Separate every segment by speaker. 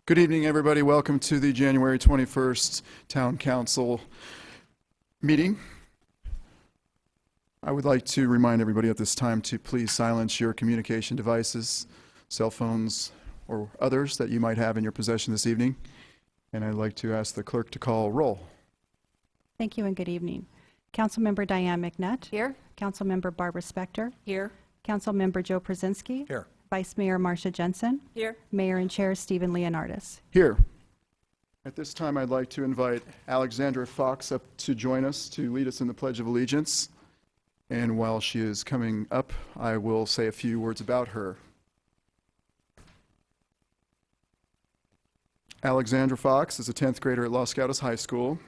Speaker 1: Good evening, everybody. Welcome to the January 21st Town Council meeting. I would like to remind everybody at this time to please silence your communication devices, cell phones, or others that you might have in your possession this evening. And I'd like to ask the clerk to call roll.
Speaker 2: Thank you and good evening. Councilmember Diane McNutt.
Speaker 3: Here.
Speaker 2: Councilmember Barbara Spector.
Speaker 3: Here.
Speaker 2: Councilmember Joe Przinski.
Speaker 4: Here.
Speaker 2: Vice Mayor Marcia Jensen.
Speaker 3: Here.
Speaker 2: Mayor and Chair Stephen Leonardis.
Speaker 1: Here. At this time, I'd like to invite Alexandra Fox up to join us to lead us in the Pledge of Allegiance. And while she is coming up, I will say a few words about her. Alexandra Fox is a 10th grader at Los Gatos High School.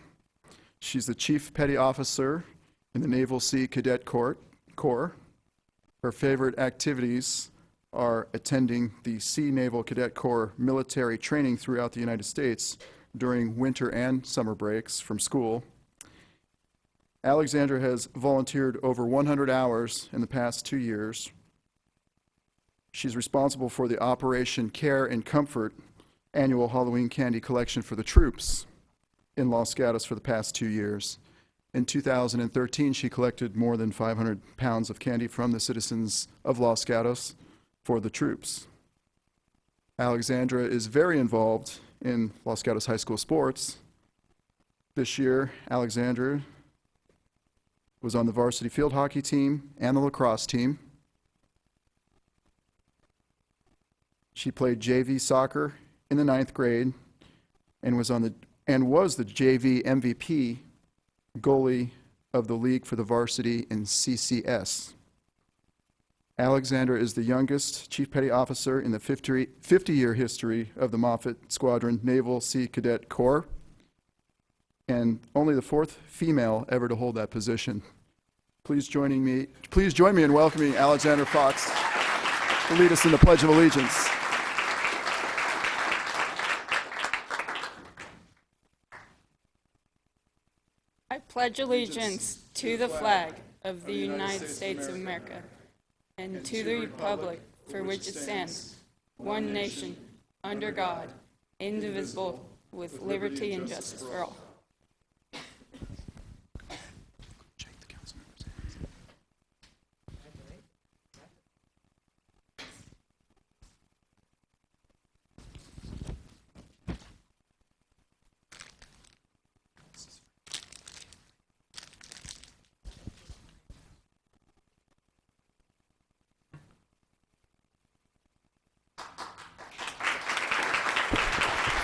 Speaker 1: She's the Chief Petty Officer in the Naval Sea Cadet Corps. Her favorite activities are attending the Sea Naval Cadet Corps military training throughout the United States during winter and summer breaks from school. Alexandra has volunteered over 100 hours in the past 2 years. She's responsible for the Operation Care and Comfort annual Halloween candy collection for the troops in Los Gatos for the past 2 years. In 2013, she collected more than 500 pounds of candy from the citizens of Los Gatos for the troops. Alexandra is very involved in Los Gatos High School sports. This year, Alexandra was on the varsity field hockey team and the lacrosse team. She played JV soccer in the 9th grade and was the JV MVP goalie of the league for the varsity in CCS. Alexandra is the youngest Chief Petty Officer in the 50-year history of the Moffett Squadron Naval Sea Cadet Corps, and only the 4th female ever to hold that position. Please join me in welcoming Alexandra Fox to lead us in the Pledge of Allegiance.
Speaker 3: I pledge allegiance to the flag of the United States of America and to the republic for which it stands, one nation, under God, indivisible, with liberty and justice for all.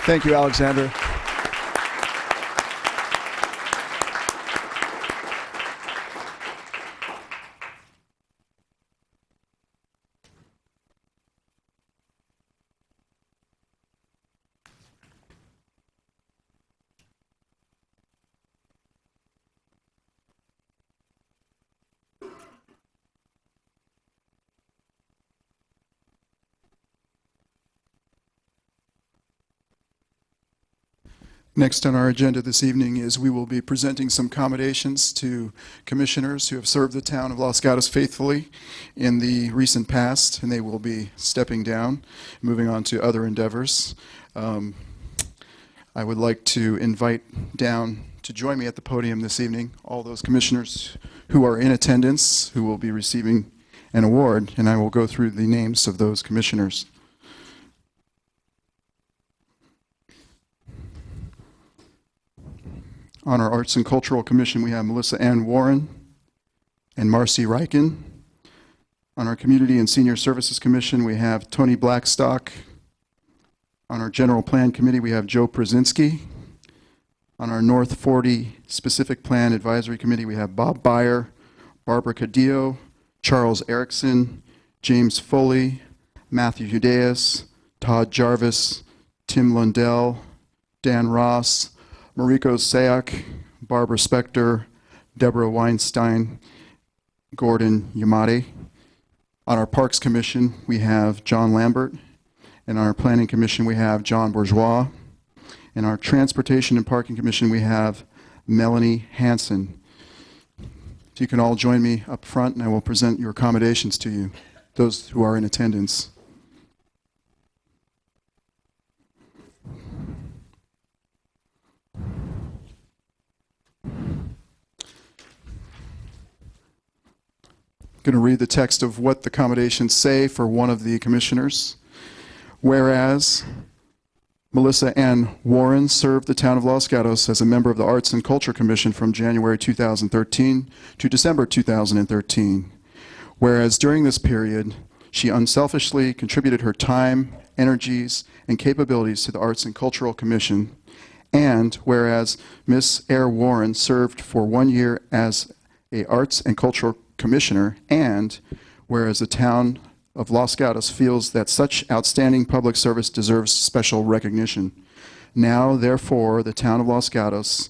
Speaker 1: Thank you, Alexandra. Next on our agenda this evening is we will be presenting some commendations to commissioners who have served the town of Los Gatos faithfully in the recent past, and they will be stepping down, moving on to other endeavors. I would like to invite down to join me at the podium this evening all those commissioners who are in attendance who will be receiving an award, and I will go through the names of those commissioners. On our Arts and Cultural Commission, we have Melissa Ann Warren and Marcy Reichen. On our Community and Senior Services Commission, we have Tony Blackstock. On our General Plan Committee, we have Joe Przinski. On our North 40 Specific Plan Advisory Committee, we have Bob Byer, Barbara Cadillo, Charles Erickson, James Foley, Matthew Hudeas, Todd Jarvis, Tim Lundell, Dan Ross, Mariko Sayak, Barbara Spector, Deborah Weinstein, Gordon Yamati. On our Parks Commission, we have John Lambert. And on our Planning Commission, we have John Bourgeois. In our Transportation and Parking Commission, we have Melanie Hansen. So you can all join me up front, and I will present your accommodations to you, those who are in attendance. going to read the text of what the accommodations say for one of the commissioners. Whereas Melissa Ann Warren served the town of Los Gatos as a member of the Arts and Culture Commission from January 2013 to December 2013. Whereas during this period, she unselfishly contributed her time, energies, and capabilities to the Arts and Cultural Commission. And whereas Miss Air Warren served for 1 year as a Arts and Cultural Commissioner, and whereas the town of Los Gatos feels that such outstanding public service deserves special recognition. Now, therefore, the town of Los Gatos,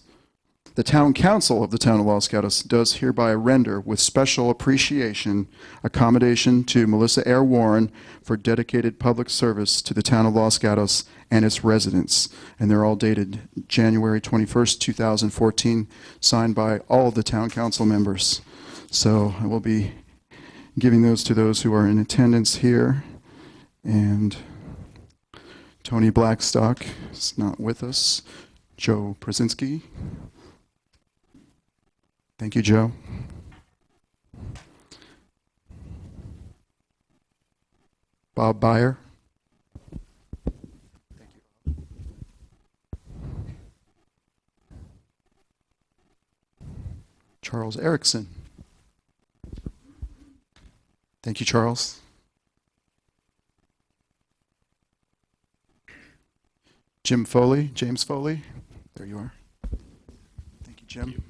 Speaker 1: the town council of the town of Los Gatos does hereby render with special appreciation accommodation to Melissa Air Warren for dedicated public service to the town of Los Gatos and its residents. And they're all dated January 21st, 2014, signed by all of the town council members. So I will be giving those to those who are in attendance here. And Tony Blackstock is not with us. Joe Przinski. Thank you, Joe. Bob Byer. Charles Erickson. Thank you, Charles. Jim Foley, James Foley. There you are. Thank you, Jim.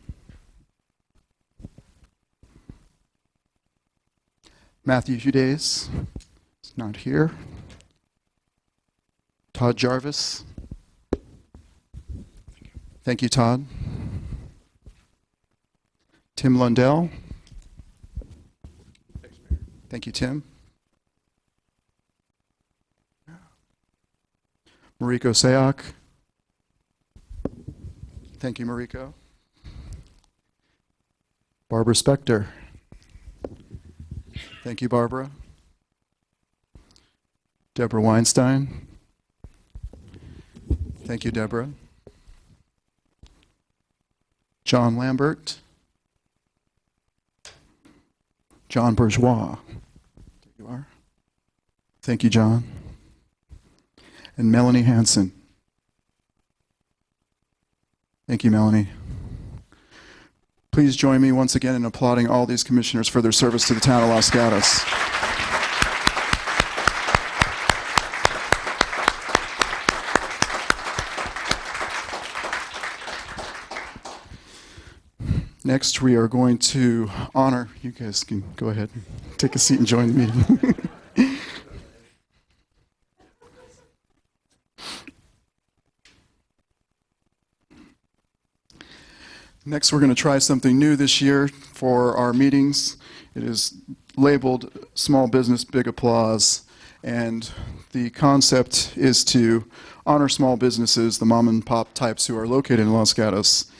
Speaker 1: Matthew Hudays is not here. Todd Jarvis. Thank you, Todd. Tim Lundell. Thank you, Tim. Mariko Sayak. Thank you, Mariko. Barbara Spector. Thank you, Barbara. Deborah Weinstein. Thank you, Deborah. John Lambert. John Bourgeois. There you are. Thank you, John. And Melanie Hansen. Thank you, Melanie. Please join me once again in applauding all these commissioners for their service to the town of Los Gatos. Next, we are going to honor, you guys can go ahead and take a seat and join the meeting. Next, we're going to try something new this year for our meetings. It is labeled Small Business, Big Applause, and the concept is to honor small businesses, the mom and pop types who are located in Los Gatos.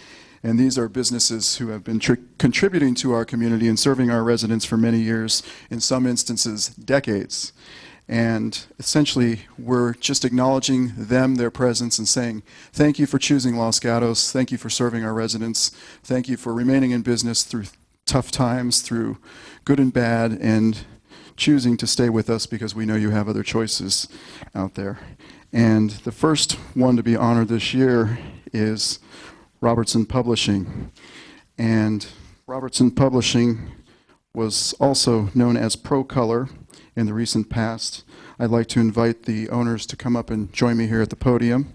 Speaker 1: And these are businesses who have been contributing to our community and serving our residents for many years, in some instances, decades. And essentially, we're just acknowledging them, their presence, and saying, thank you for choosing Los Gatos. Thank you for serving our residents. Thank you for remaining in business through tough times, through good and bad, and choosing to stay with us because we know you have other choices out there. And the first one to be honored this year is Robertson Publishing. And Robertson Publishing was also known as ProColor in the recent past. I'd like to invite the owners to come up and join me here at the podium.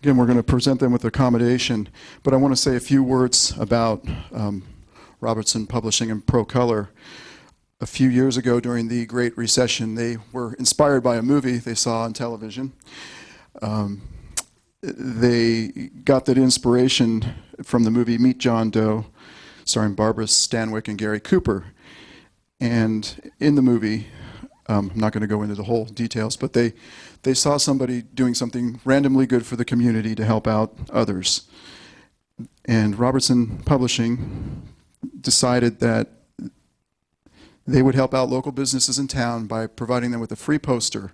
Speaker 1: Again, we're going to present them with accommodation, but I want to say a few words about Robertson Publishing and ProColor. A few years ago during the Great Recession, they were inspired by a movie they saw on television. They got that inspiration from the movie Meet John Doe, starring Barbara Stanwyck and Gary Cooper. And in the movie, I'm not going to go into the whole details, but they saw somebody doing something randomly good for the community to help out others. And Robertson Publishing decided that They would help out local businesses in town by providing them with a free poster,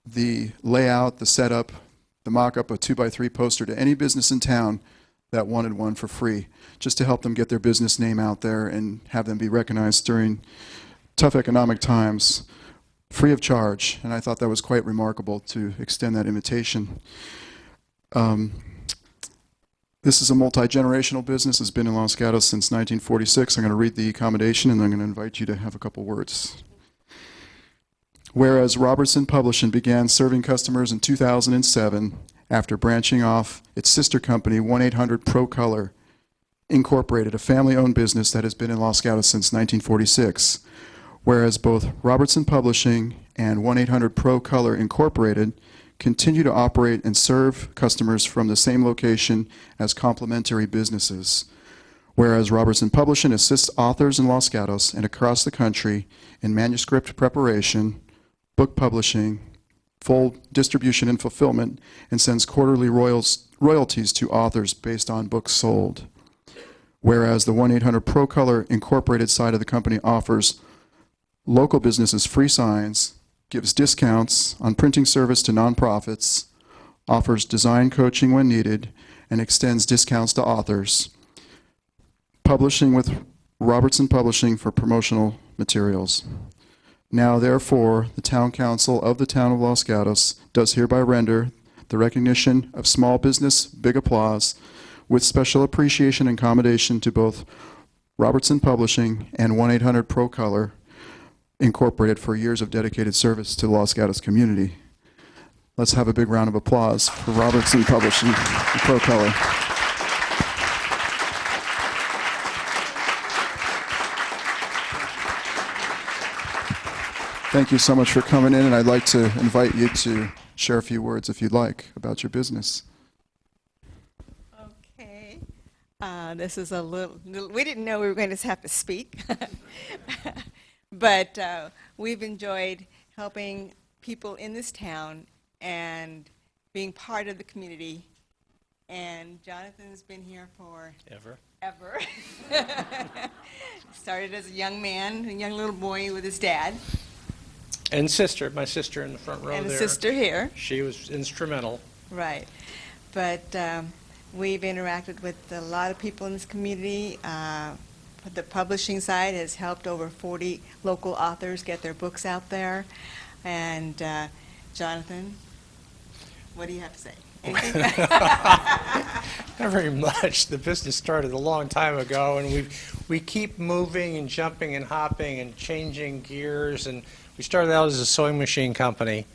Speaker 1: the layout, the setup, the mock-up, a 2x3 poster to any business in town that wanted one for free, just to help them get their business name out there and have them be recognized during tough economic times, free of charge. And I thought that was quite remarkable to extend that invitation. This is a multi-generational business. It's been in Los Gatos since 1946. I'm going to read the accommodation, and I'm going to invite you to have a couple words. Whereas Robertson Publishing began serving customers in 2007 after branching off its sister company, 1-800-PRO-COLOR, Incorporated, a family-owned business that has been in Los Gatos since 1946. Whereas both Robertson Publishing and 1-800-PRO-COLOR, Incorporated continue to operate and serve customers from the same location as complementary businesses. Whereas Robertson Publishing assists authors in Los Gatos and across the country in manuscript preparation, book publishing, full distribution and fulfillment, and sends quarterly royalties to authors based on books sold. Whereas the 1-800-PRO-COLOR Incorporated side of the company offers local businesses free signs, gives discounts on printing service to nonprofits, offers design coaching when needed, and extends discounts to authors. Publishing with Robertson Publishing for promotional materials. Now, therefore, the Town Council of the Town of Los Gatos does hereby render the recognition of small business big applause with special appreciation and commendation to both Robertson Publishing and 1-800-PRO-COLOR Incorporated for years of dedicated service to the Los Gatos community. Let's have a big round of applause for Robertson Publishing and PRO-COLOR. Thank you so much for coming in, and I'd like to invite you to share a few words, if you'd like, about your business.
Speaker 4: Okay. This is a little, we didn't know we were going to have to speak. But we've enjoyed helping people in this town and being part of the community. And Jonathan's been here for ever. Started as a young man, a young little boy with his dad.
Speaker 5: And sister, my sister in the front row there.
Speaker 4: And a sister here.
Speaker 5: She was instrumental.
Speaker 4: Right. But we've interacted with a lot of people in this community. The publishing side has helped over 40 local authors get their books out there. And Jonathan, what do you have to say? Anything?
Speaker 5: Not very much. The business started a long time ago, and we keep moving and jumping and hopping and changing gears. And we started out as a sewing machine company,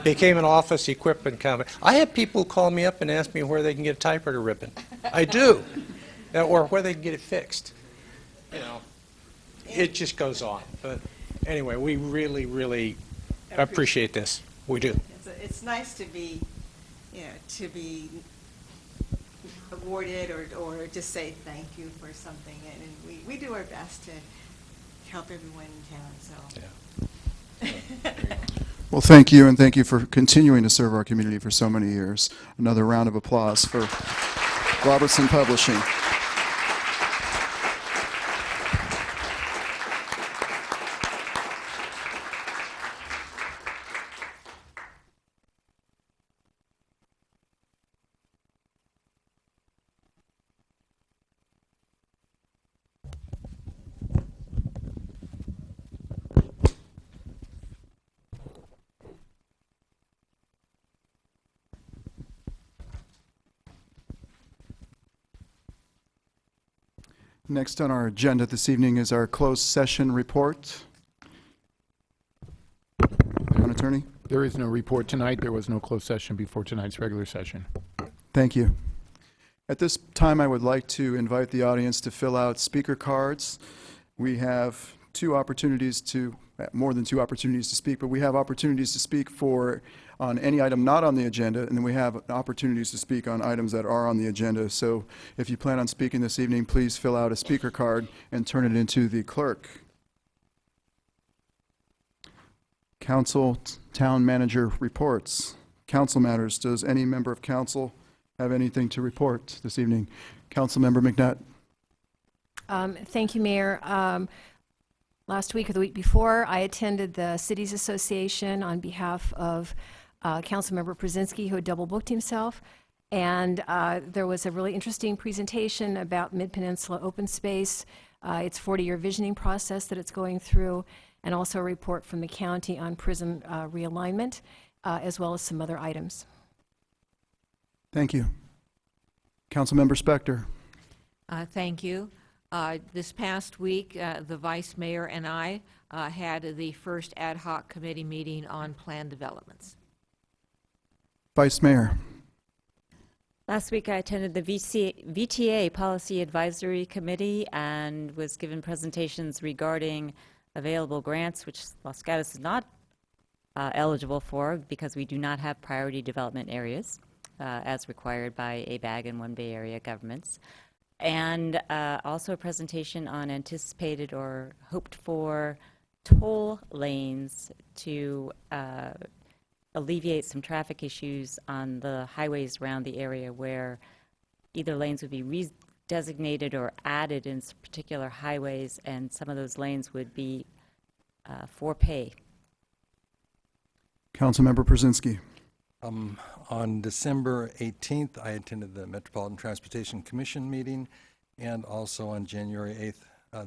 Speaker 5: became an office equipment company. I have people call me up and ask me where they can get a typewriter ribbon. I do, or where they can get it fixed. You know, it just goes on. But anyway, we really, really appreciate this. We do.
Speaker 4: It's nice to be, to be awarded or just say thank you for something. And we do our best to help everyone in town. So.
Speaker 5: Yeah.
Speaker 1: Well, thank you, and thank you for continuing to serve our community for so many years. Another round of applause for Robertson Publishing. Next on our agenda this evening is our closed session report. Town Attorney?
Speaker 6: There is no report tonight. There was no closed session before tonight's regular session.
Speaker 1: Thank you. At this time, I would like to invite the audience to fill out speaker cards. We have more than two opportunities to speak, but we have opportunities to speak on any item not on the agenda, and then we have opportunities to speak on items that are on the agenda. So if you plan on speaking this evening, please fill out a speaker card and turn it into the clerk. Council Town Manager reports. Council matters. Does any member of council have anything to report this evening? Councilmember McNutt.
Speaker 7: Thank you, Mayor. Last week or the week before, I attended the Cities Association on behalf of Councilmember Brzezinski, who had double booked himself. And there was a really interesting presentation about Mid-Peninsula open space, its 40-year visioning process that it's going through, and also a report from the county on prison realignment, as well as some other items.
Speaker 1: Thank you. Councilmember Spector.
Speaker 8: Thank you. This past week, the Vice Mayor and I had the first ad hoc committee meeting on plan developments.
Speaker 1: Vice Mayor.
Speaker 9: Last week, I attended the VTA Policy Advisory Committee and was given presentations regarding available grants, which Los Gatos is not eligible for because we do not have priority development areas as required by ABAG and One Bay Area governments. And also a presentation on anticipated or hoped for toll lanes to alleviate some traffic issues on the highways around the area where either lanes would be redesignated or added in particular highways, and some of those lanes would be for pay.
Speaker 1: Councilmember Brzezinski.
Speaker 10: On December 18th, I attended the Metropolitan Transportation Commission meeting, and also on January 8th,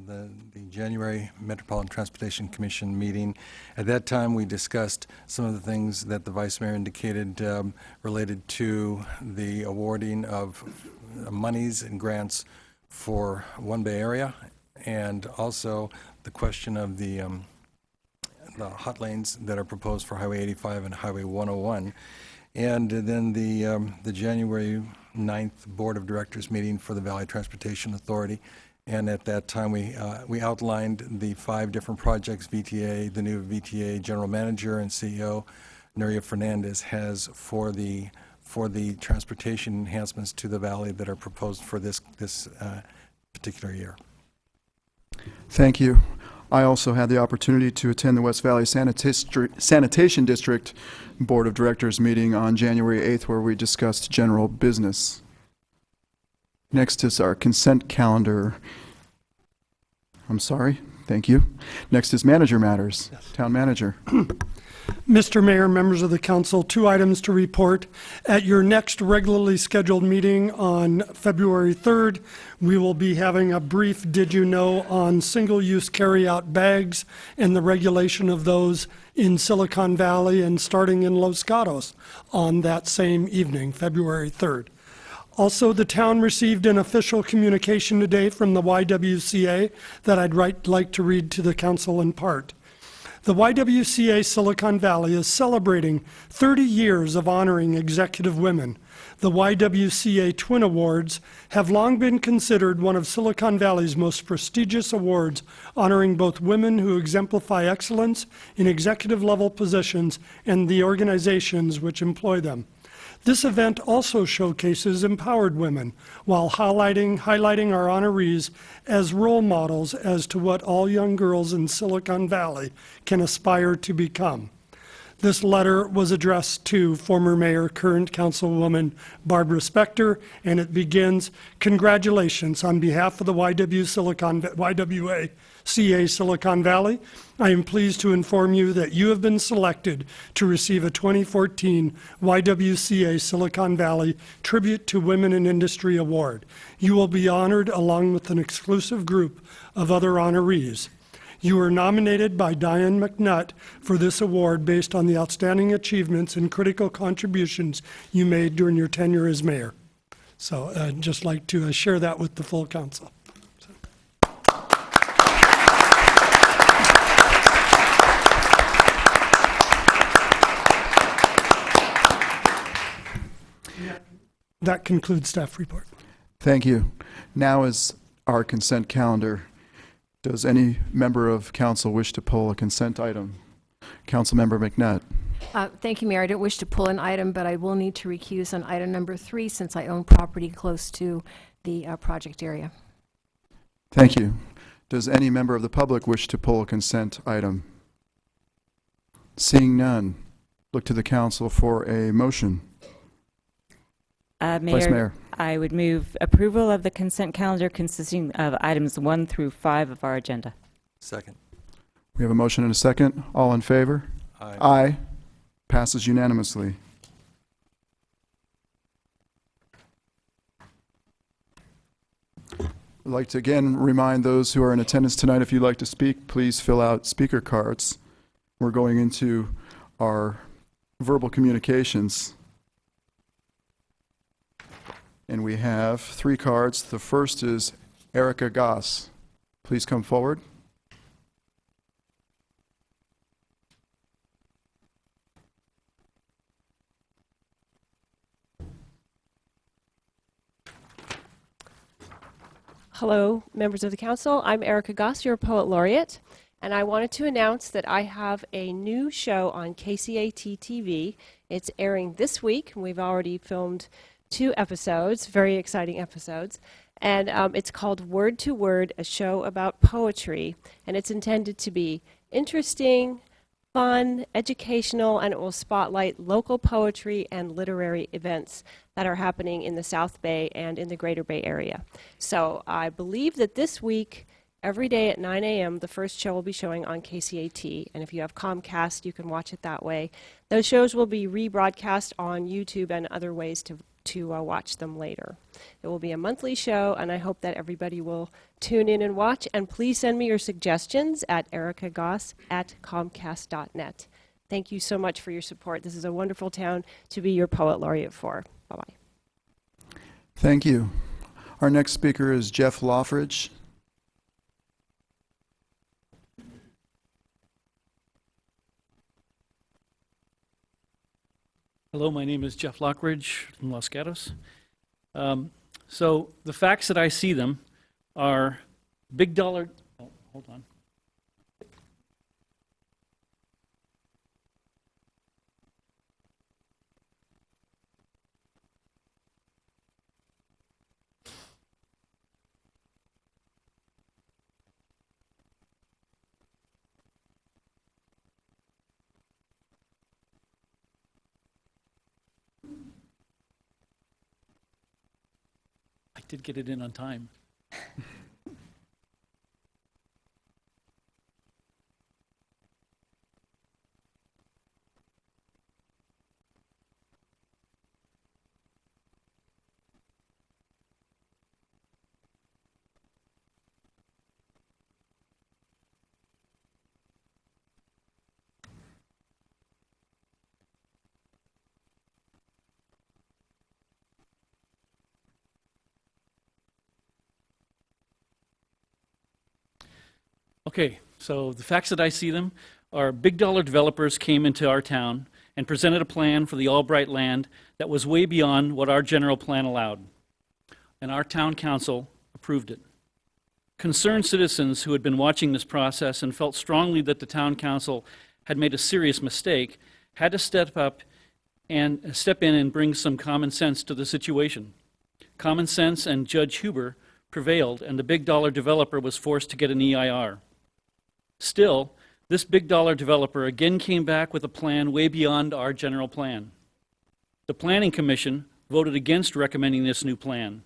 Speaker 10: the January Metropolitan Transportation Commission meeting. At that time, we discussed some of the things that the Vice Mayor indicated related to the awarding of monies and grants for One Bay Area, and also the question of the hot lanes that are proposed for Highway 85 and Highway 101. And then the January 9th Board of Directors meeting for the Valley Transportation Authority. And at that time, we outlined the 5 different projects VTA, the new VTA General Manager and CEO, Nuria Fernandez, has for the transportation enhancements to the valley that are proposed for this particular year.
Speaker 1: Thank you. I also had the opportunity to attend the West Valley Sanitation District Board of Directors meeting on January 8th, where we discussed general business. Next is our consent calendar. I'm sorry. Thank you. Next is manager matters. Yes. Town manager.
Speaker 11: Mr. Mayor, members of the council, 2 items to report. At your next regularly scheduled meeting on February 3rd, we will be having a brief did you know on single-use carry-out bags and the regulation of those in Silicon Valley and starting in Los Gatos on that same evening, February 3rd. Also, the town received an official communication today from the YWCA that I'd like to read to the council in part. The YWCA Silicon Valley is celebrating 30 years of honoring executive women. The YWCA Twin Awards have long been considered one of Silicon Valley's most prestigious awards, honoring both women who exemplify excellence in executive-level positions and the organizations which employ them. This event also showcases empowered women while highlighting our honorees as role models as to what all young girls in Silicon Valley can aspire to become. This letter was addressed to former Mayor, current Councilwoman Barbara Spector, and it begins, "Congratulations on behalf of the YWCA Silicon Valley. I am pleased to inform you that you have been selected to receive a 2014 YWCA Silicon Valley Tribute to Women in Industry Award. You will be honored along with an exclusive group of other honorees. You were nominated by Diane McNutt for this award based on the outstanding achievements and critical contributions you made during your tenure as mayor." So I'd just like to share that with the full council. That concludes staff report.
Speaker 1: Thank you. Now is our consent calendar. Does any member of council wish to pull a consent item? Councilmember McNutt.
Speaker 7: Thank you, Mayor. I don't wish to pull an item, but I will need to recuse on item number 3 since I own property close to the project area.
Speaker 1: Thank you. Does any member of the public wish to pull a consent item? Seeing none, look to the council for a motion. Vice Mayor.
Speaker 9: I would move approval of the consent calendar consisting of items 1 through 5 of our agenda.
Speaker 10: Second.
Speaker 1: We have a motion and a second. All in favor?
Speaker 10: Aye.
Speaker 1: Aye. Passes unanimously. I'd like to again remind those who are in attendance tonight, if you'd like to speak, please fill out speaker cards. We're going into our verbal communications. And we have 3 cards. The first is Erica Goss. Please come forward.
Speaker 12: Hello, members of the council. I'm Erica Goss, your poet laureate, and I wanted to announce that I have a new show on KCAT TV. It's airing this week. We've already filmed 2 episodes, very exciting episodes, and it's called Word to Word, a show about poetry, and it's intended to be interesting, fun, educational, and it will spotlight local poetry and literary events that are happening in the South Bay and in the Greater Bay Area. So I believe that this week, every day at 9 a.m., the first show will be showing on KCAT, and if you have Comcast, you can watch it that way. Those shows will be rebroadcast on YouTube and other ways to watch them later. It will be a monthly show, and I hope that everybody will tune in and watch, and please send me your suggestions at ericagoss@comcast.net. Thank you so much for your support. This is a wonderful town to be your poet laureate for. Bye-bye.
Speaker 1: Thank you. Our next speaker is Jeff Loffridge.
Speaker 13: Hello, my name is Jeff Lockridge from Los Gatos. So the facts that I see them are big dollar, oh, hold on. I did get it in on time. Okay, so the facts that I see them are big dollar developers came into our town and presented a plan for the Albright land that was way beyond what our general plan allowed. And our town council approved it. Concerned citizens who had been watching this process and felt strongly that the town council had made a serious mistake had to step in and bring some common sense to the situation. Common sense and Judge Huber prevailed, and the big dollar developer was forced to get an EIR. Still, this big dollar developer again came back with a plan way beyond our general plan. The Planning Commission voted against recommending this new plan.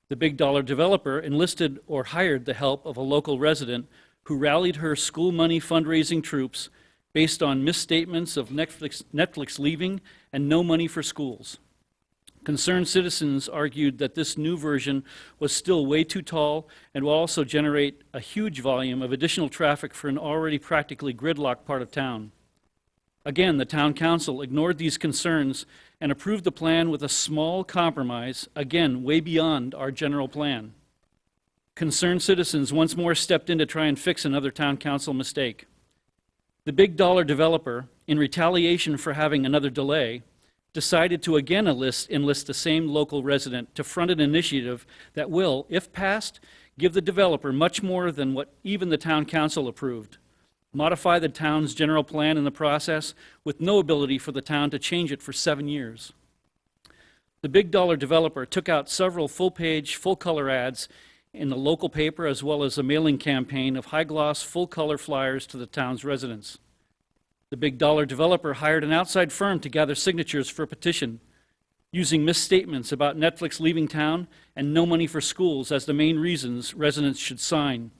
Speaker 13: The big dollar developer enlisted or hired the help of a local resident who rallied her school money fundraising troops based on misstatements of Netflix leaving and no money for schools. Concerned citizens argued that this new version was still way too tall and will also generate a huge volume of additional traffic for an already practically gridlocked part of town. Again, the town council ignored these concerns and approved the plan with a small compromise, again, way beyond our general plan. Concerned citizens once more stepped in to try and fix another town council mistake. The big dollar developer, in retaliation for having another delay, decided to again enlist the same local resident to front an initiative that will, if passed, give the developer much more than what even the town council approved. Modify the town's general plan in the process with no ability for the town to change it for 7 years. The big dollar developer took out several full-page, full-color ads in the local paper as well as a mailing campaign of high-gloss, full-color flyers to the town's residents. The big dollar developer hired an outside firm to gather signatures for a petition, using misstatements about Netflix leaving town and no money for schools as the main reasons residents should sign.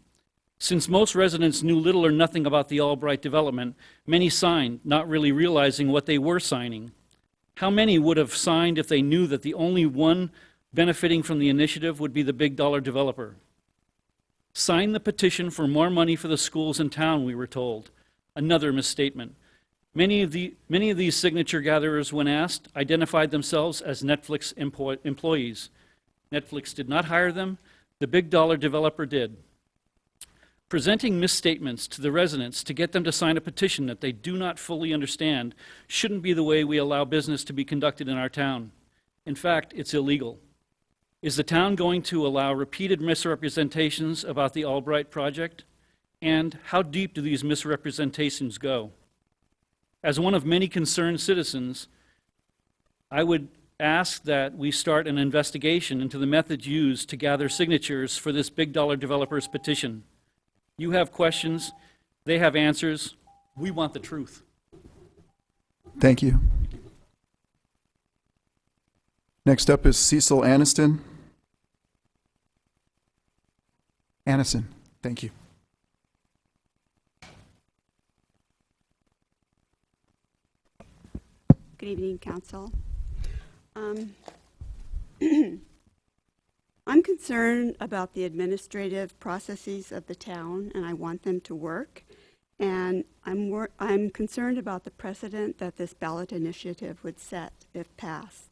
Speaker 13: Since most residents knew little or nothing about the Albright development, many signed, not really realizing what they were signing. How many would have signed if they knew that the only one benefiting from the initiative would be the big dollar developer? Sign the petition for more money for the schools in town, we were told. Another misstatement. Many of these signature gatherers, when asked, identified themselves as Netflix employees. Netflix did not hire them, the big dollar developer did. Presenting misstatements to the residents to get them to sign a petition that they do not fully understand shouldn't be the way we allow business to be conducted in our town. In fact, it's illegal. Is the town going to allow repeated misrepresentations about the Albright project? And how deep do these misrepresentations go? As one of many concerned citizens, I would ask that we start an investigation into the methods used to gather signatures for this big dollar developer's petition. You have questions, they have answers. We want the truth.
Speaker 1: Thank you. Next up is Cecil Aniston. Aniston, thank you.
Speaker 14: Good evening, Council. I'm concerned about the administrative processes of the town, and I want them to work. And I'm concerned about the precedent that this ballot initiative would set if passed.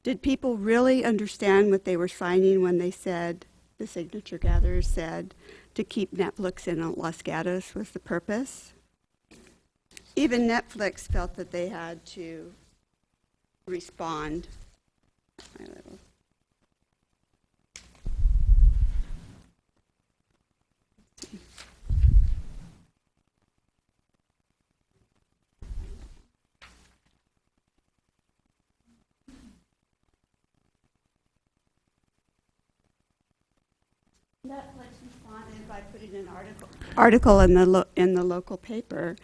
Speaker 14: Did people really understand what they were signing when they said, the signature gatherers said, to keep Netflix in Los Gatos was the purpose? Even Netflix felt that they had to respond. Netflix responded by putting an article in the local paper.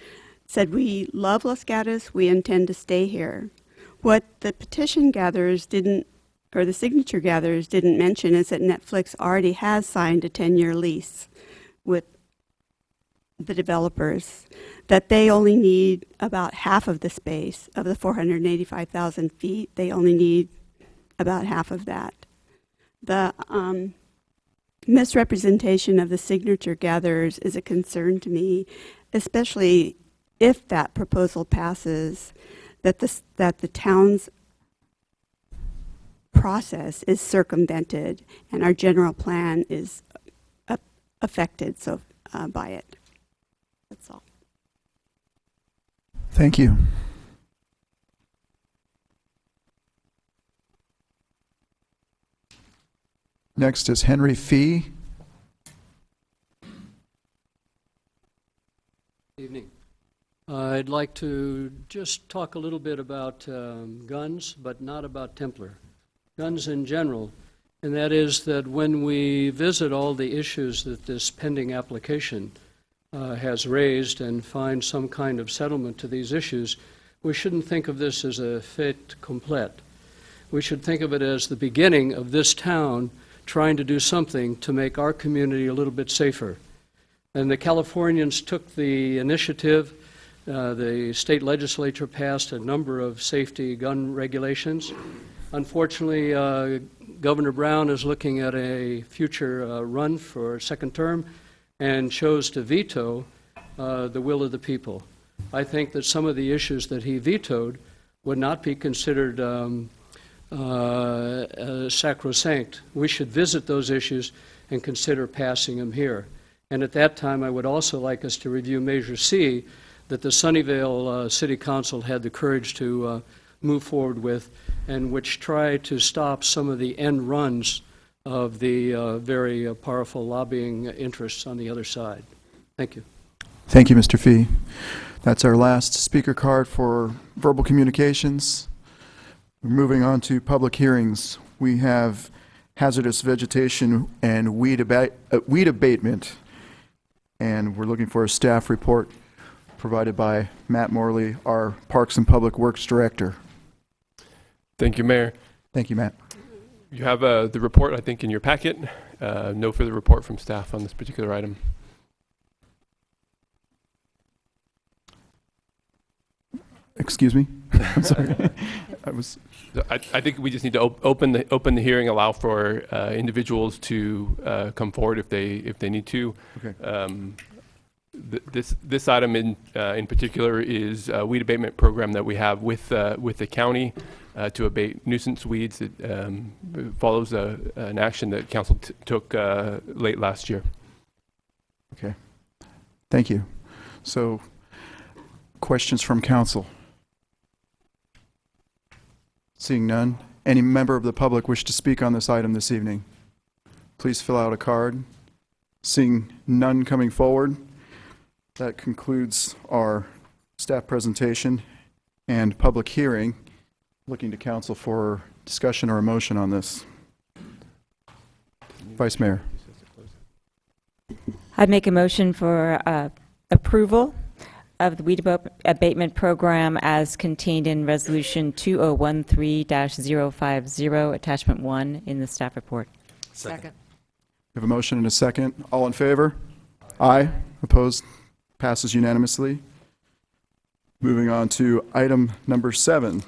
Speaker 14: Said, we love Los Gatos, we intend to stay here. What the petition gatherers didn't, or the signature gatherers didn't mention is that Netflix already has signed a 10-year lease with the developers, that they only need about half of the space of the 485,000 feet. They only need about half of that. The misrepresentation of the signature gatherers is a concern to me, especially if that proposal passes, that the town's process is circumvented and our general plan is affected by it. That's all.
Speaker 1: Thank you. Next is Henry Fee.
Speaker 15: Evening. I'd like to just talk a little bit about guns, but not about Templar. Guns in general, and that is that when we visit all the issues that this pending application has raised and find some kind of settlement to these issues, we shouldn't think of this as a fait accompli. We should think of it as the beginning of this town trying to do something to make our community a little bit safer. And the Californians took the initiative. The state legislature passed a number of safety gun regulations. Unfortunately, Governor Brown is looking at a future run for a second term and chose to veto the will of the people. I think that some of the issues that he vetoed would not be considered sacrosanct. We should visit those issues and consider passing them here. And at that time, I would also like us to review Measure C that the Sunnyvale City Council had the courage to move forward with, and which tried to stop some of the end runs of the very powerful lobbying interests on the other side. Thank you.
Speaker 1: Thank you, Mr. Fee. That's our last speaker card for verbal communications. We're moving on to public hearings. We have hazardous vegetation and weed abatement, and we're looking for a staff report provided by Matt Morley, our Parks and Public Works Director.
Speaker 16: Thank you, Mayor.
Speaker 1: Thank you, Matt.
Speaker 16: You have the report, I think, in your packet, no further report from staff on this particular item.
Speaker 1: Excuse me? I'm sorry.
Speaker 16: I think we just need to open the hearing, allow for individuals to come forward if they need to.
Speaker 1: Okay.
Speaker 16: This item in particular is a weed abatement program that we have with the county to abate nuisance weeds. It follows an action that council took late last year.
Speaker 1: Okay. Thank you. So, questions from council? Seeing none, any member of the public wish to speak on this item this evening? Please fill out a card. Seeing none coming forward, that concludes our staff presentation and public hearing. Looking to council for discussion or a motion on this. Vice Mayor.
Speaker 9: I'd make a motion for approval of the weed abatement program as contained in Resolution 2013-050, Attachment 1 in the staff report.
Speaker 8: Second.
Speaker 1: We have a motion and a second. All in favor? Aye. Opposed? Passes unanimously. Moving on to item number 7.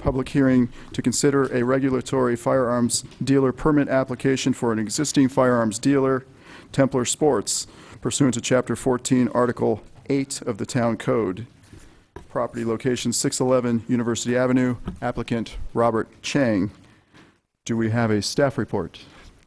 Speaker 1: Public hearing to consider a regulatory firearms dealer permit application for an existing firearms dealer, Templar Sports, pursuant to Chapter 14, Article 8 of the Town Code. Property location 611 University Avenue. Applicant Robert Chang. Do we have a staff report?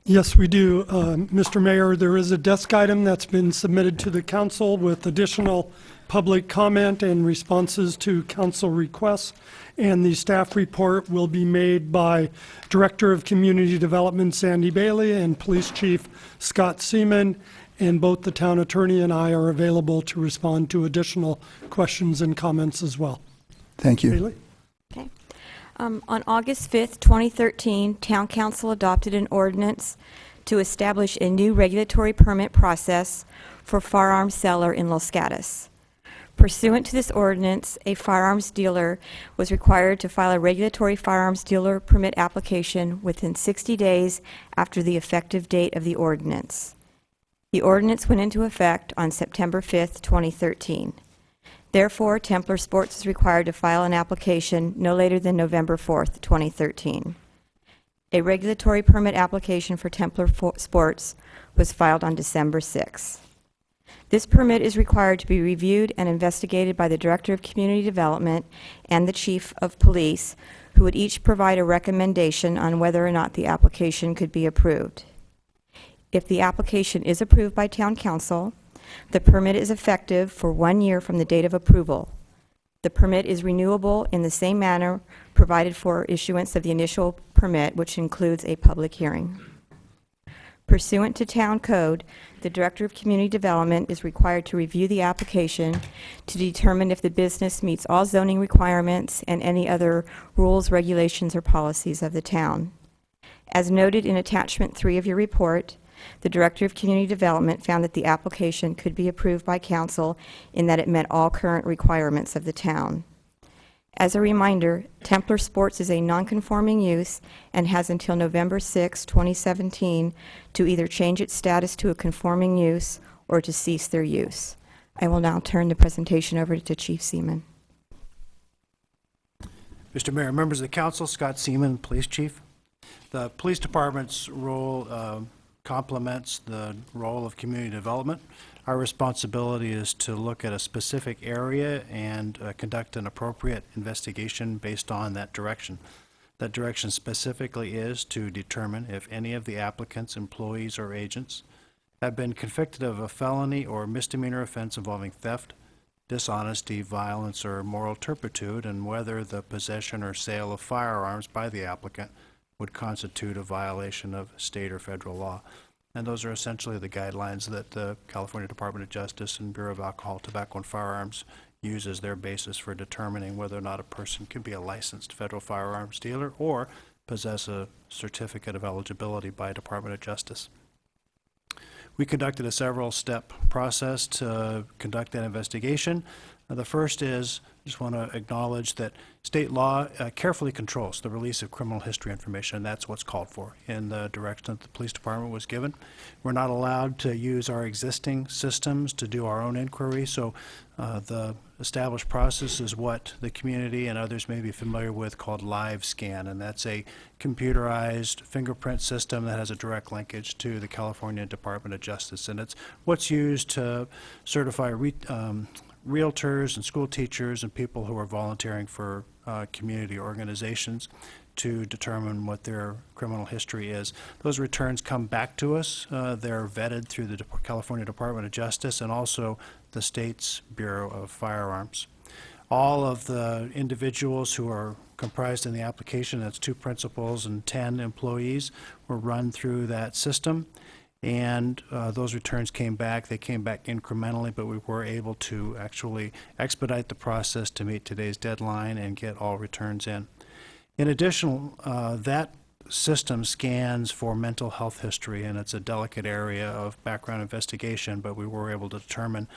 Speaker 11: Yes, we do. Mr. Mayor, there is a desk item that's been submitted to the council with additional public comment and responses to council requests. And the staff report will be made by Director of Community Development Sandy Bailey and Police Chief Scott Seaman. And both the town attorney and I are available to respond to additional questions and comments as well.
Speaker 1: Thank you.
Speaker 11: Bailey?
Speaker 17: Okay. On August 5th, 2013, Town Council adopted an ordinance to establish a new regulatory permit process for firearms seller in Los Gatos. Pursuant to this ordinance, a firearms dealer was required to file a regulatory firearms dealer permit application within 60 days after the effective date of the ordinance. The ordinance went into effect on September 5th, 2013. Therefore, Templar Sports is required to file an application no later than November 4th, 2013. A regulatory permit application for Templar Sports was filed on December 6th. This permit is required to be reviewed and investigated by the Director of Community Development and the Chief of Police, who would each provide a recommendation on whether or not the application could be approved. If the application is approved by Town Council, the permit is effective for 1 year from the date of approval. The permit is renewable in the same manner provided for issuance of the initial permit, which includes a public hearing. Pursuant to Town Code, the Director of Community Development is required to review the application to determine if the business meets all zoning requirements and any other rules, regulations, or policies of the town. As noted in Attachment 3 of your report, the Director of Community Development found that the application could be approved by council in that it met all current requirements of the town. As a reminder, Templar Sports is a non-conforming use and has until November 6, 2017 to either change its status to a conforming use or to cease their use. I will now turn the presentation over to Chief Seaman.
Speaker 18: Mr. Mayor, members of the council, Scott Seaman, Police Chief. The police department's role complements the role of community development. Our responsibility is to look at a specific area and conduct an appropriate investigation based on that direction. That direction specifically is to determine if any of the applicant's employees or agents have been convicted of a felony or misdemeanor offense involving theft, dishonesty, violence, or moral turpitude, and whether the possession or sale of firearms by the applicant would constitute a violation of state or federal law. And those are essentially the guidelines that the California Department of Justice and Bureau of Alcohol, Tobacco, and Firearms use as their basis for determining whether or not a person can be a licensed federal firearms dealer or possess a certificate of eligibility by Department of Justice. We conducted a several-step process to conduct that investigation. The first is, just want to acknowledge that state law carefully controls the release of criminal history information, and that's what's called for in the direction that the police department was given. We're not allowed to use our existing systems to do our own inquiry, so the established process is what the community and others may be familiar with called LiveScan, and that's a computerized fingerprint system that has a direct linkage to the California Department of Justice, and it's what's used to certify realtors and school teachers and people who are volunteering for community organizations to determine what their criminal history is. Those returns come back to us. They're vetted through the California Department of Justice and also the state's Bureau of Firearms. All of the individuals who are comprised in the application, that's 2 principals and 10 employees, were run through that system. And those returns came back. They came back incrementally, but we were able to actually expedite the process to meet today's deadline and get all returns in. In addition, that system scans for mental health history, and it's a delicate area of background investigation, but we were able to determine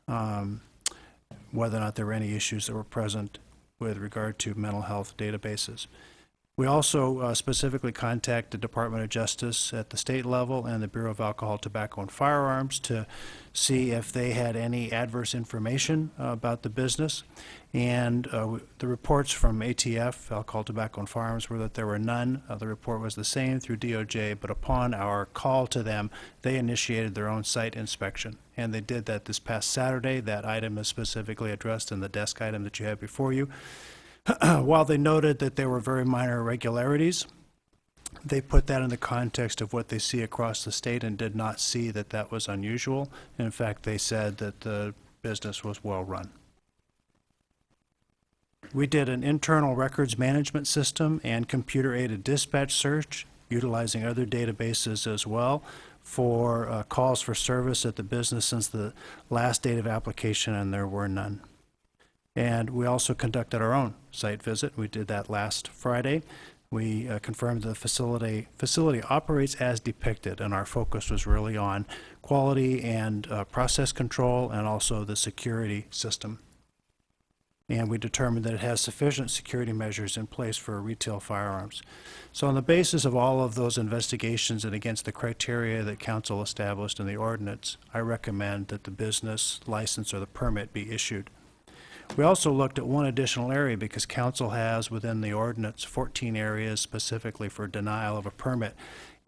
Speaker 18: whether or not there were any issues that were present with regard to mental health databases. We also specifically contact the Department of Justice at the state level and the Bureau of Alcohol, Tobacco, and Firearms to see if they had any adverse information about the business. And the reports from ATF, Alcohol, Tobacco, and Firearms, were that there were none. The report was the same through DOJ, but upon our call to them, they initiated their own site inspection. And they did that this past Saturday. That item is specifically addressed in the desk item that you have before you. While they noted that there were very minor irregularities, they put that in the context of what they see across the state and did not see that that was unusual. In fact, they said that the business was well run. We did an internal records management system and computer-aided dispatch search, utilizing other databases as well, for calls for service at the business since the last date of application, and there were none. And we also conducted our own site visit. We did that last Friday. We confirmed the facility operates as depicted, and our focus was really on quality and process control and also the security system. And we determined that it has sufficient security measures in place for retail firearms. So on the basis of all of those investigations and against the criteria that council established in the ordinance, I recommend that the business license or the permit be issued. We also looked at one additional area because council has within the ordinance 14 areas specifically for denial of a permit.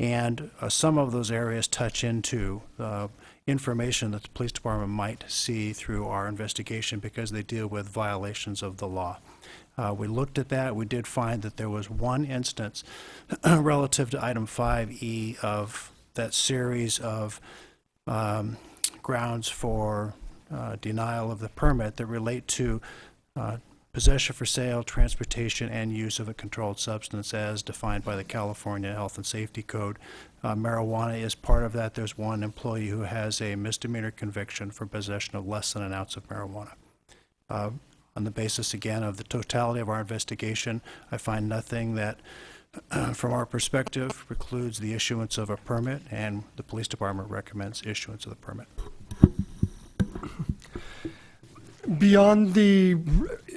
Speaker 18: And some of those areas touch into information that the police department might see through our investigation because they deal with violations of the law. We looked at that. We did find that there was one instance relative to item 5E of that series of grounds for denial of the permit that relate to possession for sale, transportation, and use of a controlled substance as defined by the California Health and Safety Code. Marijuana is part of that. There's one employee who has a misdemeanor conviction for possession of less than an ounce of marijuana. On the basis, again, of the totality of our investigation, I find nothing that, from our perspective, precludes the issuance of a permit, and the police department recommends issuance of the permit.
Speaker 11: Beyond the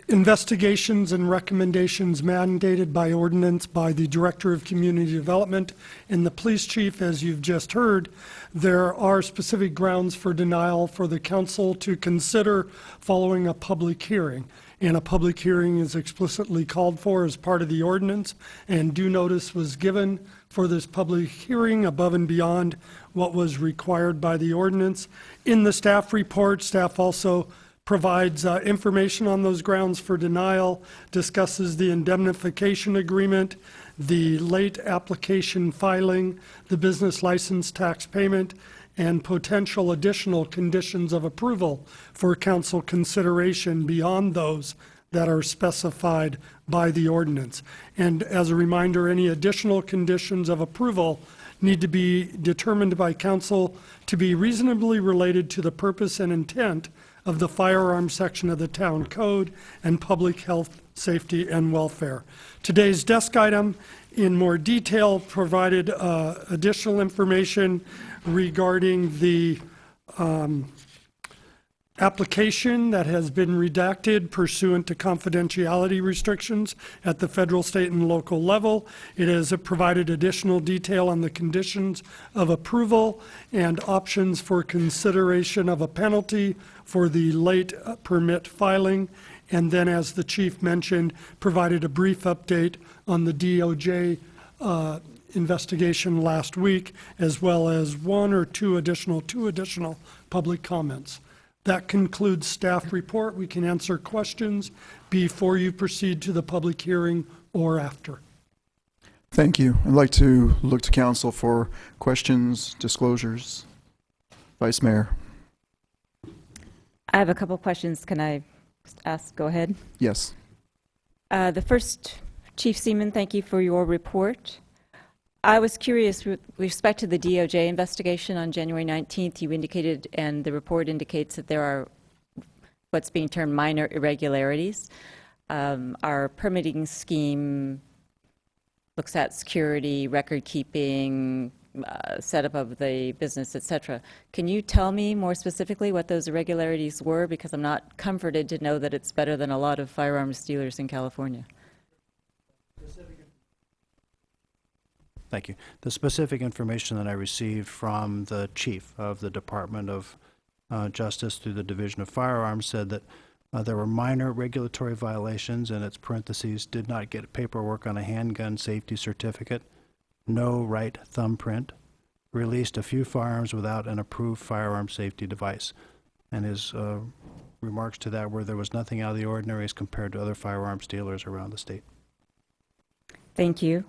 Speaker 11: investigations and recommendations mandated by ordinance by the Director of Community Development and the Police Chief, as you've just heard, there are specific grounds for denial for the council to consider following a public hearing. And a public hearing is explicitly called for as part of the ordinance, and due notice was given for this public hearing above and beyond what was required by the ordinance. In the staff report, staff also provides information on those grounds for denial, discusses the indemnification agreement, the late application filing, the business license tax payment, and potential additional conditions of approval for council consideration beyond those that are specified by the ordinance. And as a reminder, any additional conditions of approval need to be determined by council to be reasonably related to the purpose and intent of the firearms section of the town code and public health, safety, and welfare. Today's desk item in more detail provided additional information regarding the application that has been redacted pursuant to confidentiality restrictions at the federal, state, and local level. It has provided additional detail on the conditions of approval and options for consideration of a penalty for the late permit filing. And then, as the chief mentioned, provided a brief update on the DOJ investigation last week, as well as two additional public comments. That concludes staff report. We can answer questions before you proceed to the public hearing or after.
Speaker 1: Thank you. I'd like to look to council for questions, disclosures. Vice Mayor.
Speaker 9: I have a couple questions. Can I ask? Go ahead.
Speaker 1: Yes.
Speaker 9: The first, Chief Seaman, thank you for your report. I was curious with respect to the DOJ investigation on January 19th. You indicated, and the report indicates, that there are what's being termed minor irregularities. Our permitting scheme looks at security, record keeping, setup of the business, etc. Can you tell me more specifically what those irregularities were? Because I'm not comforted to know that it's better than a lot of firearms dealers in California.
Speaker 18: Thank you. The specific information that I received from the chief of the Department of Justice through the Division of Firearms said that there were minor regulatory violations, and its parentheses, did not get paperwork on a handgun safety certificate, no right thumbprint, released a few firearms without an approved firearm safety device. And his remarks to that were there was nothing out of the ordinary as compared to other firearms dealers around the state.
Speaker 9: Thank you.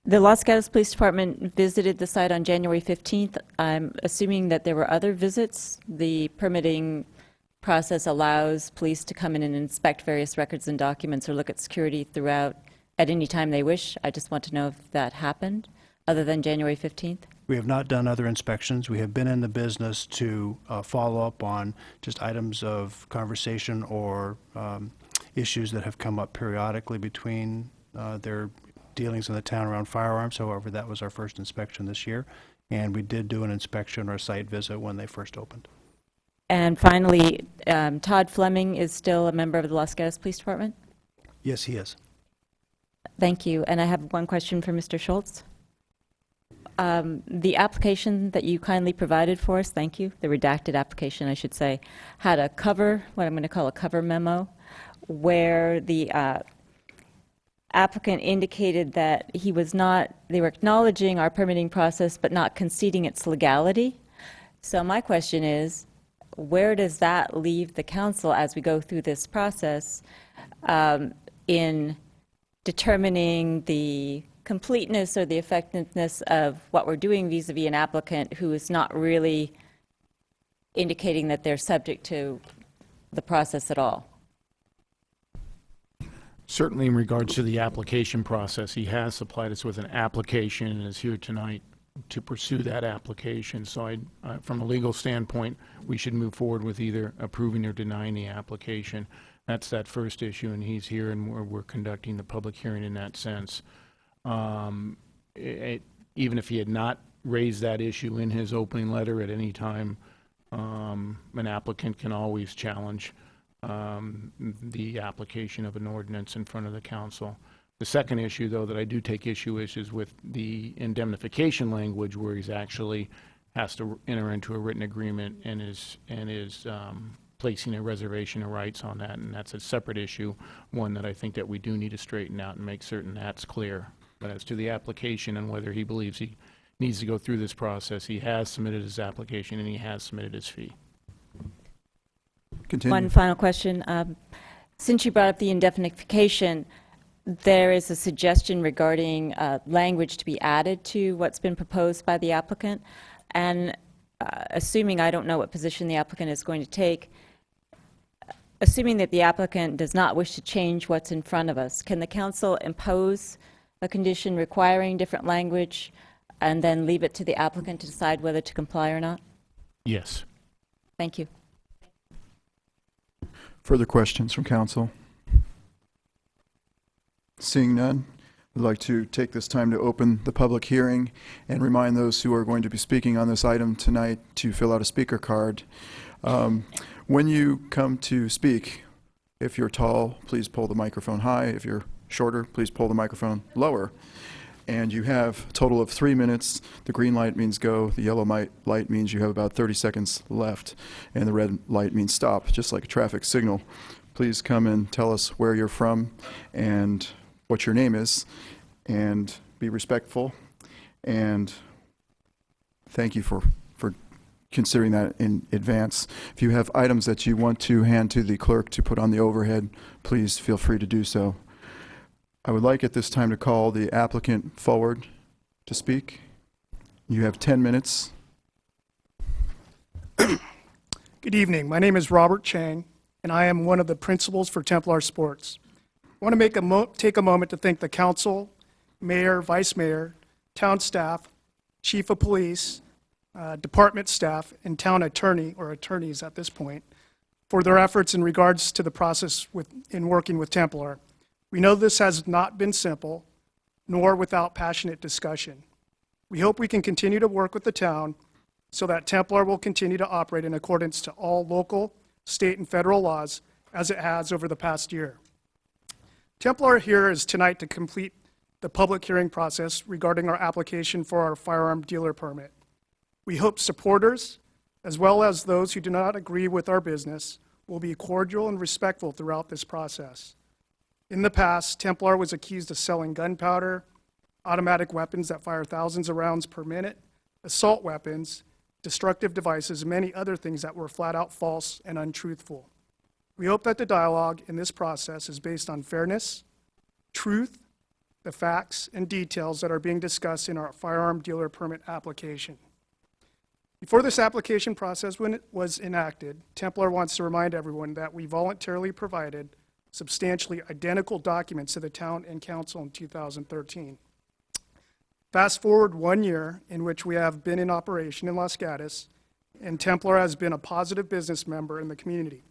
Speaker 9: The Los Gatos Police Department visited the site on January 15th. I'm assuming that there were other visits. The permitting process allows police to come in and inspect various records and documents or look at security throughout at any time they wish. I just want to know if that happened, other than January 15th.
Speaker 18: We have not done other inspections. We have been in the business to follow up on just items of conversation or issues that have come up periodically between their dealings in the town around firearms. However, that was our first inspection this year, and we did do an inspection or a site visit when they first opened.
Speaker 9: And finally, Todd Fleming is still a member of the Los Gatos Police Department?
Speaker 18: Yes, he is.
Speaker 9: Thank you. And I have one question for Mr. Schultz. The application that you kindly provided for us, thank you, the redacted application, I should say, had a cover, what I'm going to call a cover memo, where the applicant indicated that he was not, they were acknowledging our permitting process but not conceding its legality. So my question is, where does that leave the council as we go through this process in determining the completeness or the effectiveness of what we're doing vis-a-vis an applicant who is not really indicating that they're subject to the process at all?
Speaker 6: Certainly in regards to the application process, he has supplied us with an application and is here tonight to pursue that application. So from a legal standpoint, we should move forward with either approving or denying the application. That's that first issue, and he's here, and we're conducting the public hearing in that sense. Even if he had not raised that issue in his opening letter at any time, an applicant can always challenge the application of an ordinance in front of the council. The second issue, though, that I do take issue is with the indemnification language, where he's actually has to enter into a written agreement and is placing a reservation of rights on that, and that's a separate issue, one that I think that we do need to straighten out and make certain that's clear. But as to the application and whether he believes he needs to go through this process, he has submitted his application and he has submitted his fee.
Speaker 1: Continue.
Speaker 9: One final question. Since you brought up the indemnification, there is a suggestion regarding language to be added to what's been proposed by the applicant. And assuming I don't know what position the applicant is going to take, assuming that the applicant does not wish to change what's in front of us, can the council impose a condition requiring different language and then leave it to the applicant to decide whether to comply or not?
Speaker 6: Yes.
Speaker 9: Thank you.
Speaker 1: Further questions from council? Seeing none, I'd like to take this time to open the public hearing and remind those who are going to be speaking on this item tonight to fill out a speaker card. When you come to speak, if you're tall, please pull the microphone high. If you're shorter, please pull the microphone lower. And you have a total of 3 minutes. The green light means go, the yellow light means you have about 30 seconds left, and the red light means stop, just like a traffic signal. Please come and tell us where you're from and what your name is, and be respectful. And thank you for considering that in advance. If you have items that you want to hand to the clerk to put on the overhead, please feel free to do so. I would like at this time to call the applicant forward to speak. You have 10 minutes.
Speaker 19: Good evening. My name is Robert Chang, and I am one of the principals for Templar Sports. I want to take a moment to thank the council, mayor, vice mayor, town staff, chief of police, department staff, and town attorney, or attorneys at this point, for their efforts in regards to the process in working with Templar. We know this has not been simple, nor without passionate discussion. We hope we can continue to work with the town so that Templar will continue to operate in accordance to all local, state, and federal laws as it has over the past year. Templar here is tonight to complete the public hearing process regarding our application for our firearm dealer permit. We hope supporters, as well as those who do not agree with our business, will be cordial and respectful throughout this process. In the past, Templar was accused of selling gunpowder, automatic weapons that fire thousands of rounds per minute, assault weapons, destructive devices, and many other things that were flat out false and untruthful. We hope that the dialogue in this process is based on fairness, truth, the facts, and details that are being discussed in our firearm dealer permit application. Before this application process was enacted, Templar wants to remind everyone that we voluntarily provided substantially identical documents to the town and council in 2013. Fast forward 1 year in which we have been in operation in Los Gatos, and Templar has been a positive business member in the community.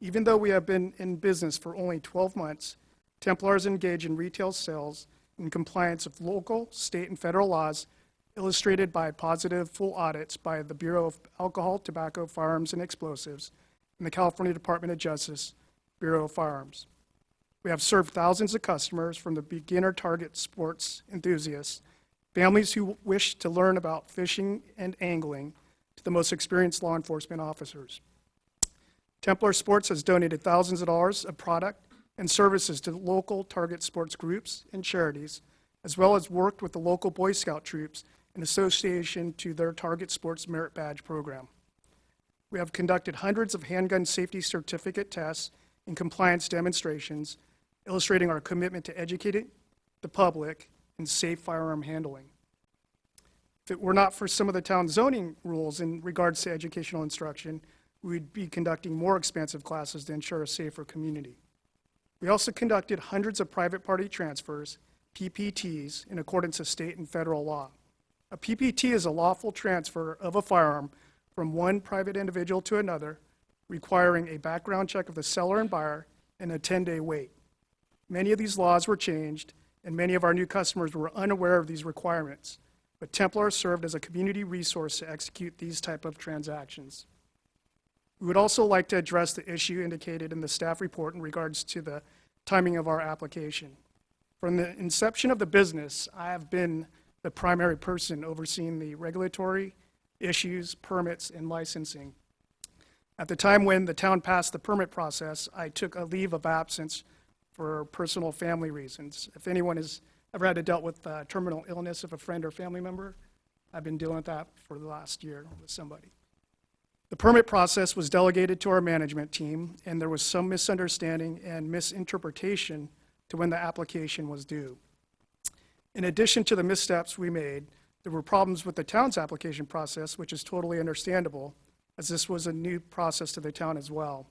Speaker 19: Even though we have been in business for only 12 months, Templar is engaged in retail sales in compliance with local, state, and federal laws, illustrated by positive full audits by the Bureau of Alcohol, Tobacco, Firearms, and Explosives, and the California Department of Justice Bureau of Firearms. We have served thousands of customers, from the beginner target sports enthusiasts, families who wish to learn about fishing and angling, to the most experienced law enforcement officers. Templar Sports has donated thousands of dollars of product and services to local target sports groups and charities, as well as worked with the local Boy Scout troops in association to their Target Sports Merit Badge program. We have conducted hundreds of handgun safety certificate tests and compliance demonstrations, illustrating our commitment to educating the public in safe firearm handling. If it were not for some of the town zoning rules in regards to educational instruction, we would be conducting more expansive classes to ensure a safer community. We also conducted hundreds of private party transfers, PPTs, in accordance with state and federal law. A PPT is a lawful transfer of a firearm from one private individual to another, requiring a background check of the seller and buyer and a 10-day wait. Many of these laws were changed, and many of our new customers were unaware of these requirements, but Templar served as a community resource to execute these type of transactions. We would also like to address the issue indicated in the staff report in regards to the timing of our application. From the inception of the business, I have been the primary person overseeing the regulatory issues, permits, and licensing. At the time when the town passed the permit process, I took a leave of absence for personal family reasons. If anyone has ever had to deal with terminal illness of a friend or family member, I've been dealing with that for the last year with somebody. The permit process was delegated to our management team, and there was some misunderstanding and misinterpretation to when the application was due. In addition to the missteps we made, there were problems with the town's application process, which is totally understandable, as this was a new process to the town as well.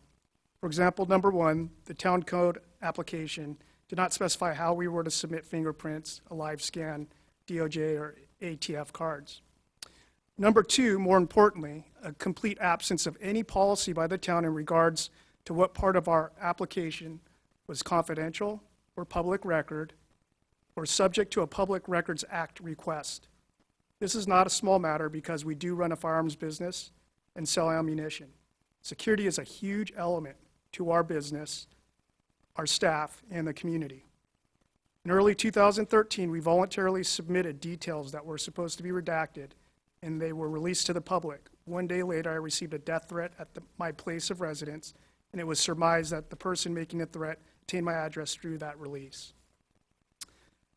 Speaker 19: For example, number one, the town code application did not specify how we were to submit fingerprints, a live scan, DOJ, or ATF cards. Number two, more importantly, a complete absence of any policy by the town in regards to what part of our application was confidential or public record, or subject to a Public Records Act request. This is not a small matter because we do run a firearms business and sell ammunition. Security is a huge element to our business, our staff, and the community. In early 2013, we voluntarily submitted details that were supposed to be redacted, and they were released to the public. One day later, I received a death threat at my place of residence, and it was surmised that the person making the threat obtained my address through that release.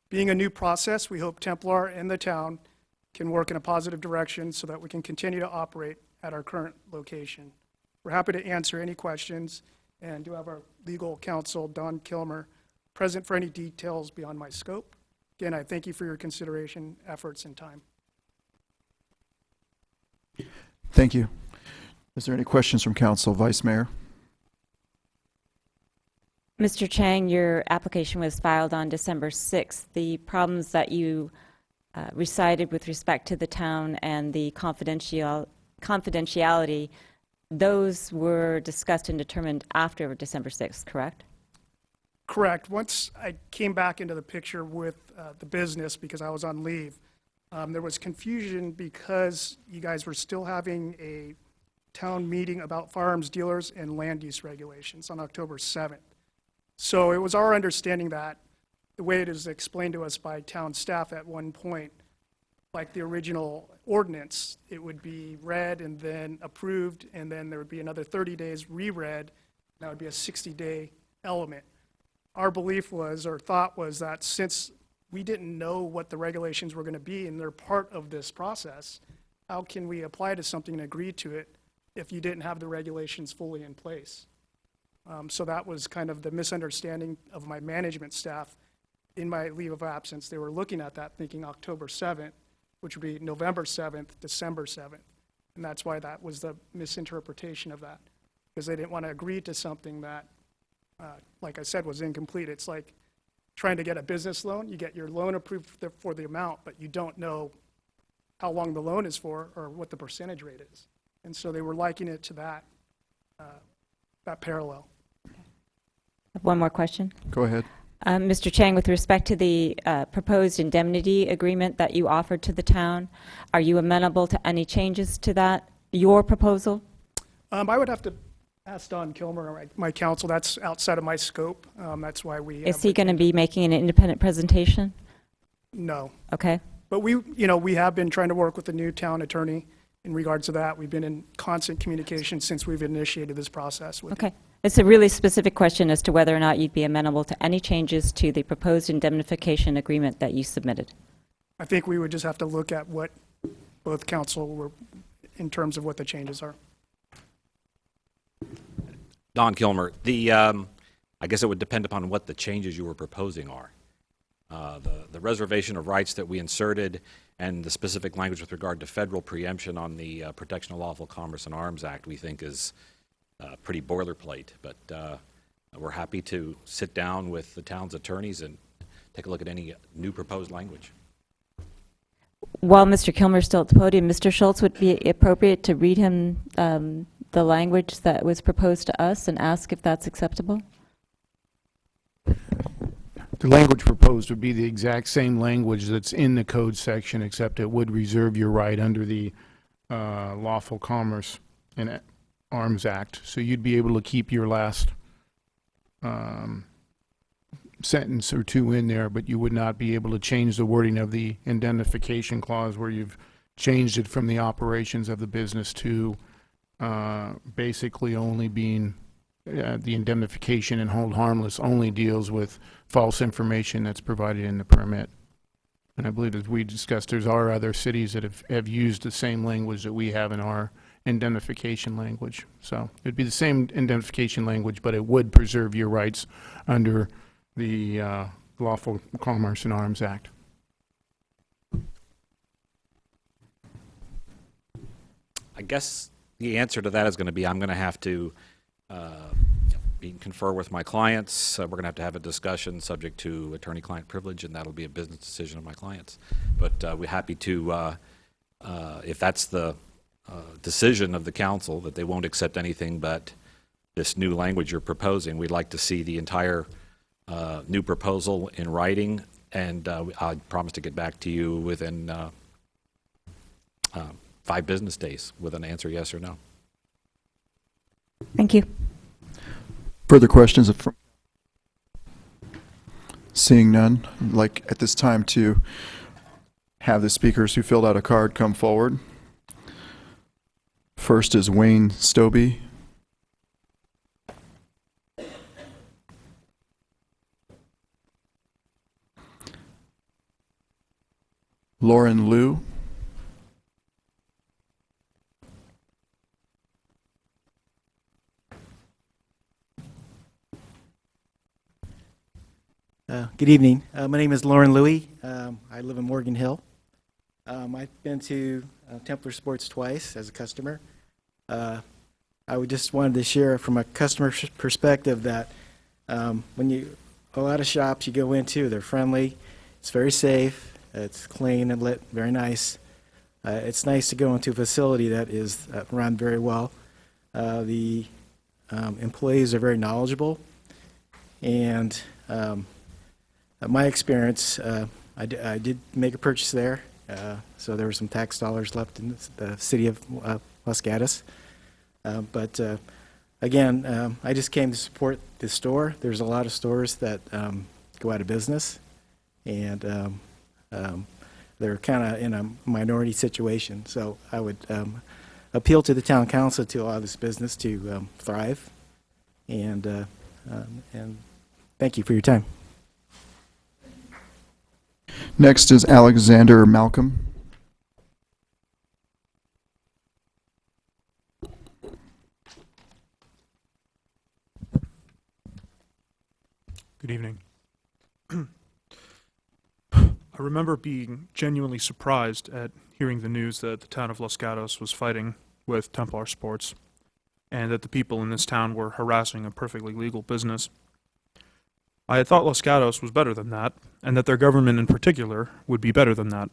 Speaker 19: Being a new process, we hope Templar and the town can work in a positive direction so that we can continue to operate at our current location. We're happy to answer any questions, and do have our legal counsel, Don Kilmer, present for any details beyond my scope. Again, I thank you for your consideration, efforts, and time.
Speaker 1: Thank you. Is there any questions from council? Vice Mayor?
Speaker 9: Mr. Chang, your application was filed on December 6th. The problems that you recited with respect to the town and the confidentiality, those were discussed and determined after December 6th, correct?
Speaker 19: Correct. Once I came back into the picture with the business, because I was on leave, there was confusion because you guys were still having a town meeting about firearms dealers and land use regulations on October 7th. So it was our understanding that the way it is explained to us by town staff at one point, like the original ordinance, it would be read and then approved, and then there would be another 30 days reread, and that would be a 60-day element. Our belief was, or thought was, that since we didn't know what the regulations were going to be and they're part of this process, how can we apply to something and agree to it if you didn't have the regulations fully in place? So that was kind of the misunderstanding of my management staff. In my leave of absence, they were looking at that thinking October 7th, which would be November 7th, December 7th. And that's why that was the misinterpretation of that, because they didn't want to agree to something that, like I said, was incomplete. It's like trying to get a business loan. You get your loan approved for the amount, but you don't know how long the loan is for or what the percentage rate is. And so they were likening it to that, that parallel.
Speaker 9: One more question.
Speaker 1: Go ahead.
Speaker 9: Mr. Chang, with respect to the proposed indemnity agreement that you offered to the town, are you amenable to any changes to that, your proposal?
Speaker 19: I would have to ask Don Kilmer, my counsel. That's outside of my scope. That's why we...
Speaker 9: Is he going to be making an independent presentation?
Speaker 19: No.
Speaker 9: Okay.
Speaker 19: But we have been trying to work with the new town attorney in regards to that. We've been in constant communication since we've initiated this process with
Speaker 9: Okay. It's a really specific question as to whether or not you'd be amenable to any changes to the proposed indemnification agreement that you submitted.
Speaker 19: I think we would just have to look at what both counsel were, in terms of what the changes are.
Speaker 20: Don Kilmer, I guess it would depend upon what the changes you were proposing are. The reservation of rights that we inserted and the specific language with regard to federal preemption on the Protection of Lawful Commerce and Arms Act we think is pretty boilerplate, but we're happy to sit down with the town's attorneys and take a look at any new proposed language.
Speaker 9: While Mr. Kilmer's still at the podium, Mr. Schultz, would it be appropriate to read him the language that was proposed to us and ask if that's acceptable?
Speaker 6: The language proposed would be the exact same language that's in the code section, except it would reserve your right under the Lawful Commerce and Arms Act. So you'd be able to keep your last sentence or two in there, but you would not be able to change the wording of the indemnification clause where you've changed it from the operations of the business to basically only being the indemnification and hold harmless only deals with false information that's provided in the permit. And I believe, as we discussed, there's other cities that have used the same language that we have in our indemnification language. So it'd be the same indemnification language, but it would preserve your rights under the Lawful Commerce and Arms Act.
Speaker 20: I guess the answer to that is going to be I'm going to have to confer with my clients. We're going to have a discussion subject to attorney-client privilege, and that'll be a business decision of my clients. But we're happy to, if that's the decision of the council, that they won't accept anything but this new language you're proposing, we'd like to see the entire new proposal in writing And I promise to get back to you within 5 business days with an answer, yes or no.
Speaker 17: Thank you.
Speaker 1: Further questions? Seeing none, I'd like at this time to have the speakers who filled out a card come forward. First is Wayne Stobie. Lauren Liu.
Speaker 21: Good evening. My name is Lauren Louie. I live in Morgan Hill. I've been to Templar Sports twice as a customer. I just wanted to share from a customer perspective that when a lot of shops you go into, they're friendly, it's very safe, it's clean and lit, very nice. It's nice to go into a facility that is run very well. The employees are very knowledgeable, and my experience, I did make a purchase there, so there were some tax dollars left in the city of Los Gatos. But again, I just came to support this store. There's a lot of stores that go out of business, and they're kind of in a minority situation. So I would appeal to the town council to allow this business to thrive. And thank you for your time.
Speaker 1: Next is Alexander Malcolm.
Speaker 6: Good evening. I remember being genuinely surprised at hearing the news that the town of Los Gatos was fighting with Templar Sports, and that the people in this town were harassing a perfectly legal business. I had thought Los Gatos was better than that, and that their government in particular would be better than that.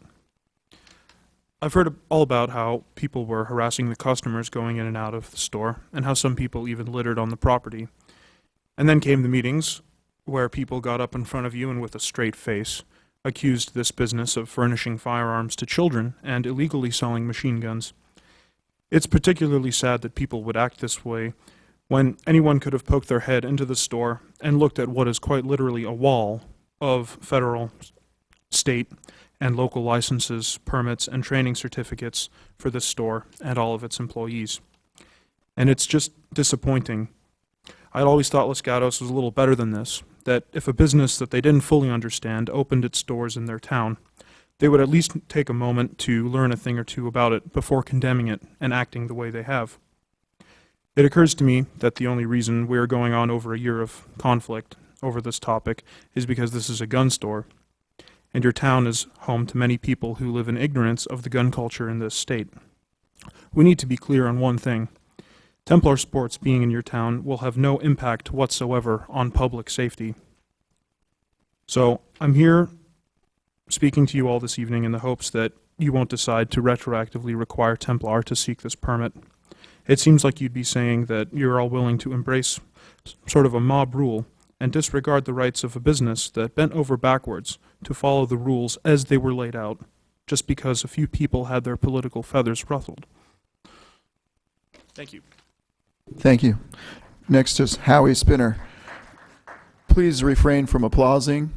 Speaker 6: I've heard all about how people were harassing the customers going in and out of the store, and how some people even littered on the property. And then came the meetings, where people got up in front of you and with a straight face accused this business of furnishing firearms to children and illegally selling machine guns. It's particularly sad that people would act this way when anyone could have poked their head into the store and looked at what is quite literally a wall of federal, state, and local licenses, permits, and training certificates for this store and all of its employees. And it's just disappointing. I'd always thought Los Gatos was a little better than this, that if a business that they didn't fully understand opened its doors in their town, they would at least take a moment to learn a thing or two about it before condemning it and acting the way they have. It occurs to me that the only reason we are going on over a year of conflict over this topic is because this is a gun store, and your town is home to many people who live in ignorance of the gun culture in this state. We need to be clear on one thing. Templar Sports being in your town will have no impact whatsoever on public safety. So I'm here speaking to you all this evening in the hopes that you won't decide to retroactively require Templar to seek this permit. It seems like you'd be saying that you're all willing to embrace sort of a mob rule and disregard the rights of a business that bent over backwards to follow the rules as they were laid out, just because a few people had their political feathers ruffled. Thank you.
Speaker 1: Thank you. Next is Howie Spinner. Please refrain from applauding.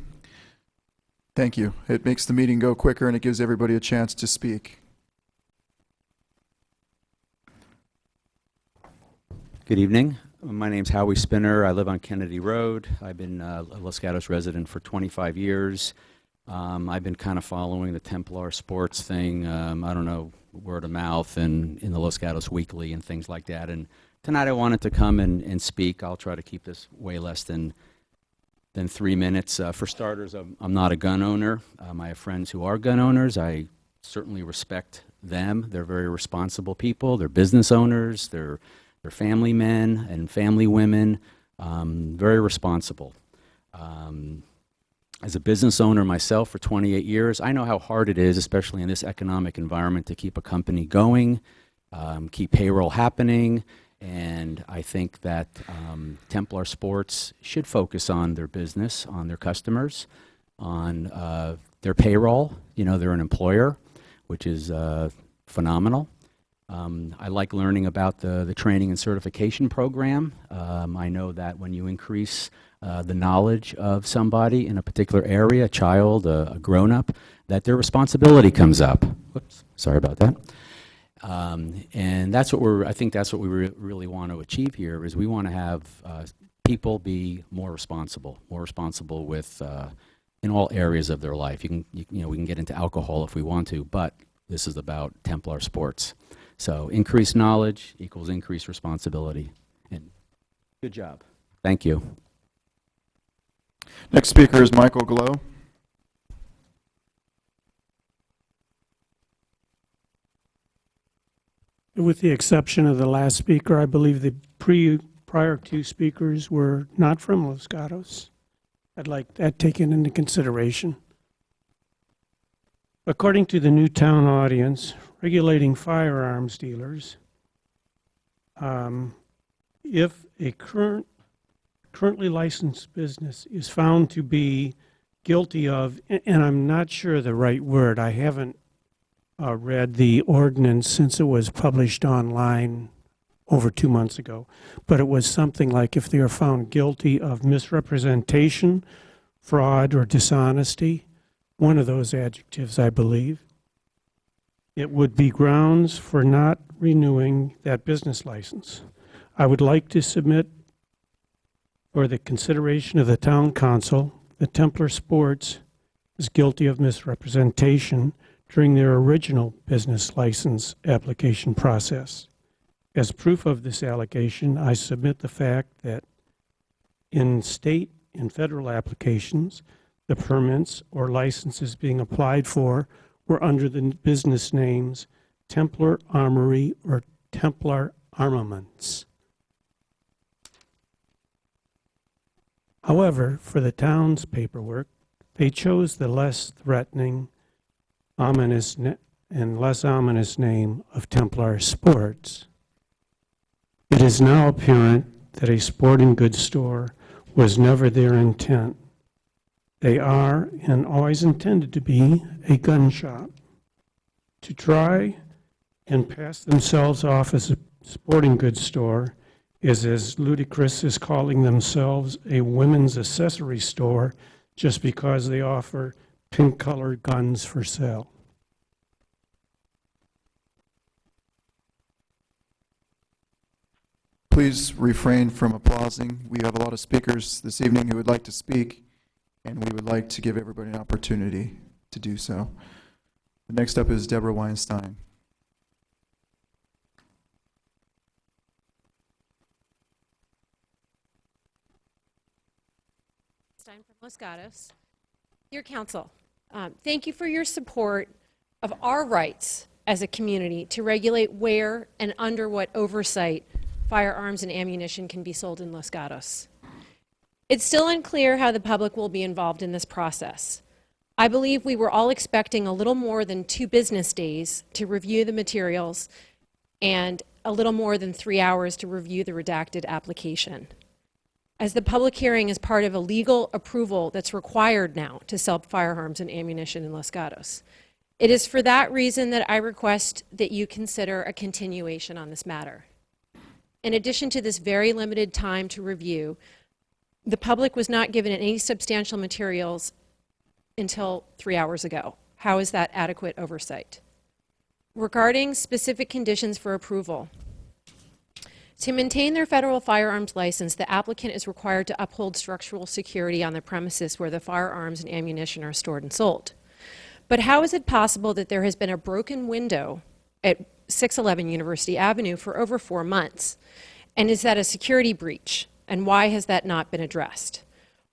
Speaker 1: Thank you. It makes the meeting go quicker and it gives everybody a chance to speak.
Speaker 22: Good evening. My name's Howie Spinner. I live on Kennedy Road. I've been a Los Gatos resident for 25 years. I've been kind of following the Templar Sports thing, I don't know, word of mouth and in the Los Gatos Weekly and things like that. And tonight I wanted to come and speak. I'll try to keep this way less than 3 minutes. For starters, I'm not a gun owner. I have friends who are gun owners. I certainly respect them. They're very responsible people. They're business owners. They're family men and family women, very responsible. As a business owner myself for 28 years, I know how hard it is, especially in this economic environment, to keep a company going, keep payroll happening, and I think that Templar Sports should focus on their business, on their customers, on their payroll. You know, they're an employer, which is phenomenal. I like learning about the training and certification program. I know that when you increase the knowledge of somebody in a particular area, a child, a grown-up, that their responsibility comes up. Whoops, sorry about that. And that's what I think that's what we really want to achieve here, is we want to have people be more responsible with, in all areas of their life. You know, we can get into alcohol if we want to, but this is about Templar sports. So increased knowledge equals increased responsibility. And good job. Thank you.
Speaker 1: Next speaker is Michael Glow.
Speaker 2: With the exception of the last speaker, I believe the prior two speakers were not from Los Gatos. I'd like that taken into consideration. According to the Newtown audience, regulating firearms dealers, if a currently licensed business is found to be guilty of, and I'm not sure the right word, I haven't read the ordinance since it was published online over 2 months ago, but it was something like if they are found guilty of misrepresentation, fraud, or dishonesty, one of those adjectives, I believe, it would be grounds for not renewing that business license. I would like to submit for the consideration of the town council that Templar Sports is guilty of misrepresentation during their original business license application process. As proof of this allegation, I submit the fact that in state and federal applications, the permits or licenses being applied for were under the business names Templar Armory or Templar Armaments. However, for the town's paperwork, they chose the less threatening, ominous, and less ominous name of Templar Sports. It is now apparent that a sporting goods store was never their intent. They are, and always intended to be, a gun shop. To try and pass themselves off as a sporting goods store is as ludicrous as calling themselves a women's accessory store just because they offer pink-colored guns for sale.
Speaker 1: Please refrain from applauding. We have a lot of speakers this evening who would like to speak, and we would like to give everybody an opportunity to do so. The next up is Deborah Weinstein.
Speaker 3: Stein from Los Gatos. Dear Council, thank you for your support of our rights as a community to regulate where and under what oversight firearms and ammunition can be sold in Los Gatos. It's still unclear how the public will be involved in this process. I believe we were all expecting a little more than 2 business days to review the materials and a little more than 3 hours to review the redacted application. As the public hearing is part of a legal approval that's required now to sell firearms and ammunition in Los Gatos. It is for that reason that I request that you consider a continuation on this matter. In addition to this very limited time to review, the public was not given any substantial materials until 3 hours ago. How is that adequate oversight? Regarding specific conditions for approval, to maintain their federal firearms license, the applicant is required to uphold structural security on the premises where the firearms and ammunition are stored and sold. But how is it possible that there has been a broken window at 611 University Avenue for over 4 months? And is that a security breach? And why has that not been addressed?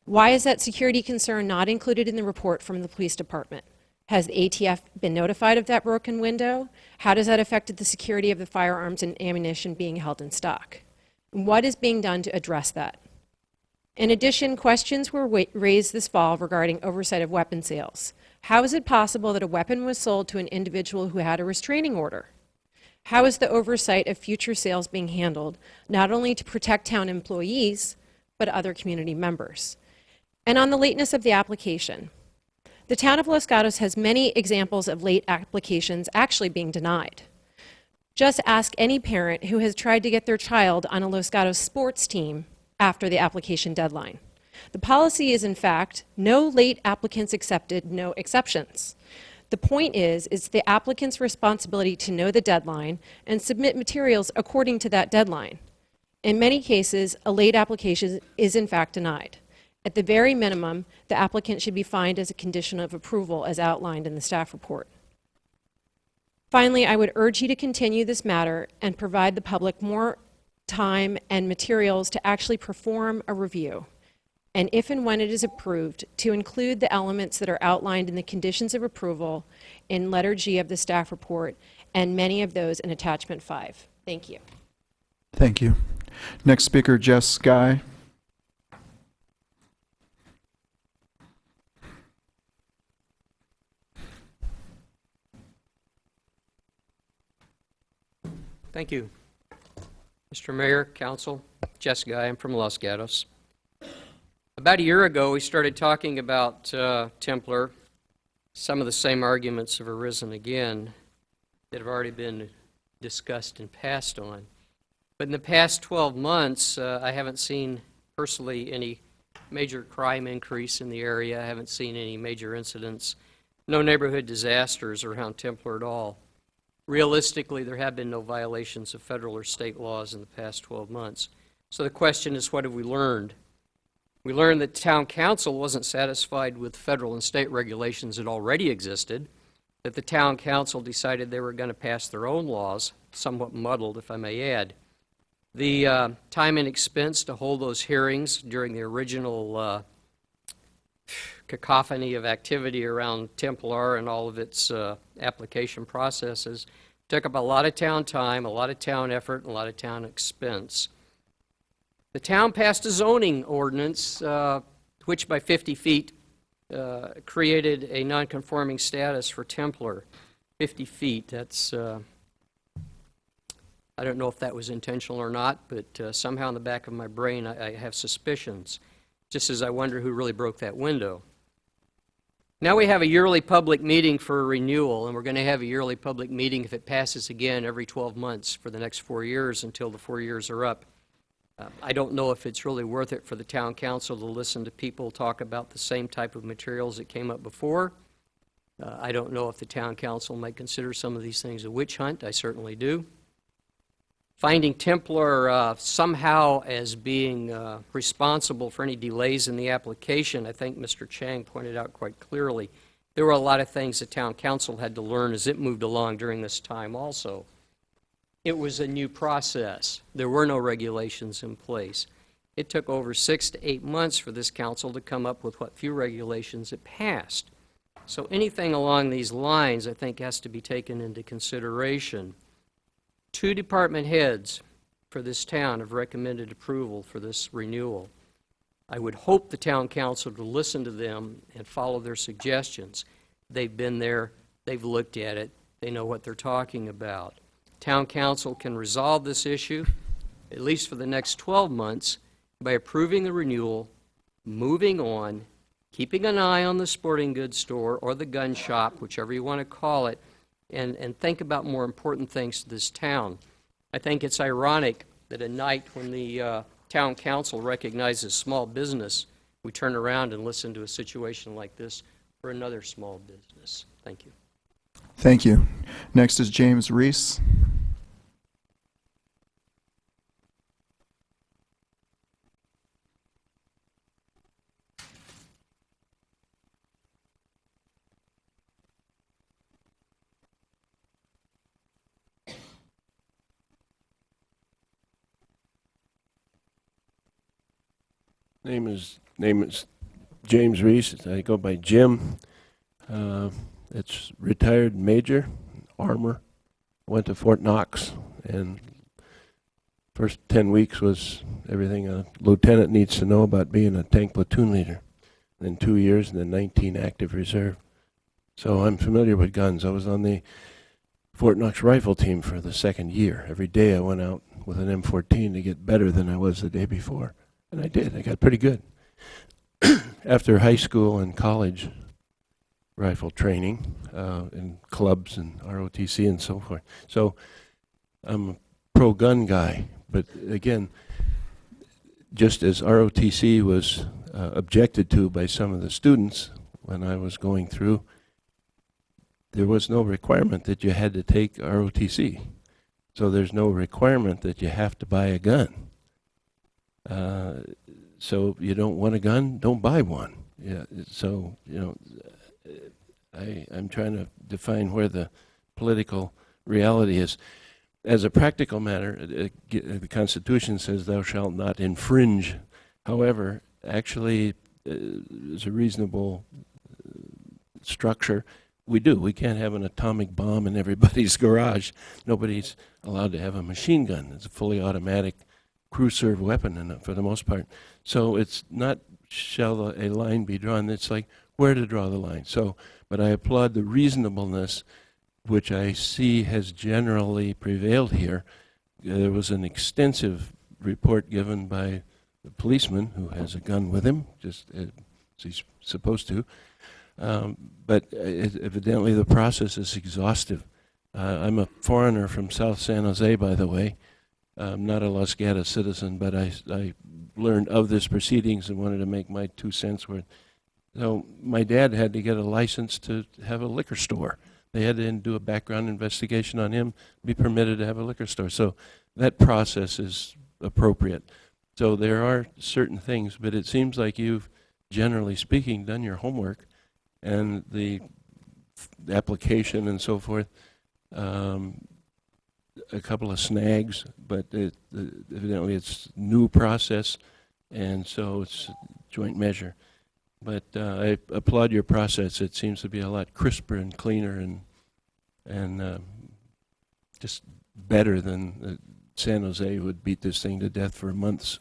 Speaker 3: Why is that security concern not included in the report from the police department? Has the ATF been notified of that broken window? How does that affect the security of the firearms and ammunition being held in stock? And what is being done to address that? In addition, questions were raised this fall regarding oversight of weapon sales. How is it possible that a weapon was sold to an individual who had a restraining order? How is the oversight of future sales being handled, not only to protect town employees, but other community members? And on the lateness of the application, The town of Los Gatos has many examples of late applications actually being denied. Just ask any parent who has tried to get their child on a Los Gatos sports team after the application deadline. The policy is, in fact, no late applicants accepted, no exceptions. The point is, it's the applicant's responsibility to know the deadline and submit materials according to that deadline. In many cases, a late application is in fact denied. At the very minimum, the applicant should be fined as a condition of approval as outlined in the staff report. Finally, I would urge you to continue this matter and provide the public more time and materials to actually perform a review. And if and when it is approved, to include the elements that are outlined in the conditions of approval in letter G of the staff report, and many of those in attachment 5. Thank you.
Speaker 1: Thank you. Next speaker, Jess Guy.
Speaker 4: Thank you. Mr. Mayor, Council, Jess Guy, I'm from Los Gatos. About a year ago, we started talking about Templar. Some of the same arguments have arisen again that have already been discussed and passed on. But in the past 12 months, I haven't seen personally any major crime increase in the area. I haven't seen any major incidents, no neighborhood disasters around Templar at all. Realistically, there have been no violations of federal or state laws in the past 12 months. So the question is, what have we learned? We learned that town council wasn't satisfied with federal and state regulations that already existed, that the town council decided they were going to pass their own laws, somewhat muddled, if I may add. The time and expense to hold those hearings during the original cacophony of activity around Templar and all of its application processes took up a lot of town time, a lot of town effort, and a lot of town expense. The town passed a zoning ordinance which by 50 feet created a non-conforming status for Templar. 50 feet, that's, I don't know if that was intentional or not, but somehow in the back of my brain I have suspicions, just as I wonder who really broke that window. Now we have a yearly public meeting for a renewal, and we're going to have a yearly public meeting if it passes again every 12 months for the next 4 years until the 4 years are up. I don't know if it's really worth it for the town council to listen to people talk about the same type of materials that came up before. I don't know if the town council might consider some of these things a witch hunt. I certainly do. Finding Templar somehow as being responsible for any delays in the application, I think Mr. Chang pointed out quite clearly. There were a lot of things the town council had to learn as it moved along during this time also. It was a new process. There were no regulations in place. It took over 6 to 8 months for this council to come up with what few regulations it passed. So anything along these lines, I think, has to be taken into consideration. 2 department heads for this town have recommended approval for this renewal. I would hope the town council to listen to them and follow their suggestions. They've been there, they've looked at it, they know what they're talking about. Town council can resolve this issue, at least for the next 12 months, by approving the renewal, moving on, keeping an eye on the sporting goods store or the gun shop, whichever you want to call it, and think about more important things to this town. I think it's ironic that at night when the town council recognizes small business, we turn around and listen to a situation like this for another small business. Thank you.
Speaker 1: Thank you. Next is James Reese.
Speaker 5: Name is James Reese. I go by Jim. It's retired major, armor. Went to Fort Knox, and first 10 weeks was everything a lieutenant needs to know about being a tank platoon leader. Then 2 years, and then 19 active reserve. So I'm familiar with guns. I was on the Fort Knox rifle team for the 2nd year. Every day I went out with an M14 to get better than I was the day before. And I did. I got pretty good. After high school and college, rifle training in clubs and ROTC and so forth. So I'm a pro-gun guy, but again, just as ROTC was objected to by some of the students when I was going through, there was no requirement that you had to take ROTC. So there's no requirement that you have to buy a gun. So you don't want a gun, don't buy one. Yeah. So, you know, I'm trying to define where the political reality is. As a practical matter, the Constitution says thou shalt not infringe. However, actually, there's a reasonable structure. We do. We can't have an atomic bomb in everybody's garage. Nobody's allowed to have a machine gun. It's a fully automatic crew-served weapon for the most part. So it's not shall a line be drawn. It's like where to draw the line. So, but I applaud the reasonableness which I see has generally prevailed here. There was an extensive report given by the policeman who has a gun with him, just as he's supposed to. But evidently the process is exhaustive. I'm a foreigner from South San Jose, by the way. I'm not a Los Gatos citizen, but I learned of this proceedings and wanted to make my 2 cents worth. So my dad had to get a license to have a liquor store. They had to do a background investigation on him, be permitted to have a liquor store. So that process is appropriate. So there are certain things, but it seems like you've, generally speaking, done your homework, and the application and so forth, a couple of snags, but evidently it's new process, and so it's a joint measure. But I applaud your process. It seems to be a lot crisper and cleaner and just better than San Jose would beat this thing to death for months.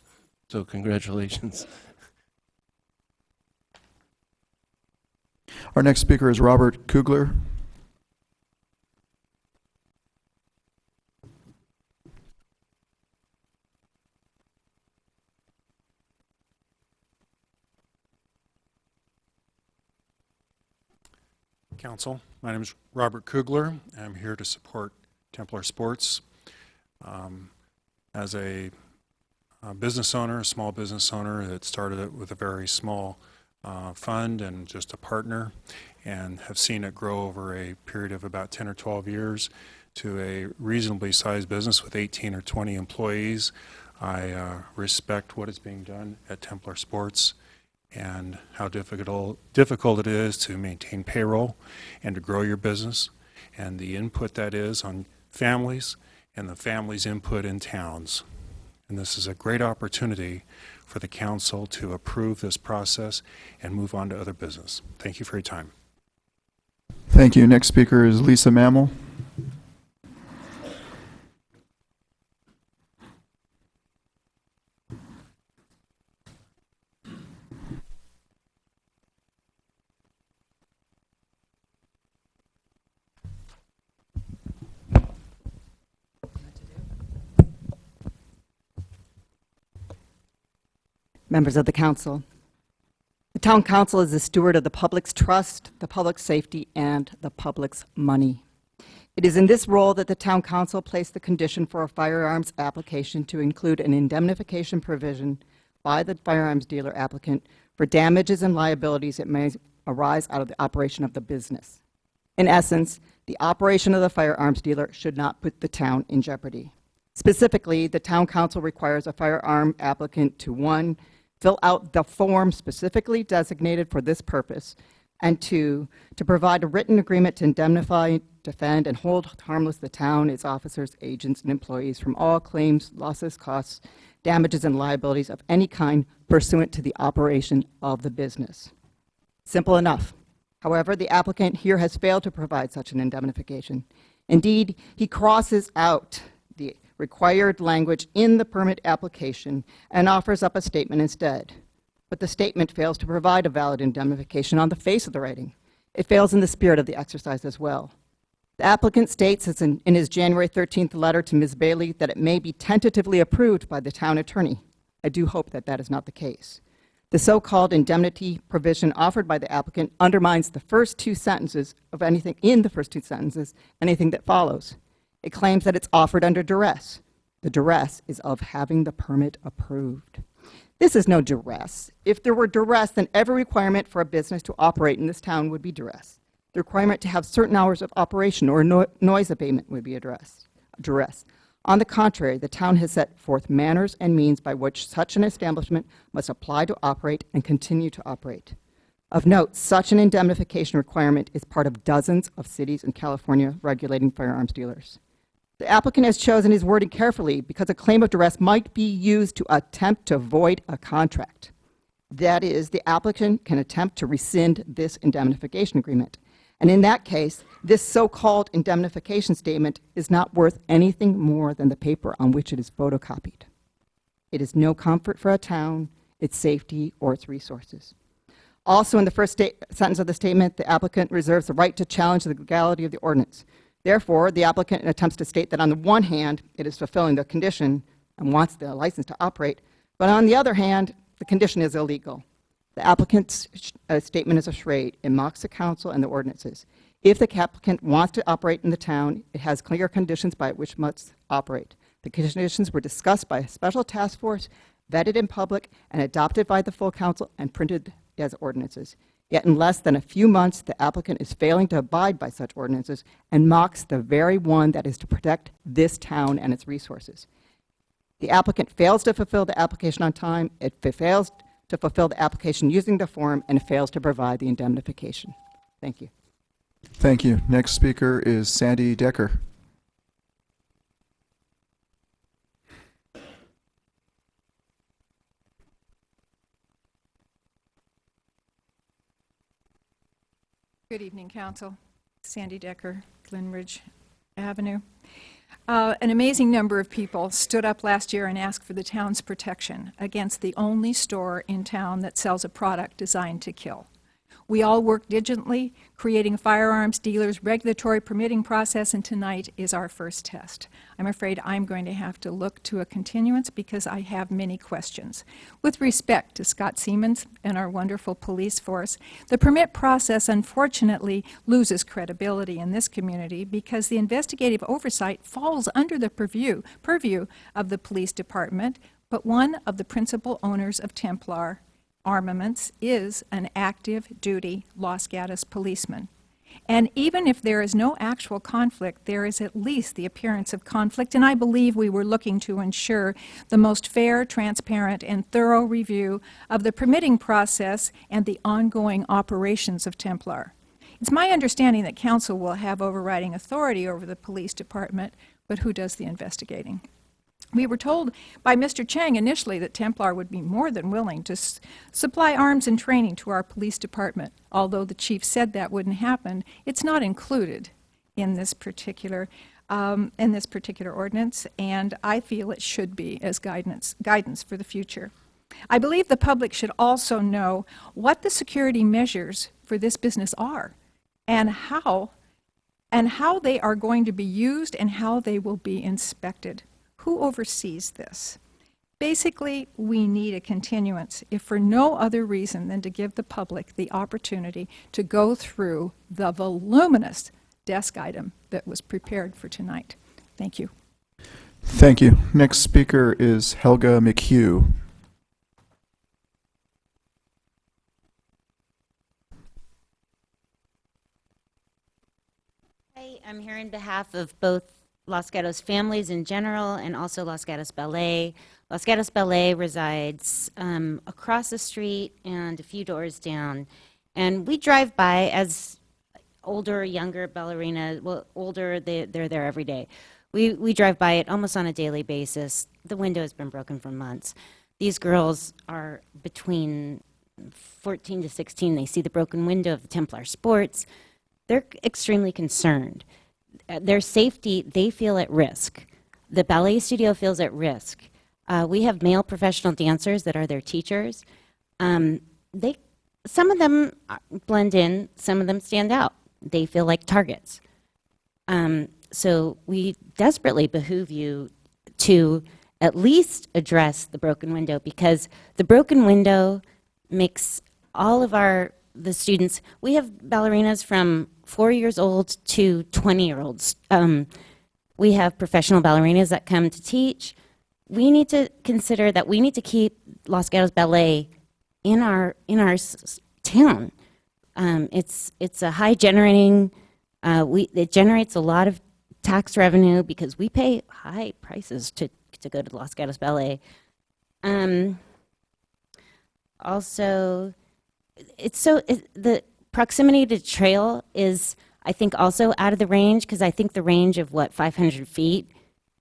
Speaker 5: So congratulations.
Speaker 1: Our next speaker is Robert Kugler.
Speaker 7: Council, my name is Robert Kugler. I'm here to support Templar Sports. As a business owner, a small business owner that started it with a very small fund and just a partner, and have seen it grow over a period of about 10 or 12 years to a reasonably sized business with 18 or 20 employees. I respect what is being done at Templar Sports and how difficult it is to maintain payroll and to grow your business, and the input that is on families and the families' input in towns. And this is a great opportunity for the council to approve this process and move on to other business. Thank you for your time.
Speaker 1: Thank you. Next speaker is Lisa Mammal.
Speaker 10: Members of the council. The town council is the steward of the public's trust, the public's safety, and the public's money. It is in this role that the town council placed the condition for a firearms application to include an indemnification provision by the firearms dealer applicant for damages and liabilities that may arise out of the operation of the business. In essence, the operation of the firearms dealer should not put the town in jeopardy. Specifically, the town council requires a firearm applicant to, 1, fill out the form specifically designated for this purpose, and 2, to provide a written agreement to indemnify, defend, and hold harmless the town, its officers, agents, and employees from all claims, losses, costs, damages, and liabilities of any kind pursuant to the operation of the business. Simple enough. However, the applicant here has failed to provide such an indemnification. Indeed, he crosses out the required language in the permit application and offers up a statement instead. But the statement fails to provide a valid indemnification on the face of the writing. It fails in the spirit of the exercise as well. The applicant states in his January 13th letter to Ms. Bailey that it may be tentatively approved by the town attorney. I do hope that that is not the case. The so-called indemnity provision offered by the applicant undermines the first two sentences of anything that follows. It claims that it's offered under duress. The duress is of having the permit approved. This is no duress. If there were duress, then every requirement for a business to operate in this town would be duress. The requirement to have certain hours of operation or noise abatement would be a duress. On the contrary, the town has set forth manners and means by which such an establishment must apply to operate and continue to operate. Of note, such an indemnification requirement is part of dozens of cities in California regulating firearms dealers. The applicant has chosen his wording carefully because a claim of duress might be used to attempt to void a contract. That is, the applicant can attempt to rescind this indemnification agreement. And in that case, this so-called indemnification statement is not worth anything more than the paper on which it is photocopied. It is no comfort for a town, its safety, or its resources. Also, in the first sentence of the statement, the applicant reserves the right to challenge the legality of the ordinance. Therefore, the applicant attempts to state that on the one hand, it is fulfilling the condition and wants the license to operate, but on the other hand, the condition is illegal. The applicant's statement is a charade. It mocks the council and the ordinances. If the applicant wants to operate in the town, it has clear conditions by which it must operate. The conditions were discussed by a special task force, vetted in public, and adopted by the full council and printed as ordinances. Yet in less than a few months, the applicant is failing to abide by such ordinances and mocks the very one that is to protect this town and its resources. The applicant fails to fulfill the application on time, it fails to fulfill the application using the form, and fails to provide the indemnification. Thank you.
Speaker 1: Thank you. Next speaker is Sandy Decker.
Speaker 12: Good evening, Council. Sandy Decker, Glenridge Avenue. An amazing number of people stood up last year and asked for the town's protection against the only store in town that sells a product designed to kill. We all work diligently, creating a firearms dealers' regulatory permitting process, and tonight is our first test. I'm afraid I'm going to have to look to a continuance because I have many questions. With respect to Scott Siemens and our wonderful police force, the permit process unfortunately loses credibility in this community because the investigative oversight falls under the purview of the police department, but one of the principal owners of Templar Armaments is an active duty Los Gatos policeman. And even if there is no actual conflict, there is at least the appearance of conflict, and I believe we were looking to ensure the most fair, transparent, and thorough review of the permitting process and the ongoing operations of Templar. It's my understanding that council will have overriding authority over the police department, but who does the investigating? We were told by Mr. Chang initially that Templar would be more than willing to supply arms and training to our police department. Although the chief said that wouldn't happen, it's not included in this particular ordinance, and I feel it should be as guidance for the future. I believe the public should also know what the security measures for this business are and how they are going to be used and how they will be inspected. Who oversees this? Basically, we need a continuance, if for no other reason than to give the public the opportunity to go through the voluminous desk item that was prepared for tonight. Thank you.
Speaker 1: Thank you. Next speaker is Helga McHugh.
Speaker 13: Hi, I'm here on behalf of both Los Gatos families in general and also Los Gatos Ballet. Los Gatos Ballet resides across the street and a few doors down. And we drive by as older, younger ballerinas, well, older, they're there every day. We drive by it almost on a daily basis. The window has been broken for months. These girls are between 14 to 16. They see the broken window of the Templar Sports. They're extremely concerned. Their safety, they feel at risk. The ballet studio feels at risk. We have male professional dancers that are their teachers. Some of them blend in, some of them stand out. They feel like targets. So we desperately behoove you to at least address the broken window, because the broken window makes all of the students, we have ballerinas from 4 years old to 20-year-olds. We have professional ballerinas that come to teach. We need to consider that we need to keep Los Gatos Ballet in our town. It's a high generating, it generates a lot of tax revenue because we pay high prices to go to Los Gatos Ballet. Also, the proximity to trail is, I think, also out of the range, because I think the range of 500 feet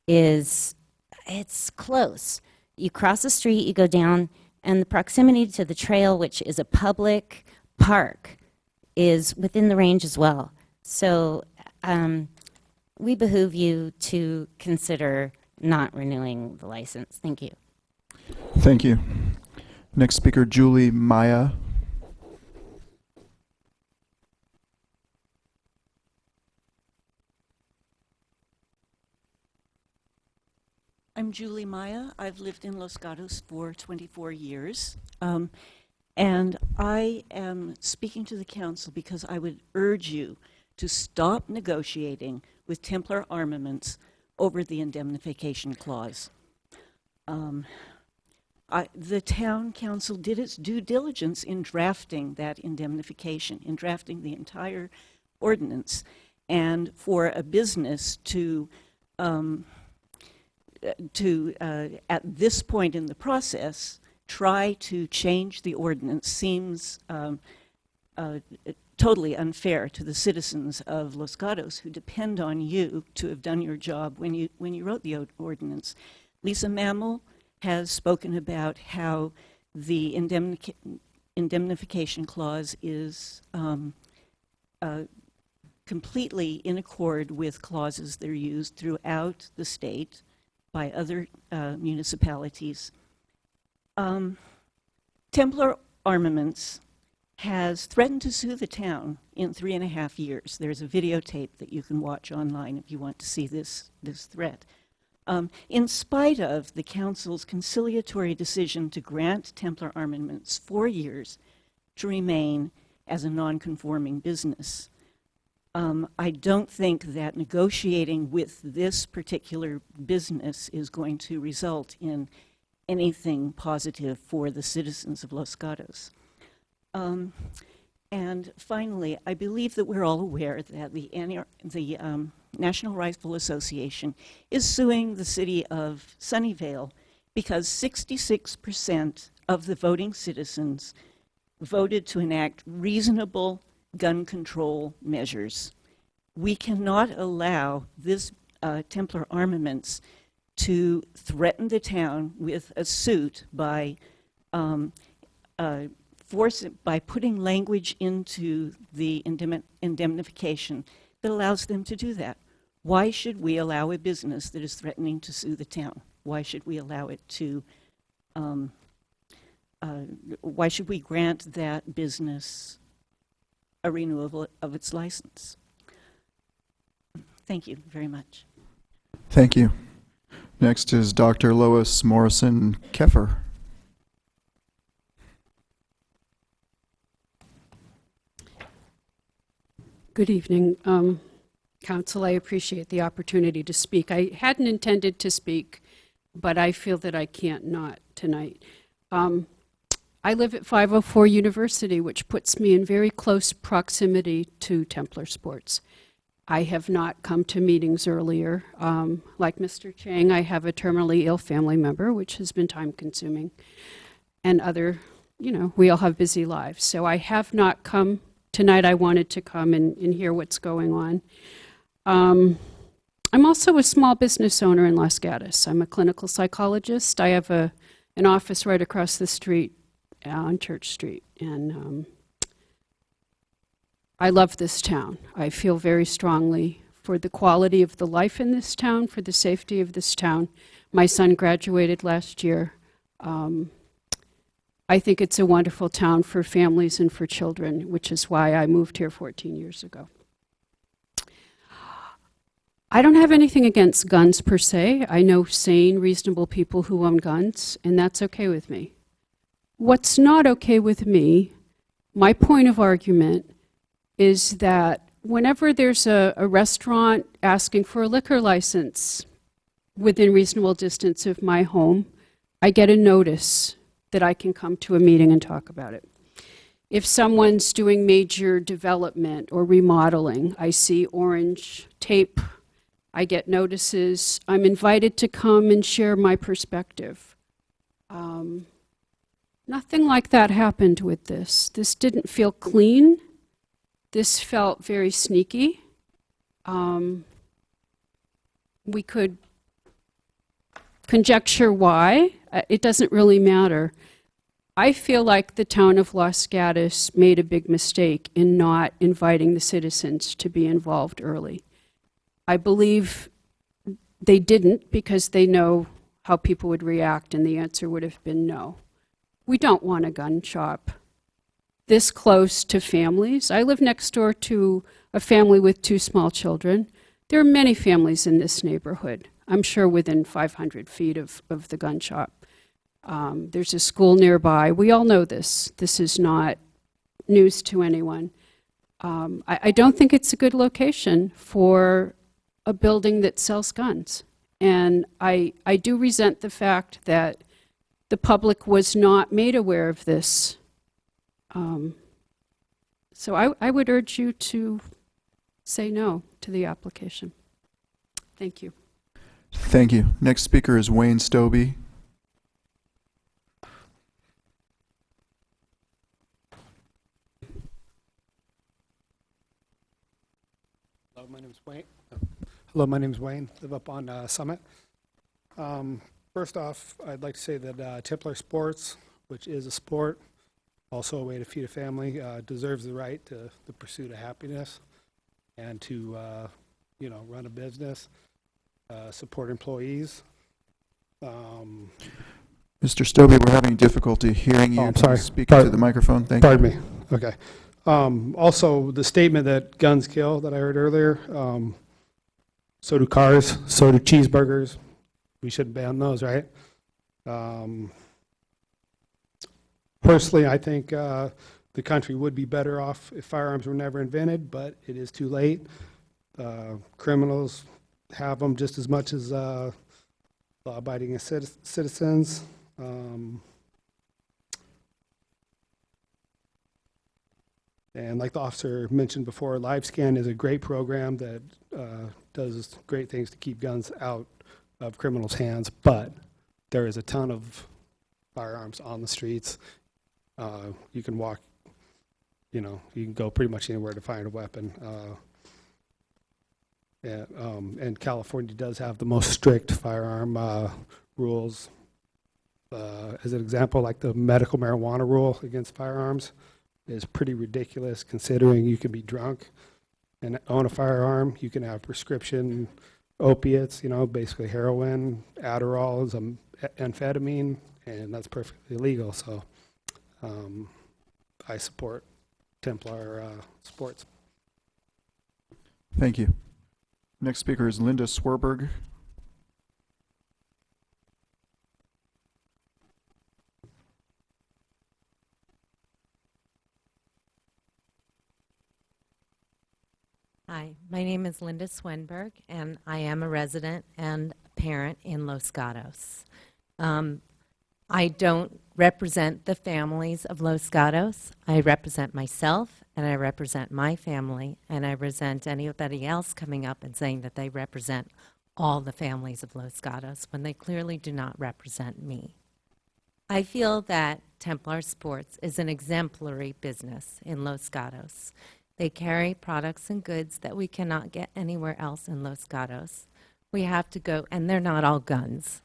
Speaker 13: it's close. You cross the street, you go down, and the proximity to the trail, which is a public park, is within the range as well. So we behoove you to consider not renewing the license. Thank you.
Speaker 1: Thank you. Next speaker, Julie Maya.
Speaker 14: I'm Julie Maya. I've lived in Los Gatos for 24 years. And I am speaking to the council because I would urge you to stop negotiating with Templar Armaments over the indemnification clause. The town council did its due diligence in drafting that indemnification, in drafting the entire ordinance. And for a business to at this point in the process, try to change the ordinance seems totally unfair to the citizens of Los Gatos who depend on you to have done your job when you wrote the ordinance. Lisa Mammal has spoken about how the indemnification clause is completely in accord with clauses that are used throughout the state by other municipalities. Templar Armaments has threatened to sue the town in 3.5 years. There's a videotape that you can watch online if you want to see this threat. In spite of the council's conciliatory decision to grant Templar Armaments 4 years to remain as a non-conforming business, I don't think that negotiating with this particular business is going to result in anything positive for the citizens of Los Gatos. And finally, I believe that we're all aware that the National Rifle Association is suing the city of Sunnyvale because 66% of the voting citizens voted to enact reasonable gun control measures. We cannot allow this Templar Armaments to threaten the town with a suit by putting language into the indemnification that allows them to do that. Why should we allow a business that is threatening to sue the town? Why should we allow it to, why should we grant that business a renewal of its license? Thank you very much.
Speaker 1: Thank you. Next is Dr. Lois Morrison Keffer.
Speaker 15: Good evening, Council. I appreciate the opportunity to speak. I hadn't intended to speak, but I feel that I can't not tonight. I live at 504 University, which puts me in very close proximity to Templar Sports. I have not come to meetings earlier. Like Mr. Chang, I have a terminally ill family member, which has been time-consuming, and other, we all have busy lives. So I have not come tonight. I wanted to come and hear what's going on. I'm also a small business owner in Los Gatos. I'm a clinical psychologist. I have an office right across the street on Church Street, and I love this town. I feel very strongly for the quality of the life in this town, for the safety of this town. My son graduated last year. I think it's a wonderful town for families and for children, which is why I moved here 14 years ago. I don't have anything against guns per se. I know sane, reasonable people who own guns, and that's okay with me. What's not okay with me, my point of argument, is that whenever there's a restaurant asking for a liquor license within reasonable distance of my home, I get a notice that I can come to a meeting and talk about it. If someone's doing major development or remodeling, I see orange tape, I get notices, I'm invited to come and share my perspective. Nothing like that happened with this. This didn't feel clean. This felt very sneaky. We could conjecture why. It doesn't really matter. I feel like the town of Los Gatos made a big mistake in not inviting the citizens to be involved early. I believe they didn't because they know how people would react, and the answer would have been no. We don't want a gun shop this close to families. I live next door to a family with 2 small children. There are many families in this neighborhood, I'm sure within 500 feet of the gun shop. There's a school nearby. We all know this. This is not news to anyone. I don't think it's a good location for a building that sells guns. And I do resent the fact that the public was not made aware of this. So I would urge you to say no to the application. Thank you.
Speaker 1: Thank you. Next speaker is Wayne Stobie.
Speaker 8: Hello, my name's Wayne. Hello, my name's Wayne. Live up on Summit. First off, I'd like to say that Templar Sports, which is a sport, also a way to feed a family, deserves the right to the pursuit of happiness and to, run a business, support employees.
Speaker 1: Mr. Stobie, we're having difficulty hearing you.
Speaker 8: I'm sorry.
Speaker 1: Speak into the microphone. Thank you.
Speaker 8: Pardon me. Okay. Also, the statement that guns kill that I heard earlier, so do cars, so do cheeseburgers. We shouldn't ban those, right? Personally, I think the country would be better off if firearms were never invented, but it is too late. Criminals have them just as much as law-abiding citizens. And like the officer mentioned before, LiveScan is a great program that does great things to keep guns out of criminals' hands, but there is a ton of firearms on the streets. You can walk, you can go pretty much anywhere to find a weapon. And California does have the most strict firearm rules. As an example, like the medical marijuana rule against firearms is pretty ridiculous considering you can be drunk and own a firearm. You can have prescription opiates, basically heroin, Adderall is amphetamine, and that's perfectly legal. So I support Templar Sports.
Speaker 1: Thank you. Next speaker is Linda Swerberg.
Speaker 16: Hi, my name is Linda Swenberg, and I am a resident and parent in Los Gatos. I don't represent the families of Los Gatos. I represent myself, and I represent my family, and I resent anybody else coming up and saying that they represent all the families of Los Gatos when they clearly do not represent me. I feel that Templar Sports is an exemplary business in Los Gatos. They carry products and goods that we cannot get anywhere else in Los Gatos. We have to go, and they're not all guns.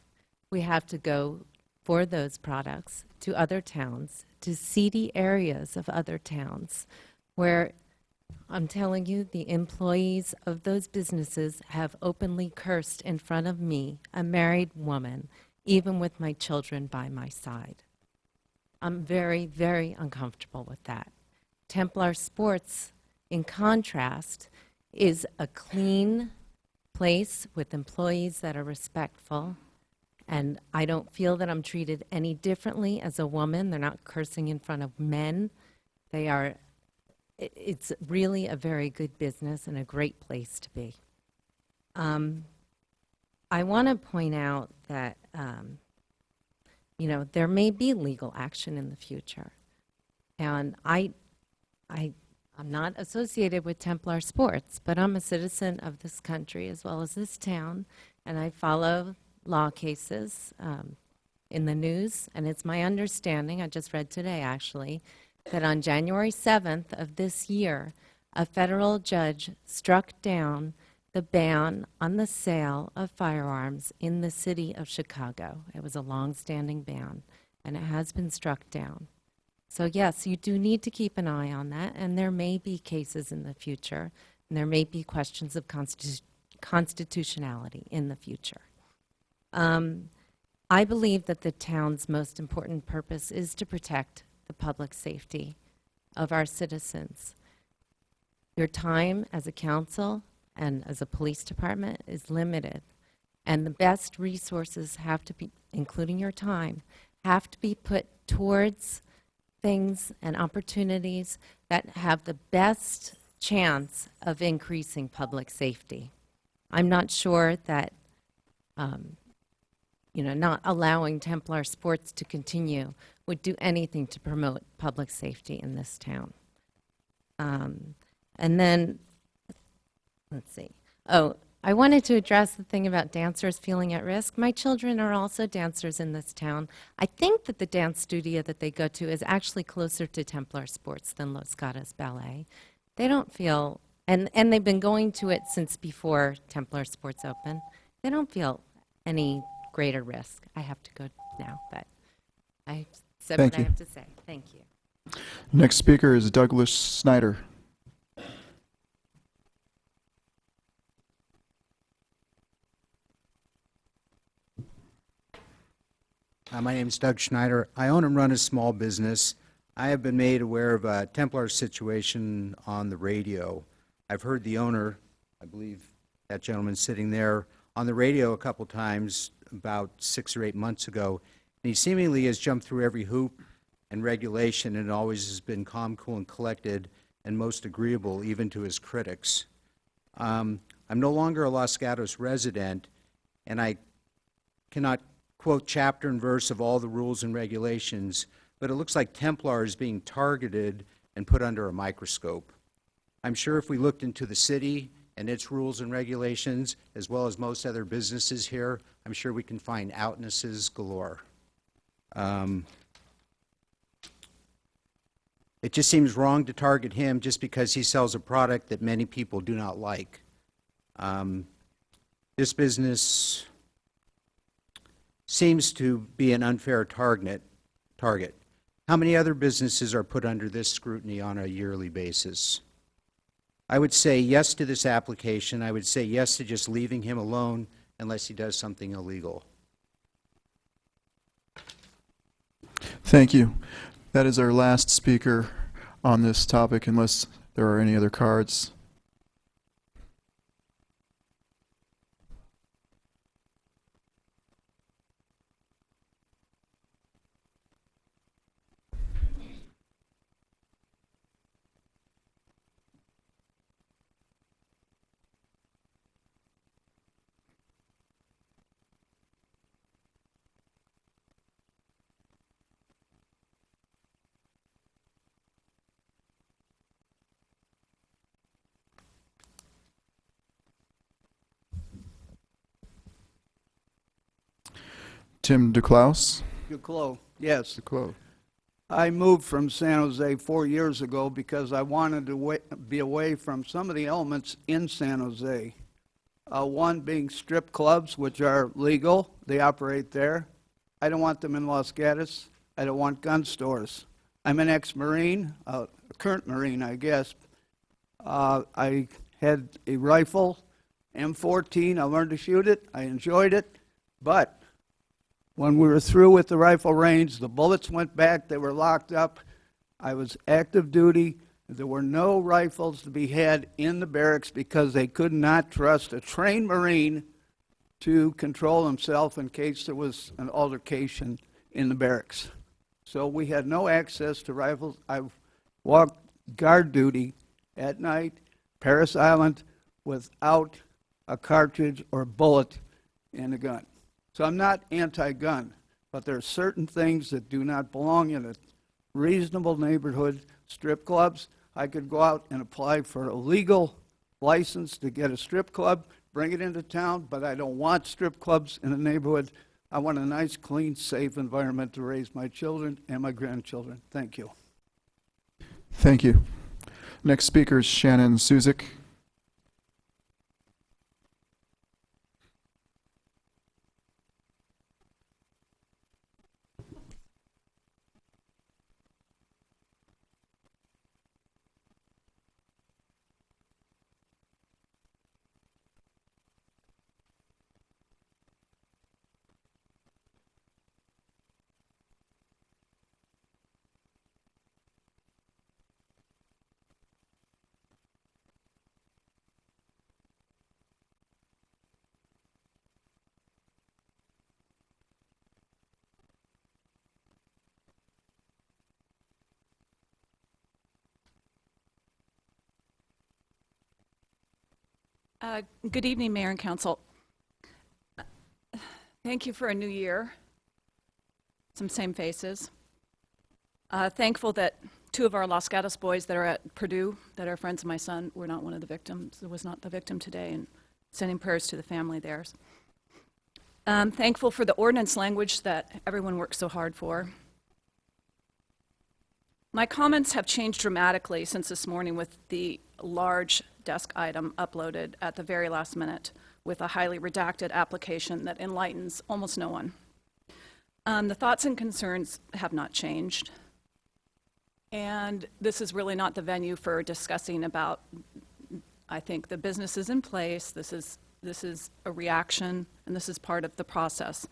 Speaker 16: We have to go for those products to other towns, to seedy areas of other towns, where I'm telling you, the employees of those businesses have openly cursed in front of me, a married woman, even with my children by my side. I'm very, very uncomfortable with that. Templar Sports, in contrast, is a clean place with employees that are respectful, And I don't feel that I'm treated any differently as a woman. They're not cursing in front of men. They are, it's really a very good business and a great place to be. I want to point out that, you know, there may be legal action in the future. And I'm not associated with Templar Sports, but I'm a citizen of this country as well as this town, and I follow law cases in the news, and it's my understanding, I just read today actually, that on January 7th of this year, a federal judge struck down the ban on the sale of firearms in the city of Chicago. It was a long-standing ban, and it has been struck down. So yes, you do need to keep an eye on that, and there may be cases in the future, and there may be questions of constitutionality in the future. I believe that the town's most important purpose is to protect the public safety of our citizens. Your time as a council and as a police department is limited, and the best resources have to be, including your time, have to be put towards things and opportunities that have the best chance of increasing public safety. I'm not sure that you know, not allowing Templar Sports to continue would do anything to promote public safety in this town. And then, let's see. Oh, I wanted to address the thing about dancers feeling at risk. My children are also dancers in this town. I think that the dance studio that they go to is actually closer to Templar Sports than Los Gatos Ballet. They don't feel, and they've been going to it since before Templar Sports opened. They don't feel any greater risk. I have to go now, but I said
Speaker 1: Thank
Speaker 16: what I
Speaker 1: you.
Speaker 16: have to say. Thank you.
Speaker 1: Next speaker is Douglas Snyder.
Speaker 11: My name is Doug Schneider. I own and run a small business. I have been made aware of a Templar situation on the radio. I've heard the owner, I believe that gentleman sitting there, on the radio a couple times about 6 or 8 months ago, and he seemingly has jumped through every hoop and regulation and always has been calm, cool, and collected and most agreeable even to his critics. I'm no longer a Los Gatos resident, and I cannot quote chapter and verse of all the rules and regulations, but it looks like Templar is being targeted and put under a microscope. I'm sure if we looked into the city and its rules and regulations, as well as most other businesses here, I'm sure we can find outnesses galore. It just seems wrong to target him just because he sells a product that many people do not like. This business seems to be an unfair target. How many other businesses are put under this scrutiny on a yearly basis? I would say yes to this application. I would say yes to just leaving him alone unless he does something illegal.
Speaker 1: Thank you. That is our last speaker on this topic, unless there are any other cards. Tim DeClaus.
Speaker 18: Duclos, yes.
Speaker 1: DeClaus.
Speaker 18: I moved from San Jose 4 years ago because I wanted to be away from some of the elements in San Jose. One being strip clubs, which are legal. They operate there. I don't want them in Los Gatos. I don't want gun stores. I'm an ex-Marine, a current Marine, I guess. I had a rifle, M14. I learned to shoot it. I enjoyed it. But when we were through with the rifle range, the bullets went back. They were locked up. I was active duty. There were no rifles to be had in the barracks because they could not trust a trained Marine to control himself in case there was an altercation in the barracks. So we had no access to rifles. I walked guard duty at night, Paris Island, without a cartridge or bullet in the gun. So I'm not anti-gun, but there are certain things that do not belong in a reasonable neighborhood. Strip clubs, I could go out and apply for a legal license to get a strip club, bring it into town, but I don't want strip clubs in the neighborhood. I want a nice, clean, safe environment to raise my children and my grandchildren. Thank you.
Speaker 1: Thank you. Next speaker is Shannon Suzik.
Speaker 9: Good evening, Mayor and Council. Thank you for a new year. Some same faces. Thankful that two of our Los Gatos boys that are at Purdue, that are friends of my son, were not one of the victims, was not the victim today, and sending prayers to the family there. Thankful for the ordinance language that everyone worked so hard for. My comments have changed dramatically since this morning with the large desk item uploaded at the very last minute with a highly redacted application that enlightens almost no one. The thoughts and concerns have not changed. And this is really not the venue for discussing about, I think, the business is in place. This is a reaction, and this is part of the process,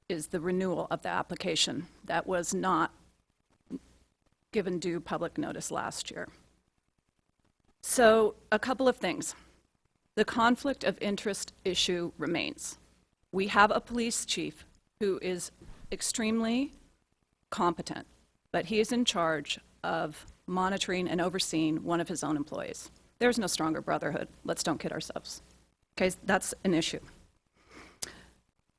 Speaker 9: is the renewal of the application that was not given due public notice last year. So a couple of things. The conflict of interest issue remains. We have a police chief who is extremely competent, but he is in charge of monitoring and overseeing one of his own employees. There's no stronger brotherhood. Let's don't kid ourselves. Okay, that's an issue.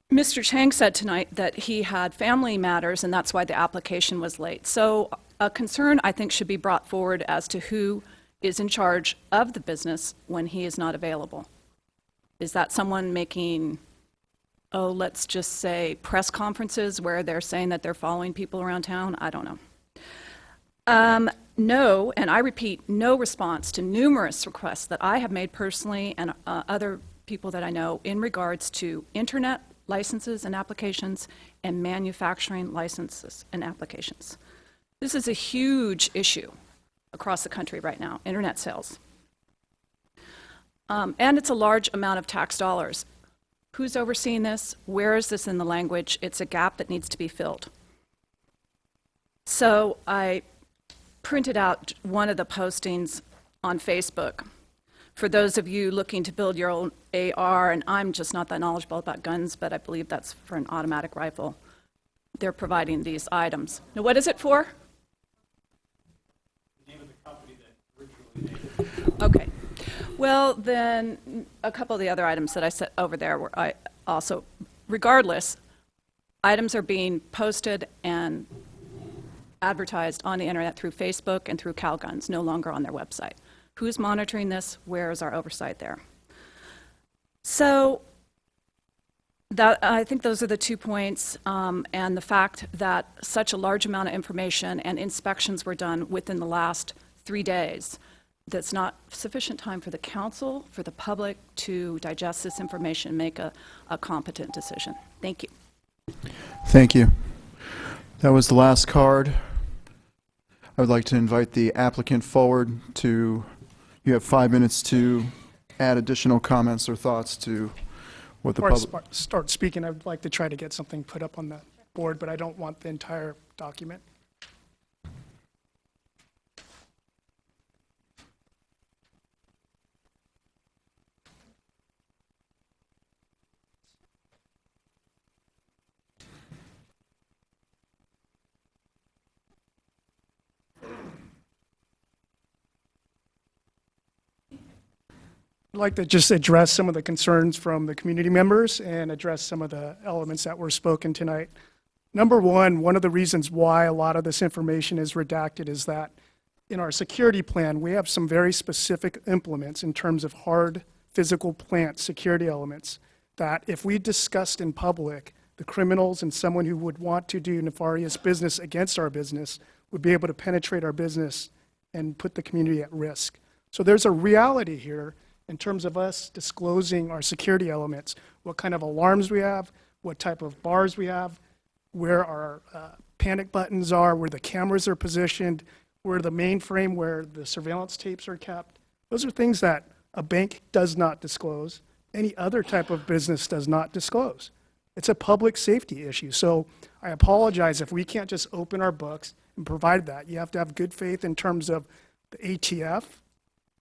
Speaker 9: Mr. Chang said tonight that he had family matters and that's why the application was late. So a concern I think should be brought forward as to who is in charge of the business when he is not available. Is that someone making, let's just say press conferences where they're saying that they're following people around town? I don't know. No, and I repeat, no response to numerous requests that I have made personally and other people that I know in regards to internet licenses and applications and manufacturing licenses and applications. This is a huge issue across the country right now, internet sales. And it's a large amount of tax dollars. Who's overseeing this? Where is this in the language? It's a gap that needs to be filled. So I printed out one of the postings on Facebook for those of you looking to build your own AR, and I'm just not that knowledgeable about guns, but I believe that's for an automatic rifle. They're providing these items. Now, what is it for? Okay. Well, then a couple of the other items that I set over there were I also, regardless, items are being posted and advertised on the internet through Facebook and through CalGuns, no longer on their website. Who's monitoring this? Where is our oversight there? So I think those are the 2 points, and the fact that such a large amount of information and inspections were done within the last 3 days. That's not sufficient time for the council, for the public to digest this information and make a competent decision. Thank you.
Speaker 1: Thank you. That was the last card. I would like to invite the applicant forward to, you have 5 minutes to add additional comments or thoughts to what the
Speaker 19: Before
Speaker 1: public.
Speaker 19: I start speaking, I would like to try to get something put up on the board, but I don't want the entire document. I'd like to just address some of the concerns from the community members and address some of the elements that were spoken tonight. Number one of the reasons why a lot of this information is redacted is that in our security plan, we have some very specific implements in terms of hard physical plant security elements that if we discussed in public, the criminals and someone who would want to do nefarious business against our business would be able to penetrate our business and put the community at risk. So there's a reality here in terms of us disclosing our security elements, what kind of alarms we have, what type of bars we have, where our panic buttons are, where the cameras are positioned, where the mainframe, where the surveillance tapes are kept. Those are things that a bank does not disclose. Any other type of business does not disclose. It's a public safety issue. So I apologize if we can't just open our books and provide that. You have to have good faith in terms of the ATF,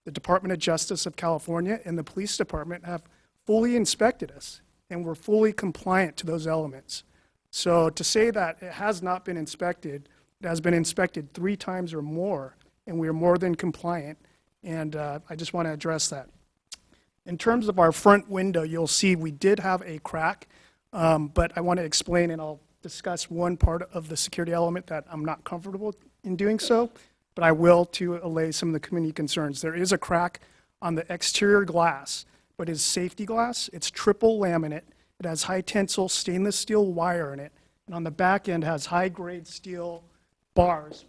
Speaker 19: the Department of Justice of California, and the police department have fully inspected us, and we're fully compliant to those elements. So to say that it has not been inspected, it has been inspected 3 times or more, and we are more than compliant, and I just want to address that. In terms of our front window, you'll see we did have a crack, but I want to explain, and I'll discuss one part of the security element that I'm not comfortable in doing so, but I will to allay some of the community concerns. There is a crack on the exterior glass, but it's safety glass. It's triple laminate. It has high tensile stainless steel wire in it, and on the back end has high-grade steel bars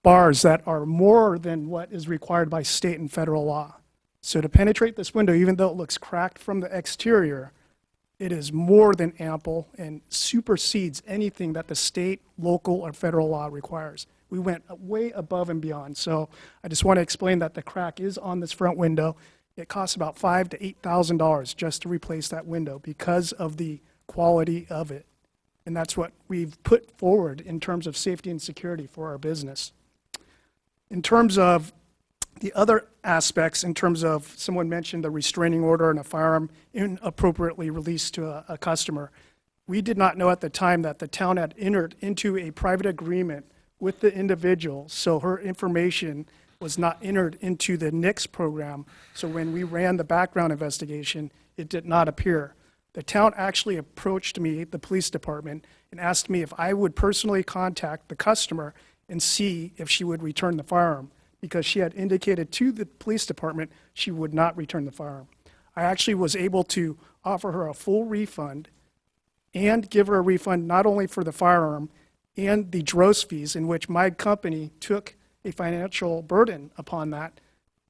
Speaker 19: that are more than what is required by state and federal law. So to penetrate this window, even though it looks cracked from the exterior, it is more than ample and supersedes anything that the state, local, or federal law requires. We went way above and beyond. So I just want to explain that the crack is on this front window. It costs about $5,000 to $8,000 just to replace that window because of the quality of it. And that's what we've put forward in terms of safety and security for our business. In terms of the other aspects, in terms of someone mentioned the restraining order and a firearm inappropriately released to a customer, we did not know at the time that the town had entered into a private agreement with the individual, so her information was not entered into the NICS program. So when we ran the background investigation, it did not appear. The town actually approached me, the police department, and asked me if I would personally contact the customer and see if she would return the firearm, because she had indicated to the police department she would not return the firearm. I actually was able to offer her a full refund and give her a refund not only for the firearm and the DROS fees, in which my company took a financial burden upon that,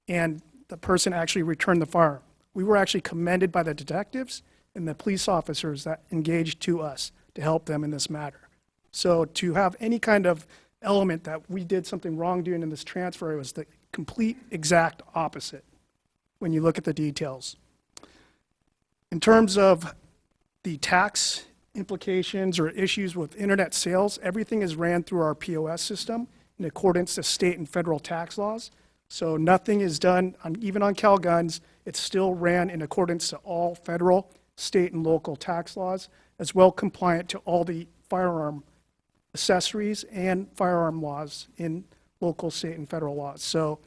Speaker 19: and the person actually returned the firearm. We were actually commended by the detectives and the police officers that engaged to us to help them in this matter. So to have any kind of element that we did something wrong doing in this transfer, it was the complete exact opposite when you look at the details. In terms of the tax implications or issues with internet sales, everything is ran through our POS system in accordance to state and federal tax laws. So nothing is done, even on CalGuns, it's still ran in accordance to all federal, state, and local tax laws, as well compliant to all the firearm accessories and firearm laws in local, state, and federal laws. So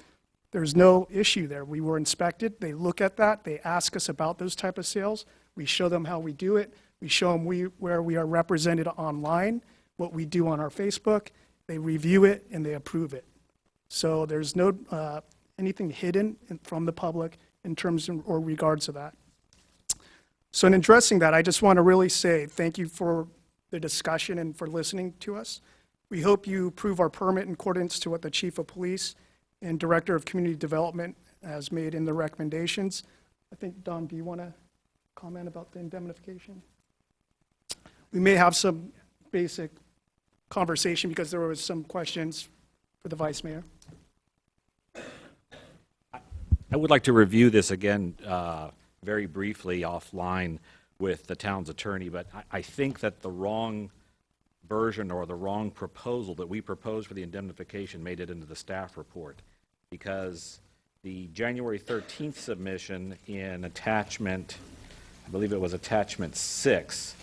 Speaker 19: there's no issue there. We were inspected. They look at that. They ask us about those type of sales. We show them how we do it. We show them where we are represented online, what we do on our Facebook. They review it, and they approve it. So there's no anything hidden from the public in terms of, or regards to that. So in addressing that, I just want to really say thank you for the discussion and for listening to us. We hope you approve our permit in accordance to what the Chief of Police and Director of Community Development has made in the recommendations. I think, Don, do you want to comment about the indemnification? We may have some basic conversation because there was some questions for the Vice Mayor.
Speaker 17: I would like to review this again very briefly offline with the town's attorney, but I think that the wrong version or the wrong proposal that we proposed for the indemnification made it into the staff report, because the January 13th submission in attachment, I believe it was attachment 6,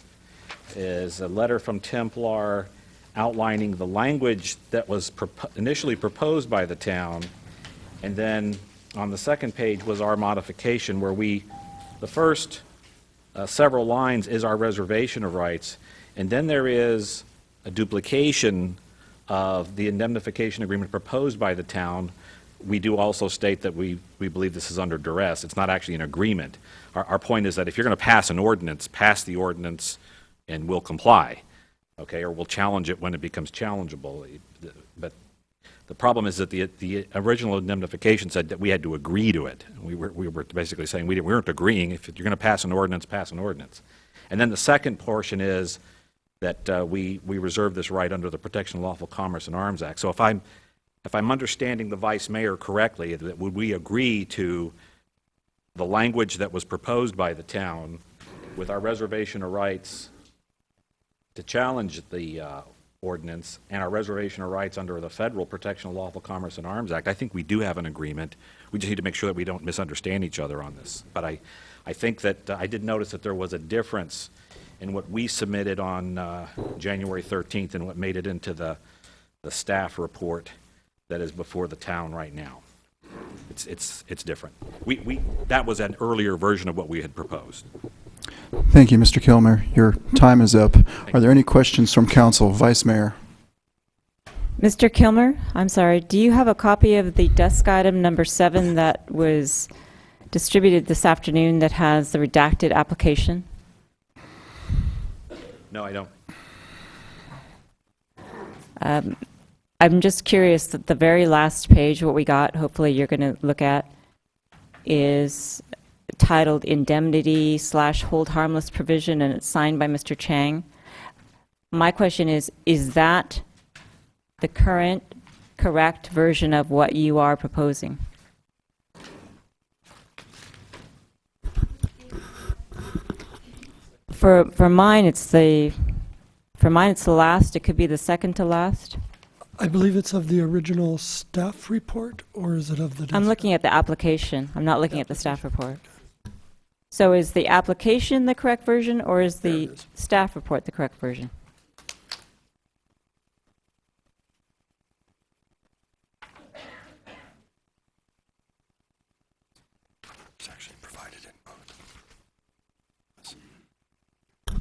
Speaker 17: is a letter from Templar outlining the language that was initially proposed by the town, and then on the second page was our modification where the first several lines is our reservation of rights, and then there is a duplication of the indemnification agreement proposed by the town. We do also state that we believe this is under duress. It's not actually an agreement. Our point is that if you're going to pass an ordinance, pass the ordinance and we'll comply, okay, or we'll challenge it when it becomes challengeable. But the problem is that the original indemnification said that we had to agree to it. We were basically saying we weren't agreeing. If you're going to pass an ordinance, pass an ordinance. And then the second portion is that we reserve this right under the Protection of Lawful Commerce and Arms Act. So if I'm understanding the Vice Mayor correctly, that would we agree to the language that was proposed by the town with our reservation of rights to challenge the ordinance and our reservation of rights under the Federal Protection of Lawful Commerce and Arms Act? I think we do have an agreement. We just need to make sure that we don't misunderstand each other on this. But I think that I did notice that there was a difference in what we submitted on January 13th and what made it into the staff report that is before the town right now. It's different. That was an earlier version of what we had proposed.
Speaker 1: Thank you, Mr. Kilmer. Your time is up. Are there any questions from council? Vice Mayor.
Speaker 20: Mr. Kilmer, I'm sorry, do you have a copy of the desk item number 7 that was distributed this afternoon that has the redacted application?
Speaker 17: No, I don't.
Speaker 20: I'm just curious that the very last page, what we got, hopefully you're going to look at, is titled Indemnity/Hold Harmless Provision, and it's signed by Mr. Chang. My question is that the correct version of what you are proposing? For mine, it's the last. It could be the second to last.
Speaker 21: I believe it's of the original staff report, or is it of the...
Speaker 20: I'm looking at the application. I'm not looking at the staff report. So is the application the correct version, or is the staff report the correct version?
Speaker 21: It's actually provided in both.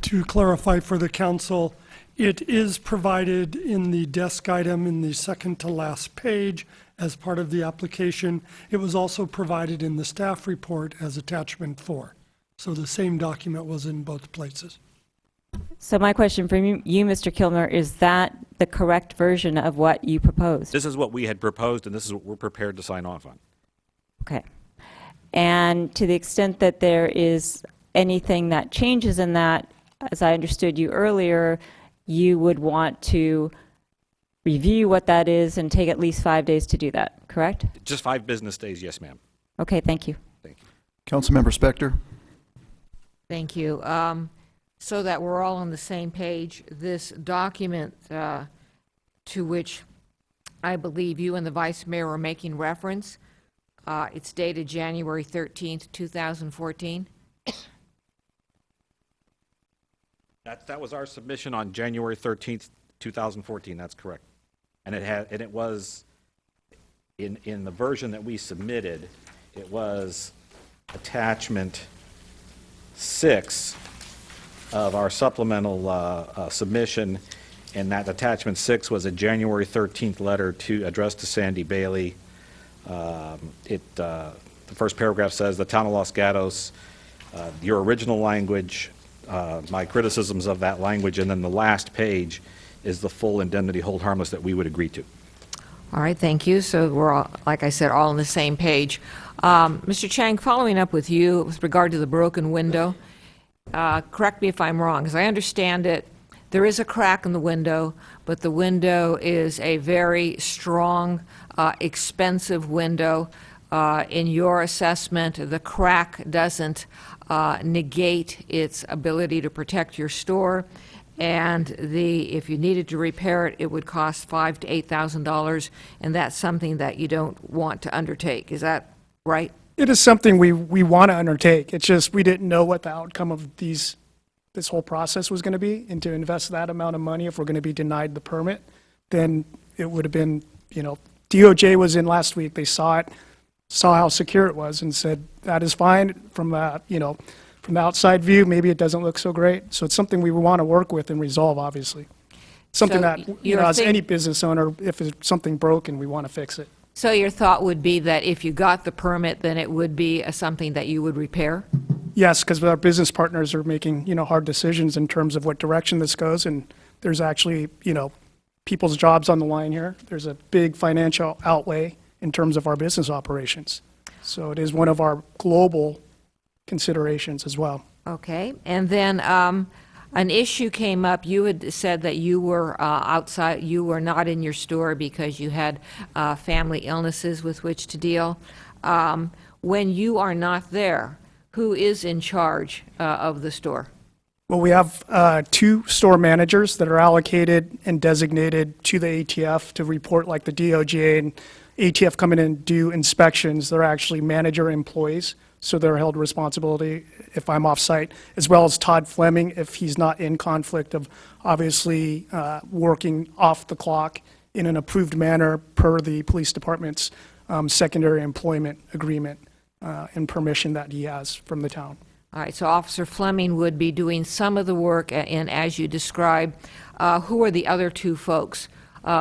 Speaker 21: To clarify for the council, it is provided in the desk item in the second to last page as part of the application. It was also provided in the staff report as attachment 4. So the same document was in both places.
Speaker 20: So my question for you, Mr. Kilmer, is that the correct version of what you proposed?
Speaker 17: This is what we had proposed, and this is what we're prepared to sign off on.
Speaker 20: Okay. And to the extent that there is anything that changes in that, as I understood you earlier, you would want to review what that is and take at least 5 days to do that, correct?
Speaker 17: Just 5 business days, yes, ma'am.
Speaker 20: Okay, thank you.
Speaker 17: Thank you.
Speaker 1: Councilmember Spector.
Speaker 23: Thank you. So that we're all on the same page, this document to which I believe you and the Vice Mayor are making reference, it's dated January 13th, 2014.
Speaker 17: That was our submission on January 13th, 2014. That's correct. And it was in the version that we submitted, it was attachment 6 of our supplemental submission, and that attachment 6 was a January 13th letter addressed to Sandy Bailey. The first paragraph says, "The Town of Los Gatos, your original language, my criticisms of that language," and then the last page is the full indemnity hold harmless that we would agree to.
Speaker 23: All right, thank you. So we're, all, like I said, all on the same page. Mr. Chang, following up with you with regard to the broken window, correct me if I'm wrong. As I understand it, there is a crack in the window, but the window is a very strong, expensive window. In your assessment, the crack doesn't negate its ability to protect your store, and if you needed to repair it, it would cost $5,000 to $8,000, and that's something that you don't want to undertake. Is that right?
Speaker 19: It is something we want to undertake. It's just we didn't know what the outcome of this whole process was going to be, and to invest that amount of money, if we're going to be denied the permit, then it would have been, DOJ was in last week, they saw it. saw how secure it was and said, that is fine from that, from the outside view, maybe it doesn't look so great. So it's something we want to work with and resolve, obviously. Something
Speaker 23: So
Speaker 19: that,
Speaker 23: you're
Speaker 19: as
Speaker 23: think-
Speaker 19: any business owner, if there's something broken, we want to fix it.
Speaker 23: So your thought would be that if you got the permit, then it would be something that you would repair?
Speaker 19: Yes, because our business partners are making, hard decisions in terms of what direction this goes, and there's actually, people's jobs on the line here. There's a big financial outlay in terms of our business operations. So it is one of our global considerations as well.
Speaker 23: Okay, and then an issue came up. You had said that you were outside, you were not in your store because you had family illnesses with which to deal. When you are not there, who is in charge of the store?
Speaker 19: Well, we have 2 store managers that are allocated and designated to the ATF to report, like the DOJ and ATF come in and do inspections. They're actually manager employees, so they're held responsibility if I'm off-site, as well as Todd Fleming if he's not in conflict of obviously working off the clock in an approved manner per the police department's secondary employment agreement and permission that he has from the town.
Speaker 23: All right, so Officer Fleming would be doing some of the work, and as you described, who are the other 2 folks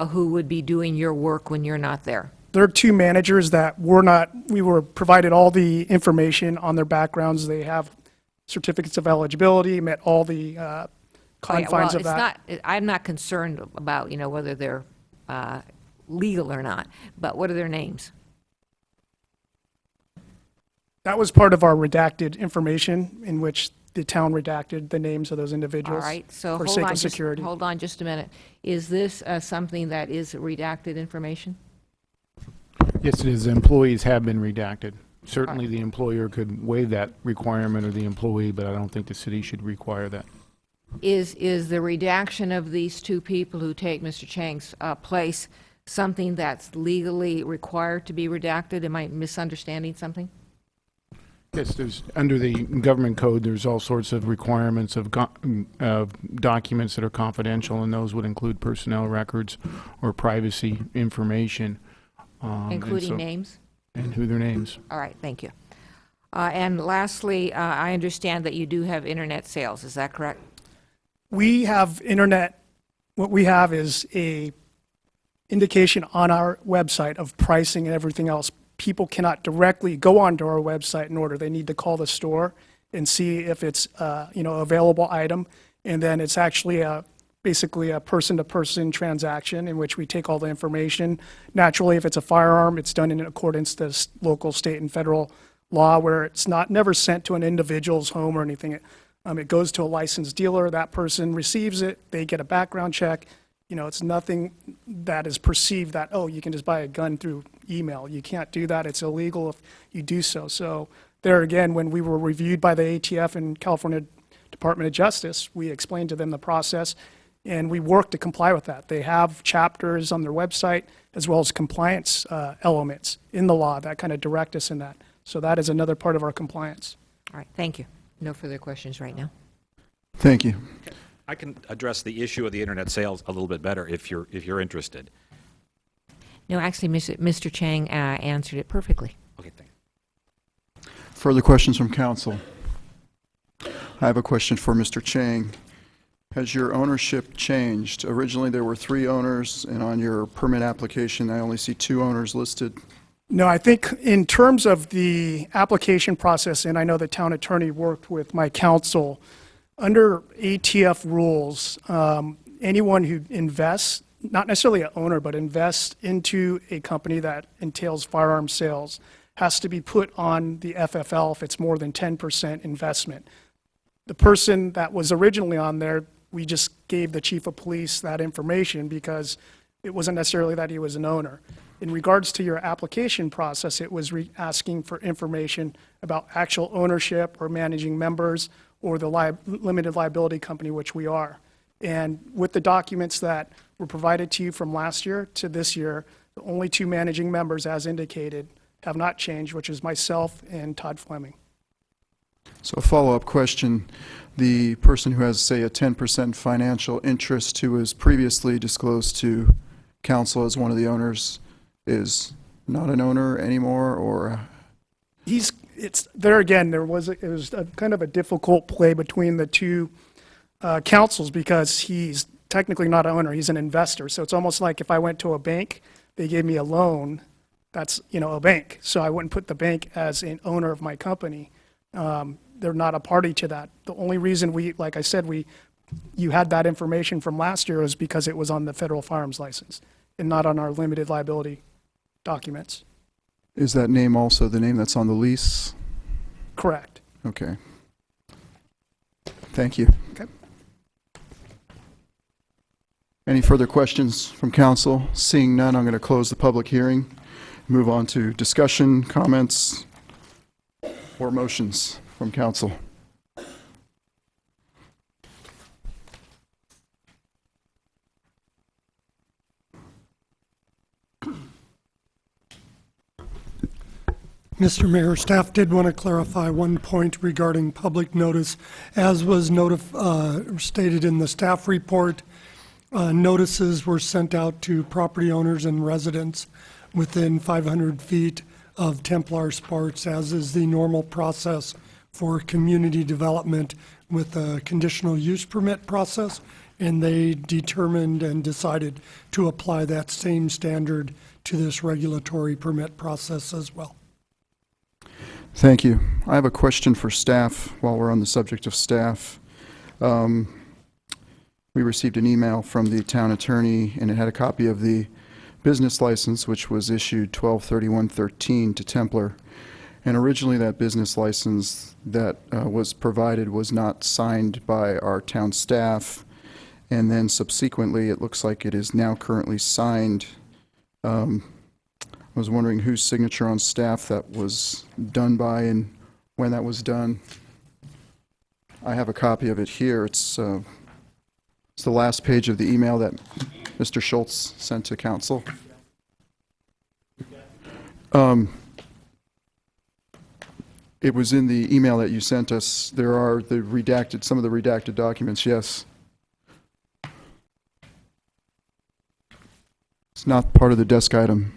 Speaker 23: who would be doing your work when you're not there?
Speaker 19: There are 2 managers that we were provided all the information on their backgrounds. They have certificates of eligibility, met all the confines of that.
Speaker 23: I'm not concerned about, whether they're legal or not, but what are their names?
Speaker 19: That was part of our redacted information in which the town redacted the names of those individuals
Speaker 23: All right, so
Speaker 19: for
Speaker 23: hold
Speaker 19: sake
Speaker 23: on,
Speaker 19: of security.
Speaker 23: hold on just a minute. Is this something that is redacted information?
Speaker 2: Yes, it is. Employees have been redacted. Certainly, the employer could waive that requirement of the employee, but I don't think the city should require that.
Speaker 23: Is the redaction of these 2 people who take Mr. Chang's place something that's legally required to be redacted? Am I misunderstanding something?
Speaker 2: Yes, there's, under the government code, there's all sorts of requirements of documents that are confidential, and those would include personnel records or privacy information.
Speaker 23: Including names?
Speaker 2: And who their names.
Speaker 23: All right, thank you. And lastly, I understand that you do have internet sales, is that correct?
Speaker 19: We have internet, what we have is a indication on our website of pricing and everything else. People cannot directly go onto our website in order. They need to call the store and see if it's available item. And then it's actually basically a person-to-person transaction in which we take all the information. Naturally, if it's a firearm, it's done in accordance to local, state, and federal law where it's never sent to an individual's home or anything. It goes to a licensed dealer. That person receives it. They get a background check. It's nothing that is perceived that, oh, you can just buy a gun through email. You can't do that. It's illegal if you do so. So there again, when we were reviewed by the ATF and California Department of Justice, we explained to them the process, and we worked to comply with that. They have chapters on their website as well as compliance elements in the law that kind of direct us in that. So that is another part of our compliance.
Speaker 23: All right, thank you. No further questions right now.
Speaker 1: Thank you.
Speaker 17: I can address the issue of the internet sales a little bit better if you're interested.
Speaker 23: No, actually, Mr. Chang answered it perfectly.
Speaker 17: Okay, thank you.
Speaker 1: Further questions from council? I have a question for Mr. Chang. Has your ownership changed? Originally, there were 3 owners, and on your permit application, I only see 2 owners listed.
Speaker 19: No, I think in terms of the application process, and I know the town attorney worked with my counsel, under ATF rules, anyone who invests, not necessarily an owner, but invests into a company that entails firearm sales, has to be put on the FFL if it's more than 10% investment. The person that was originally on there, we just gave the chief of police that information because it wasn't necessarily that he was an owner. In regards to your application process, it was asking for information about actual ownership or managing members or the limited liability company, which we are. And with the documents that were provided to you from last year to this year, the only 2 managing members, as indicated, have not changed, which is myself and Todd Fleming.
Speaker 1: So a follow-up question. The person who has, say, a 10% financial interest who was previously disclosed to council as one of the owners is not an owner anymore, or?
Speaker 19: It was a kind of a difficult play between the two councils because he's technically not an owner, he's an investor. So it's almost like if I went to a bank, they gave me a loan, that's, a bank. So I wouldn't put the bank as an owner of my company. They're not a party to that. The only reason like I said, you had that information from last year was because it was on the federal firearms license and not on our limited liability documents.
Speaker 1: Is that name also the name that's on the lease?
Speaker 19: Correct.
Speaker 1: Okay. Thank you.
Speaker 19: Okay.
Speaker 1: Any further questions from council? Seeing none, I'm going to close the public hearing. Move on to discussion, comments, or motions from council.
Speaker 21: Mr. Mayor, staff did want to clarify one point regarding public notice. As was stated in the staff report, notices were sent out to property owners and residents within 500 feet of Templar Sports, as is the normal process for community development with a conditional use permit process, and they determined and decided to apply that same standard to this regulatory permit process as well.
Speaker 1: Thank you. I have a question for staff while we're on the subject of staff. We received an email from the town attorney, and it had a copy of the business license, which was issued 12/31/13 to Templar. And originally, that business license that was provided was not signed by our town staff. And then subsequently, it looks like it is now currently signed. I was wondering whose signature on staff that was done by and when that was done. I have a copy of it here. It's the last page of the email that Mr. Schultz sent to council. It was in the email that you sent us. There are some of the redacted documents, yes. It's not part of the desk item.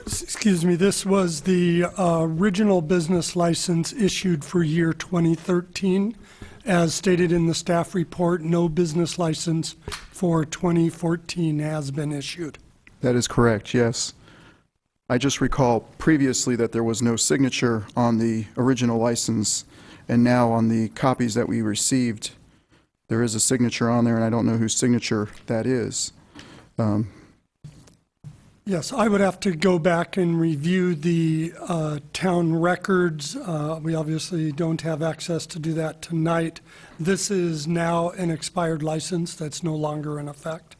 Speaker 21: Excuse me, this was the original business license issued for year 2013. As stated in the staff report, no business license for 2014 has been issued.
Speaker 1: That is correct, yes. I just recall previously that there was no signature on the original license, and now on the copies that we received, there is a signature on there, and I don't know whose signature that is.
Speaker 21: Yes, I would have to go back and review the town records. We obviously don't have access to do that tonight. This is now an expired license that's no longer in effect.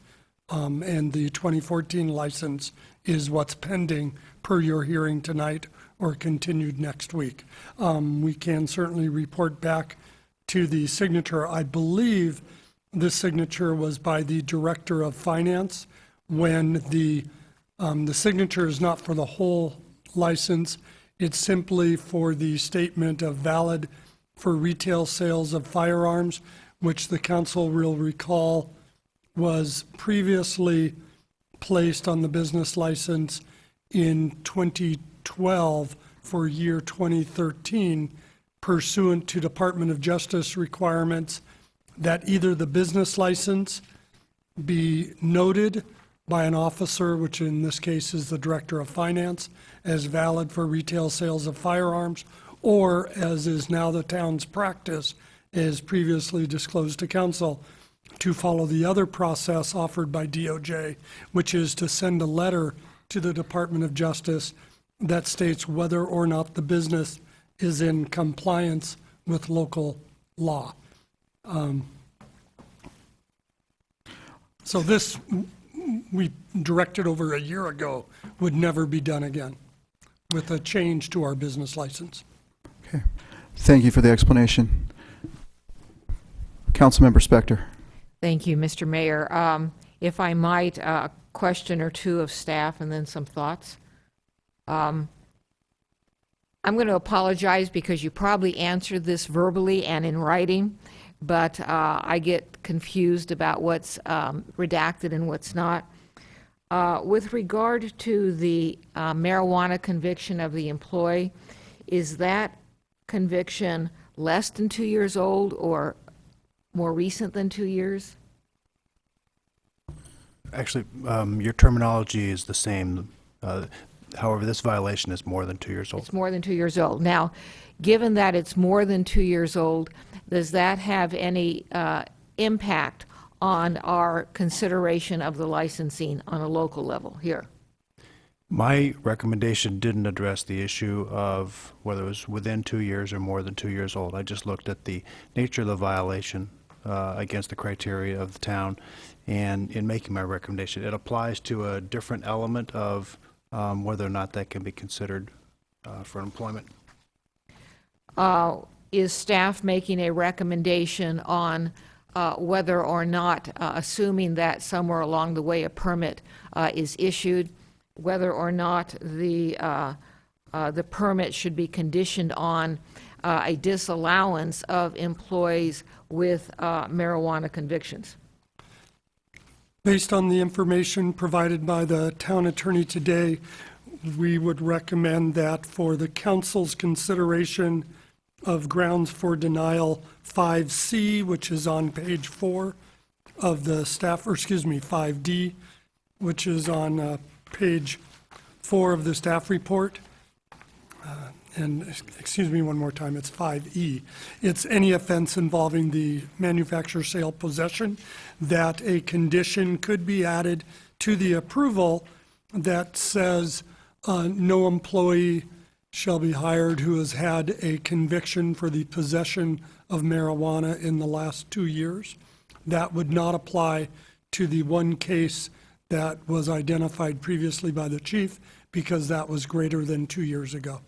Speaker 21: And the 2014 license is what's pending per your hearing tonight or continued next week. We can certainly report back to the signature. I believe this signature was by the Director of Finance when the signature is not for the whole license. It's simply for the statement of valid for retail sales of firearms, which the council will recall was previously placed on the business license in 2012 for year 2013, pursuant to Department of Justice requirements that either the business license be noted by an officer, which in this case is the Director of Finance, as valid for retail sales of firearms, or as is now the town's practice, as previously disclosed to council, to follow the other process offered by DOJ, which is to send a letter to the Department of Justice that states whether or not the business is in compliance with local law. So this, we directed over a year ago, would never be done again with a change to our business license.
Speaker 1: Okay. Thank you for the explanation. Councilmember Spector.
Speaker 23: Thank you, Mr. Mayor. If I might, a question or two of staff and then some thoughts. I'm going to apologize because you probably answered this verbally and in writing, but I get confused about what's redacted and what's not. With regard to the marijuana conviction of the employee, is that conviction less than 2 years old or more recent than 2 years?
Speaker 3: Actually, your terminology is the same. However, this violation is more than 2 years old.
Speaker 23: It's more than 2 years old. Now, given that it's more than 2 years old, does that have any impact on our consideration of the licensing on a local level here?
Speaker 3: My recommendation didn't address the issue of whether it was within 2 years or more than 2 years old. I just looked at the nature of the violation against the criteria of the town, and in making my recommendation, it applies to a different element of whether or not that can be considered for employment.
Speaker 23: Is staff making a recommendation on whether or not, assuming that somewhere along the way a permit is issued, whether or not the permit should be conditioned on a disallowance of employees with marijuana convictions?
Speaker 21: Based on the information provided by the town attorney today, we would recommend that for the council's consideration of grounds for denial 5C, which is on page 4 of the staff, or excuse me, 5D, which is on page 4 of the staff report. And excuse me one more time, it's 5E. It's any offense involving the manufacture, sale, possession, that a condition could be added to the approval that says no employee shall be hired who has had a conviction for the possession of marijuana in the last 2 years. That would not apply to the one case that was identified previously by the chief, because that was greater than 2 years ago.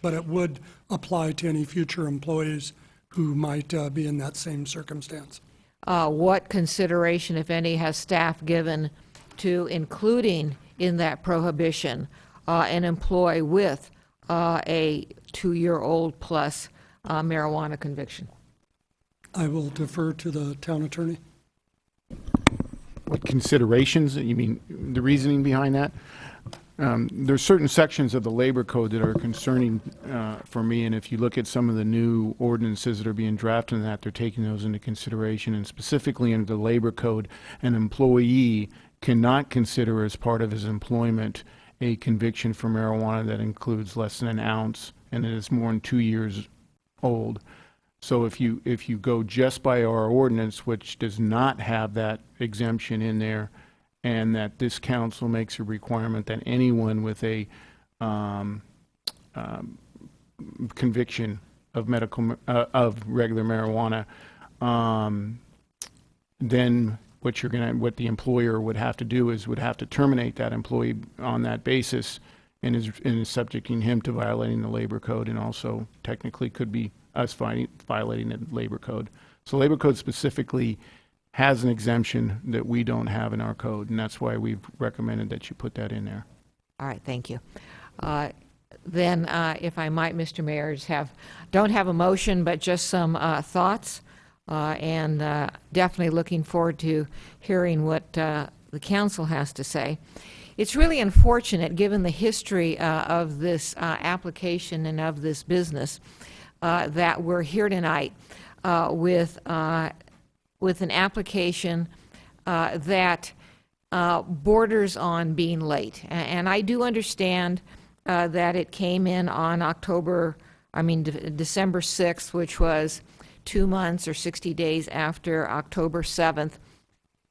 Speaker 21: But it would apply to any future employees who might be in that same circumstance.
Speaker 23: What consideration, if any, has staff given to including in that prohibition an employee with a 2-year-old plus marijuana conviction?
Speaker 21: I will defer to the town attorney.
Speaker 2: What considerations, you mean the reasoning behind that? There's certain sections of the labor code that are concerning for me, and if you look at some of the new ordinances that are being drafted in that, they're taking those into consideration, and specifically under the labor code, an employee cannot consider as part of his employment a conviction for marijuana that includes less than an ounce and it is more than 2 years old. So if you go just by our ordinance, which does not have that exemption in there, and that this council makes a requirement that anyone with a conviction of of regular marijuana, then what the employer would have to do is would have to terminate that employee on that basis, and is subjecting him to violating the labor code, and also technically could be us violating the labor code. So labor code specifically has an exemption that we don't have in our code, and that's why we've recommended that you put that in there.
Speaker 23: All right, thank you. Then, if I might, Mr. Mayor, don't have a motion, but just some thoughts, and definitely looking forward to hearing what the council has to say. It's really unfortunate, given the history of this application and of this business, that we're here tonight with an application that borders on being late. And I do understand that it came in on December 6th, which was 2 months or 60 days after October 7th.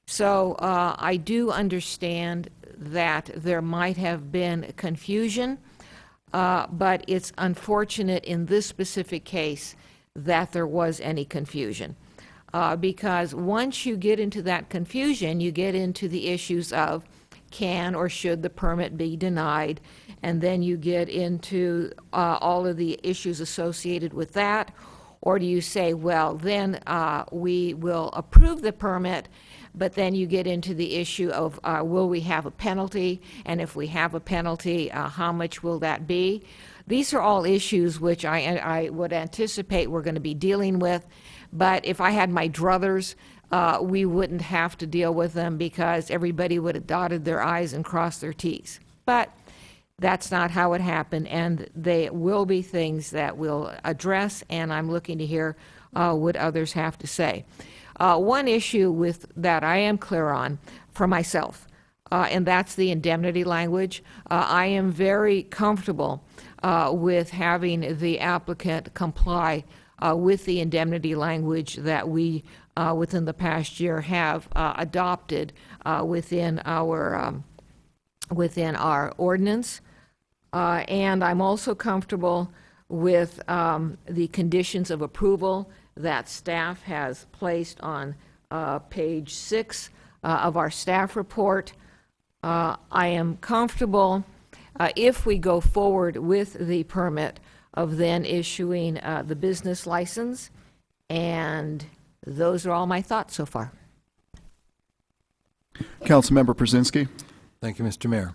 Speaker 23: So I do understand that there might have been confusion, but it's unfortunate in this specific case that there was any confusion. Because once you get into that confusion, you get into the issues of can or should the permit be denied, and then you get into all of the issues associated with that, Or do you say, well, then we will approve the permit, but then you get into the issue of will we have a penalty? And if we have a penalty, how much will that be? These are all issues which I would anticipate we're going to be dealing with. But if I had my druthers, we wouldn't have to deal with them because everybody would have dotted their I's and crossed their T's. But that's not how it happened, and they will be things that we'll address, and I'm looking to hear what others have to say. One issue with that I am clear on for myself, and that's the indemnity language. I am very comfortable with having the applicant comply with the indemnity language that we, within the past year, have adopted within our ordinance. And I'm also comfortable with the conditions of approval that staff has placed on page 6 of our staff report. I am comfortable, if we go forward with the permit, of then issuing the business license. And those are all my thoughts so far.
Speaker 1: Councilmember Brzezinski.
Speaker 4: Thank you, Mr. Mayor.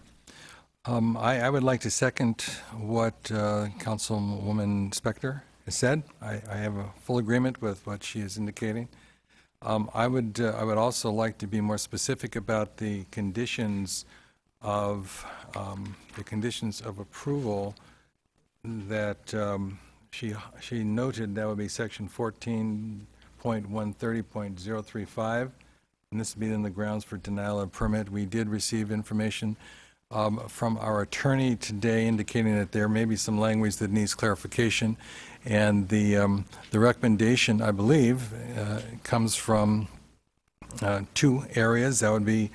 Speaker 4: I would like to second what Councilwoman Spector has said. I have a full agreement with what she is indicating. I would also like to be more specific about the conditions of approval that she noted. That would be section 14.130.035, and this would be in the grounds for denial of permit. We did receive information from our attorney today indicating that there may be some language that needs clarification, and the recommendation, I believe, comes from 2 areas. That would be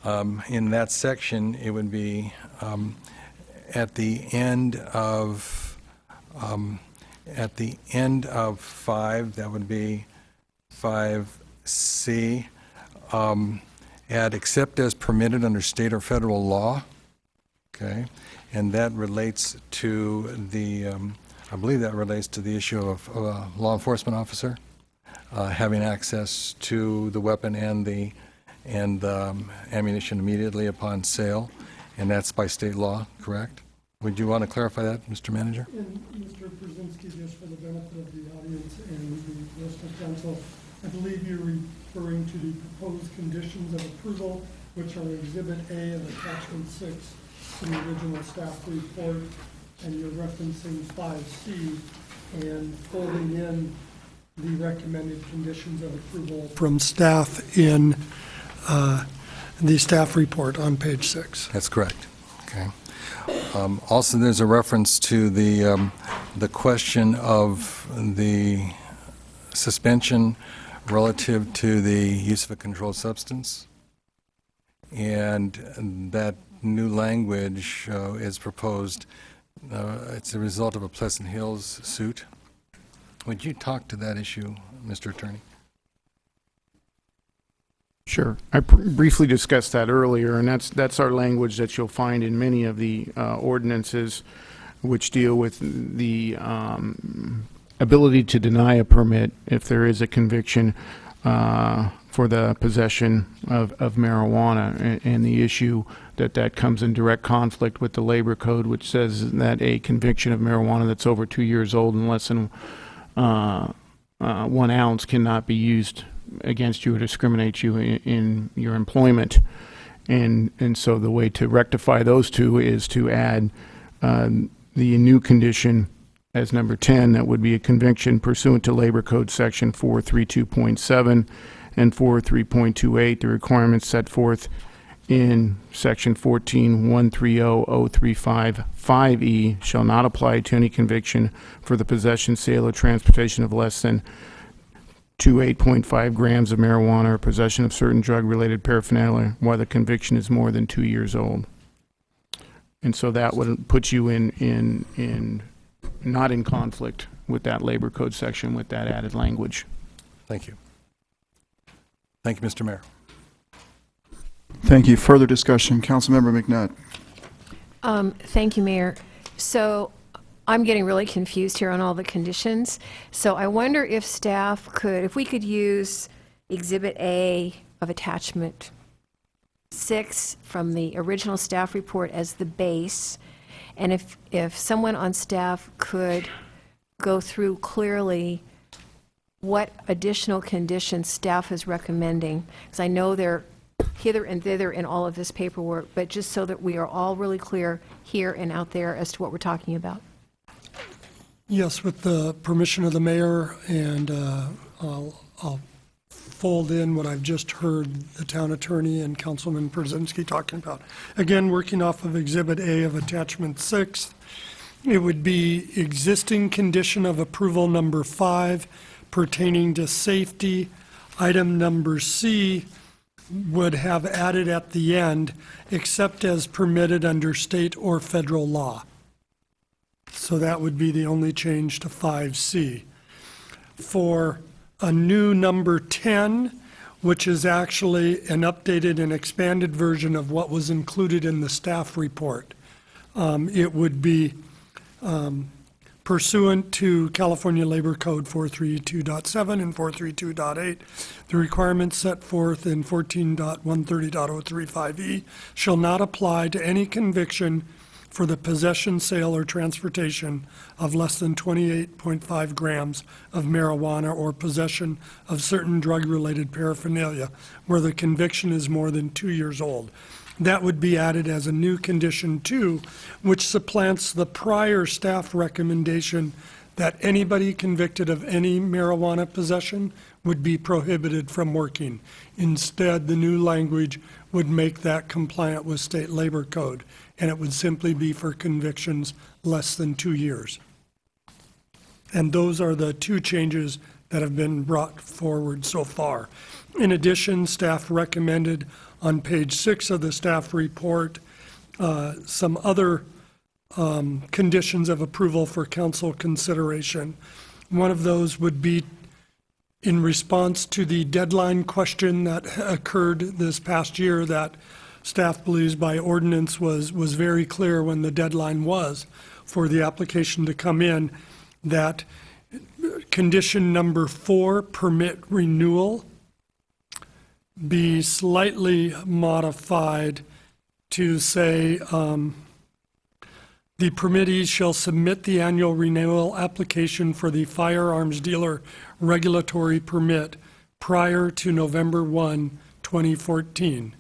Speaker 4: in that section. It would be at the end of 5. That would be 5C. Add except as permitted under state or federal law, okay? And that relates to the, I believe that relates to the issue of a law enforcement officer having access to the weapon and the ammunition immediately upon sale, and that's by state law, correct? Would you want to clarify that, Mr. Manager?
Speaker 21: And Mr. Brzezinski, just for the benefit of the audience and the rest of council, I believe you're referring to the proposed conditions of approval, which are Exhibit A of Attachment 6 to the original staff report, and you're referencing 5C and folding in the recommended conditions of approval from staff in the staff report on page 6.
Speaker 4: That's correct. Okay. Also, there's a reference to the question of the suspension relative to the use of a controlled substance, and that new language is proposed. It's a result of a Pleasant Hills suit. Would you talk to that issue, Mr. Attorney?
Speaker 2: Sure. I briefly discussed that earlier, and that's our language that you'll find in many of the ordinances which deal with the ability to deny a permit if there is a conviction for the possession of marijuana, and the issue that comes in direct conflict with the labor code, which says that a conviction of marijuana that's over 2 years old and less than 1 ounce cannot be used against you or discriminate you in your employment. And so the way to rectify those two is to add the new condition as number 10, that would be a conviction pursuant to Labor Code Section 432.7 and 403.28, the requirements set forth in Section 14.130.035.5E shall not apply to any conviction for the possession, sale, or transportation of less than 8.5 grams of marijuana or possession of certain drug-related paraphernalia while the conviction is more than 2 years old. And so that would put you in not in conflict with that labor code section with that added language.
Speaker 4: Thank you. Thank you, Mr. Mayor.
Speaker 1: Thank you. Further discussion. Councilmember McNutt.
Speaker 6: Thank you, Mayor. So
Speaker 5: I'm getting really confused here on all the conditions. So I wonder if staff could, if we could use Exhibit A of Attachment 6 from the original staff report as the base, and if someone on staff could go through clearly what additional conditions staff is recommending, because I know they're hither and thither in all of this paperwork, but just so that we are all really clear here and out there as to what we're talking about.
Speaker 21: Yes, with the permission of the mayor, and I'll fold in what I've just heard the town attorney and Councilman Przynski talking about. Again, working off of Exhibit A of Attachment 6, it would be existing condition of approval number 5 pertaining to safety. Item number C would have added at the end, except as permitted under state or federal law. So that would be the only change to 5C. For a new number 10, which is actually an updated and expanded version of what was included in the staff report, it would be pursuant to California Labor Code 432.7 and 432.8, the requirements set forth in 14.130.035E shall not apply to any conviction for the possession, sale, or transportation of less than 28.5 grams of marijuana or possession of certain drug-related paraphernalia where the conviction is more than 2 years old. That would be added as a new condition 2, which supplants the prior staff recommendation that anybody convicted of any marijuana possession would be prohibited from working. Instead, the new language would make that compliant with state labor code, and it would simply be for convictions less than 2 years. And those are the two changes that have been brought forward so far. In addition, staff recommended on page 6 of the staff report some other conditions of approval for council consideration. One of those would be in response to the deadline question that occurred this past year, that staff believes by ordinance was very clear when the deadline was for the application to come in, that condition number 4, permit renewal, be slightly modified to say the permittee shall submit the annual renewal application for the firearms dealer regulatory permit prior to November 1, 2014.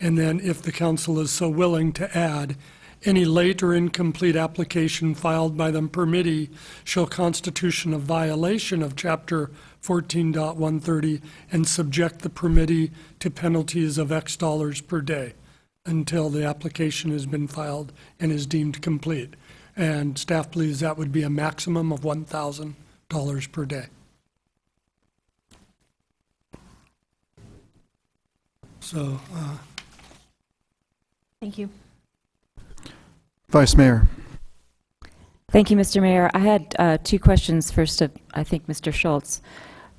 Speaker 21: And then if the council is so willing to add, any late or incomplete application filed by the permittee shall constitute a violation of Chapter 14.130 and subject the permittee to penalties of X dollars per day until the application has been filed and is deemed complete. And staff believes that would be a maximum of $1,000 per day. So,
Speaker 5: Thank you.
Speaker 1: Vice Mayor.
Speaker 20: Thank you, Mr. Mayor. I had two questions. First of, I think, Mr. Schultz.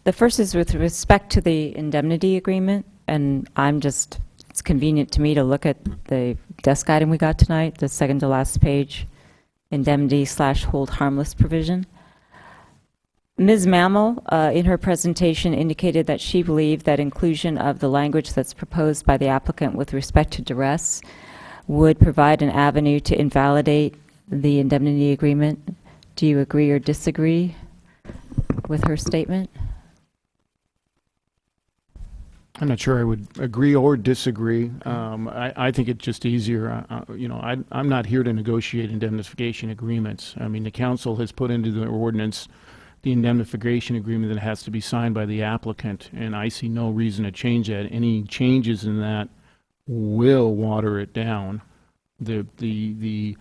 Speaker 20: The first is with respect to the indemnity agreement, and it's convenient to me to look at the desk item we got tonight, the second to last page, indemnity/hold harmless provision. Ms. Mammal, in her presentation, indicated that she believed that inclusion of the language that's proposed by the applicant with respect to duress would provide an avenue to invalidate the indemnity agreement. Do you agree or disagree with her statement?
Speaker 2: I'm not sure I would agree or disagree. I think it's just easier. I'm not here to negotiate indemnification agreements. I mean, the council has put into the ordinance the indemnification agreement that has to be signed by the applicant, and I see no reason to change that. Any changes in that will water it down. The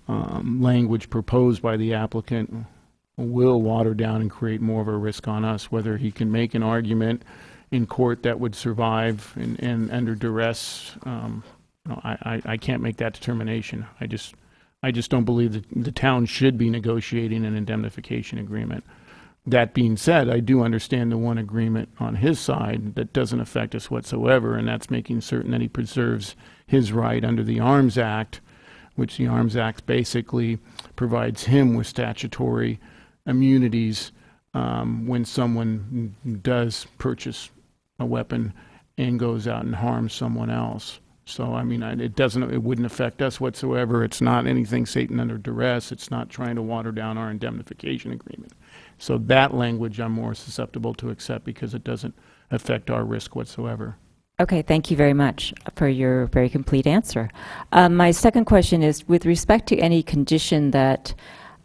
Speaker 2: language proposed by the applicant will water down and create more of a risk on us. Whether he can make an argument in court that would survive and under duress, I can't make that determination. I just don't believe that the town should be negotiating an indemnification agreement. That being said, I do understand the one agreement on his side that doesn't affect us whatsoever, and that's making certain that he preserves his right under the Arms Act which the Arms Act basically provides him with statutory immunities when someone does purchase a weapon and goes out and harms someone else. So, I mean, it wouldn't affect us whatsoever. It's not anything Satan under duress. It's not trying to water down our indemnification agreement. So that language I'm more susceptible to accept because it doesn't affect our risk whatsoever.
Speaker 20: Okay, thank you very much for your very complete answer. My second question is, with respect to any condition that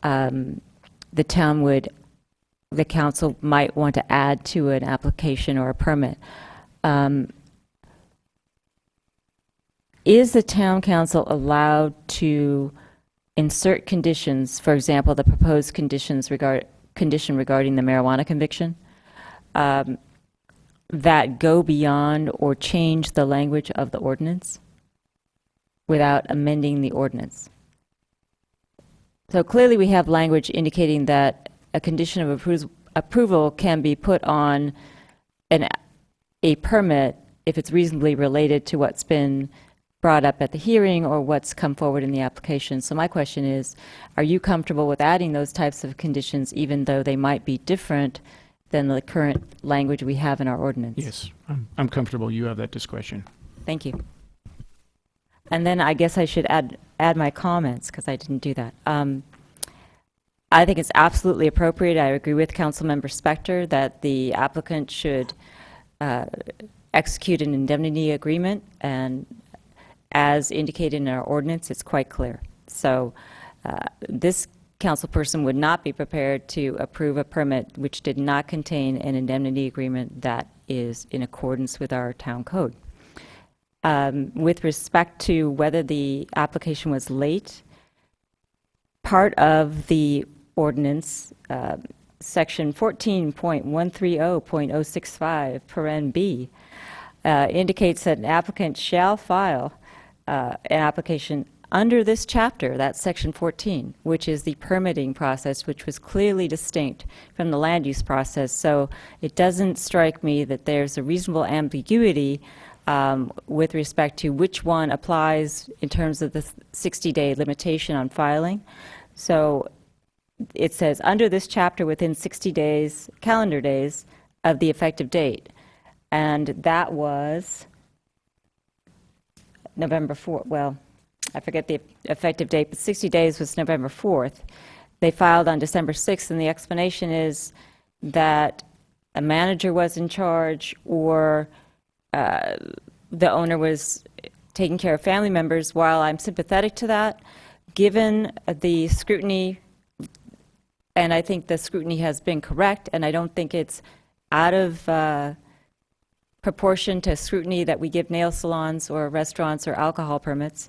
Speaker 20: the council might want to add to an application or a permit, is the town council allowed to insert conditions, for example, the proposed condition regarding the marijuana conviction, that go beyond or change the language of the ordinance without amending the ordinance? So clearly we have language indicating that a condition of approval can be put on a permit if it's reasonably related to what's been brought up at the hearing or what's come forward in the application. So my question is, are you comfortable with adding those types of conditions even though they might be different than the current language we have in our ordinance?
Speaker 2: Yes, I'm comfortable. You have that discretion.
Speaker 20: Thank you. And then I guess I should add my comments because I didn't do that. I think it's absolutely appropriate. I agree with Councilmember Spector that the applicant should execute an indemnity agreement, and as indicated in our ordinance, it's quite clear. So this councilperson would not be prepared to approve a permit which did not contain an indemnity agreement that is in accordance with our town code. With respect to whether the application was late, part of the ordinance, section 14.130.065, paren B, indicates that an applicant shall file an application under this chapter, that's section 14, which is the permitting process, which was clearly distinct from the land use process. So it doesn't strike me that there's a reasonable ambiguity with respect to which one applies in terms of the 60-day limitation on filing. So it says under this chapter within 60 days, calendar days of the effective date. And that was November 4th. Well, I forget the effective date, but 60 days was November 4th. They filed on December 6th, and the explanation is that a manager was in charge or the owner was taking care of family members. While I'm sympathetic to that, given the scrutiny, and I think the scrutiny has been correct, and I don't think it's out of proportion to scrutiny that we give nail salons or restaurants or alcohol permits.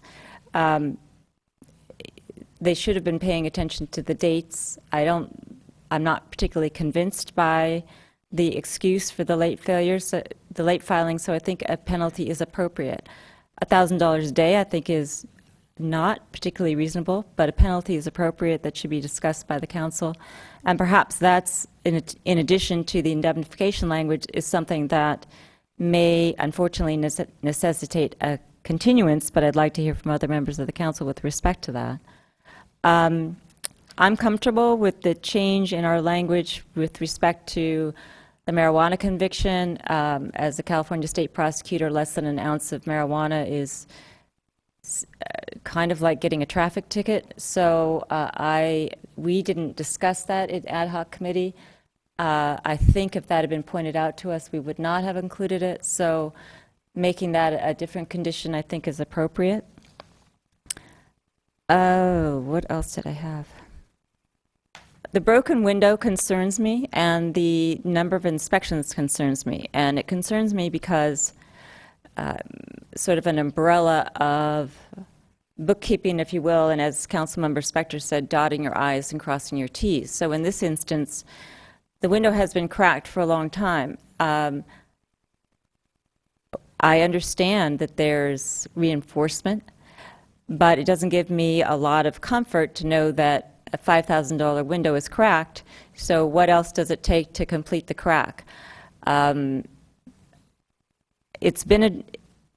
Speaker 20: They should have been paying attention to the dates. I'm not particularly convinced by the excuse for the late failures, the late filing, so I think a penalty is appropriate. $1,000 a day I think is not particularly reasonable, but a penalty is appropriate that should be discussed by the council. And perhaps that's, in addition to the indemnification language, is something that may unfortunately necessitate a continuance, but I'd like to hear from other members of the council with respect to that. I'm comfortable with the change in our language with respect to the marijuana conviction. As a California state prosecutor, less than an ounce of marijuana is kind of like getting a traffic ticket. So we didn't discuss that at ad hoc committee. I think if that had been pointed out to us, we would not have included it. So making that a different condition, I think, is appropriate. Oh, what else did I have? The broken window concerns me, and the number of inspections concerns me. And it concerns me because sort of an umbrella of bookkeeping, if you will, and as Councilmember Spector said, dotting your I's and crossing your T's. So in this instance, the window has been cracked for a long time. I understand that there's reinforcement, but it doesn't give me a lot of comfort to know that a $5,000 window is cracked. So what else does it take to complete the crack? It's been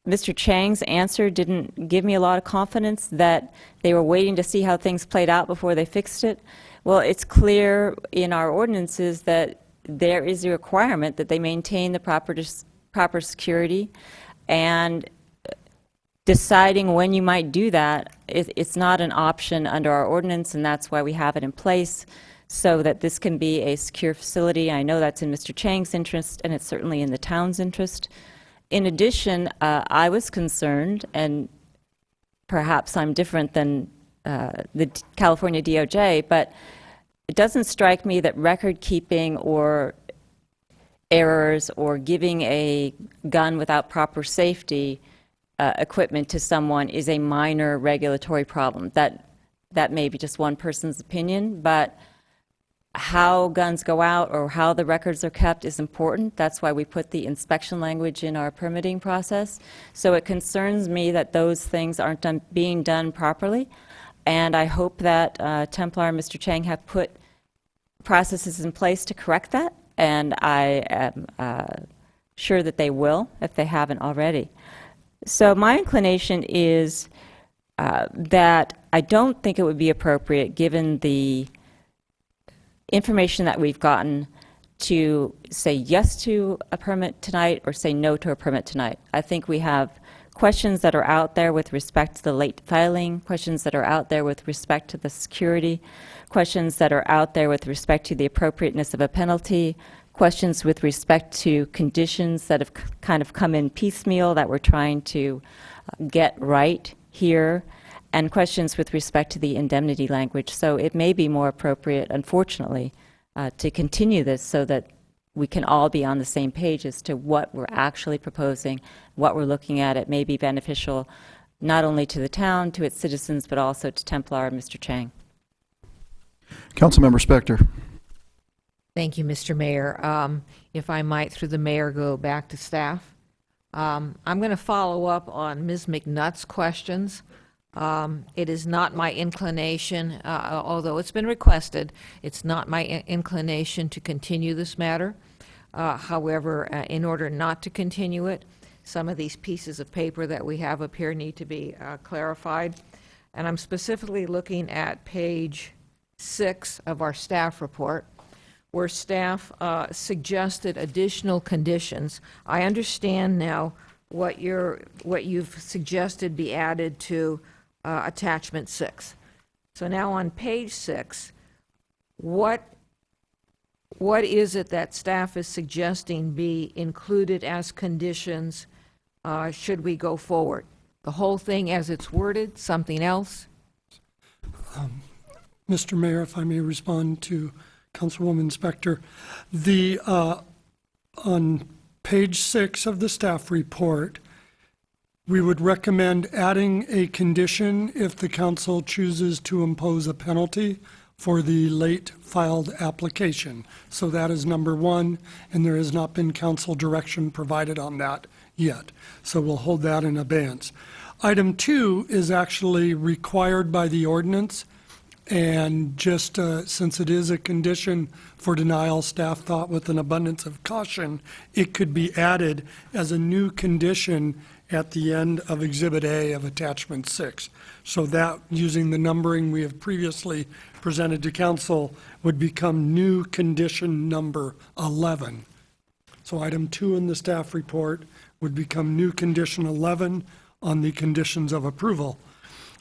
Speaker 20: Mr. Chang's answer didn't give me a lot of confidence that they were waiting to see how things played out before they fixed it. Well, it's clear in our ordinances that there is a requirement that they maintain the proper security, and deciding when you might do that, it's not an option under our ordinance, and that's why we have it in place, so that this can be a secure facility. I know that's in Mr. Chang's interest, and it's certainly in the town's interest. In addition, I was concerned, and perhaps I'm different than the California DOJ, but it doesn't strike me that record keeping or errors or giving a gun without proper safety equipment to someone is a minor regulatory problem. That may be just one person's opinion, but how guns go out or how the records are kept is important. That's why we put the inspection language in our permitting process. So it concerns me that those things aren't being done properly, and I hope that Templar and Mr. Chang have put processes in place to correct that, and I am sure that they will if they haven't already. So my inclination is that I don't think it would be appropriate, given the information that we've gotten, to say yes to a permit tonight or say no to a permit tonight. I think we have questions that are out there with respect to the late filing, questions that are out there with respect to the security, questions that are out there with respect to the appropriateness of a penalty, questions with respect to conditions that have kind of come in piecemeal that we're trying to get right here, and questions with respect to the indemnity language. So it may be more appropriate, unfortunately, to continue this so that we can all be on the same page as to what we're actually proposing, what we're looking at. It may be beneficial not only to the town, to its citizens, but also to Templar and Mr. Chang.
Speaker 1: Councilmember Spector.
Speaker 23: Thank you, Mr. Mayor. If I might, through the mayor, go back to staff. I'm going to follow up on Ms. McNutt's questions. It is not my inclination, although it's been requested, it's not my inclination to continue this matter. However, in order not to continue it, some of these pieces of paper that we have up here need to be clarified. And I'm specifically looking at page 6 of our staff report, where staff suggested additional conditions. I understand now what you've suggested be added to attachment 6. So now on page 6, what is it that staff is suggesting be included as conditions should we go forward? The whole thing as it's worded, something else?
Speaker 21: Mr. Mayor, if I may respond to Councilwoman Spector, on page 6 of the staff report, we would recommend adding a condition if the council chooses to impose a penalty for the late filed application. So that is number 1, and there has not been council direction provided on that yet. So we'll hold that in abeyance. Item 2 is actually required by the ordinance, and just since it is a condition for denial, staff thought with an abundance of caution, it could be added as a new condition at the end of Exhibit A of Attachment 6. So that, using the numbering we have previously presented to council, would become new condition number 11. So item 2 in the staff report would become new condition 11 on the conditions of approval.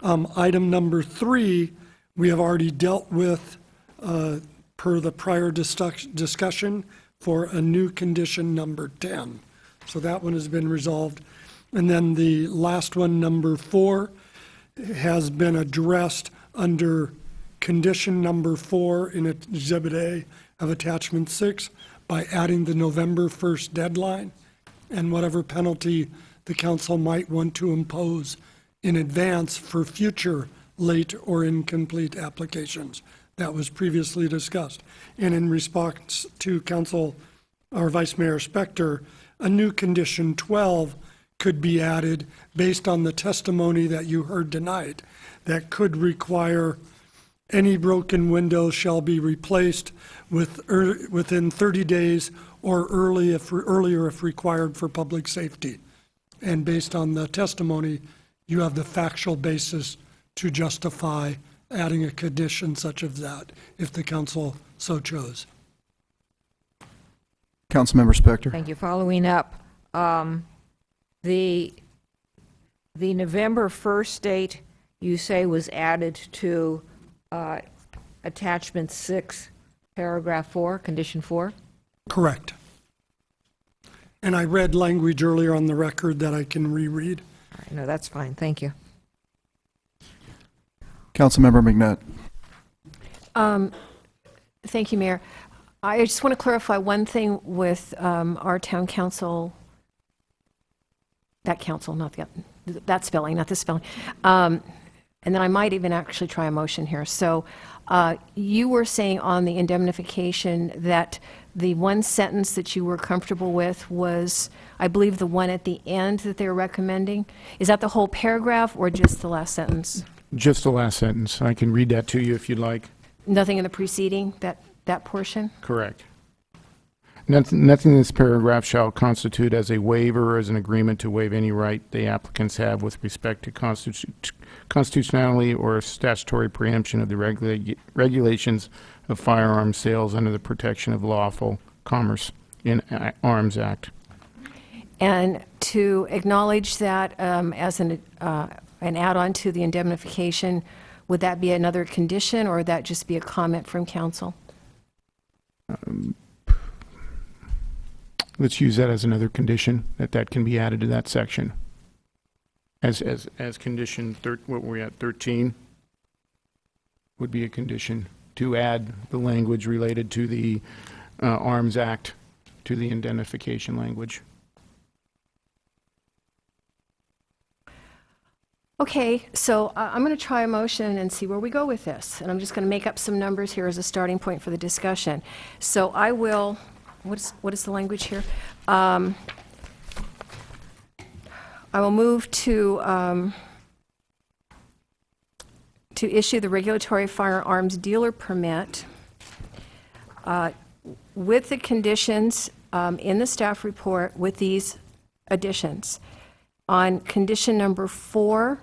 Speaker 21: Item number 3, we have already dealt with per the prior discussion for a new condition number 10. So that one has been resolved. And then the last one, number 4, has been addressed under condition number 4 in Exhibit A of Attachment 6 by adding the November 1st deadline and whatever penalty the council might want to impose in advance for future late or incomplete applications. That was previously discussed. And in response to Council or Vice Mayor Spector, a new condition 12 could be added based on the testimony that you heard tonight that could require any broken window shall be replaced within 30 days or earlier if required for public safety. and based on the testimony, you have the factual basis to justify adding a condition such as that, if the council so chose.
Speaker 1: Councilmember Spector.
Speaker 23: Thank you. Following up, the November 1st date, you say was added to attachment 6, paragraph 4, condition 4?
Speaker 21: Correct. And I read language earlier on the record that I can reread.
Speaker 23: All right, no, that's fine. Thank you.
Speaker 1: Councilmember McNutt.
Speaker 5: Thank you, Mayor. I just want to clarify one thing with our town council, that council, not that spelling, not this spelling. And then I might even actually try a motion here. So you were saying on the indemnification that the one sentence that you were comfortable with was, I believe, the one at the end that they were recommending. Is that the whole paragraph or just the last sentence?
Speaker 2: Just the last sentence. I can read that to you if you'd like.
Speaker 5: Nothing in the preceding, that portion?
Speaker 2: Correct. Nothing in this paragraph shall constitute as a waiver or as an agreement to waive any right the applicants have with respect to constitutionality or statutory preemption of the regulations of firearm sales under the Protection of Lawful Commerce in Arms Act.
Speaker 5: And to acknowledge that as an add-on to the indemnification, would that be another condition, or would that just be a comment from council?
Speaker 2: Let's use that as another condition, that can be added to that section. As condition, what were we at, 13? Would be a condition to add the language related to the Arms Act to the indemnification language.
Speaker 5: Okay, so I'm going to try a motion and see where we go with this. And I'm just going to make up some numbers here as a starting point for the discussion. So I will, what is the language here? I will move to issue the regulatory firearms dealer permit with the conditions in the staff report with these additions. On condition number 4,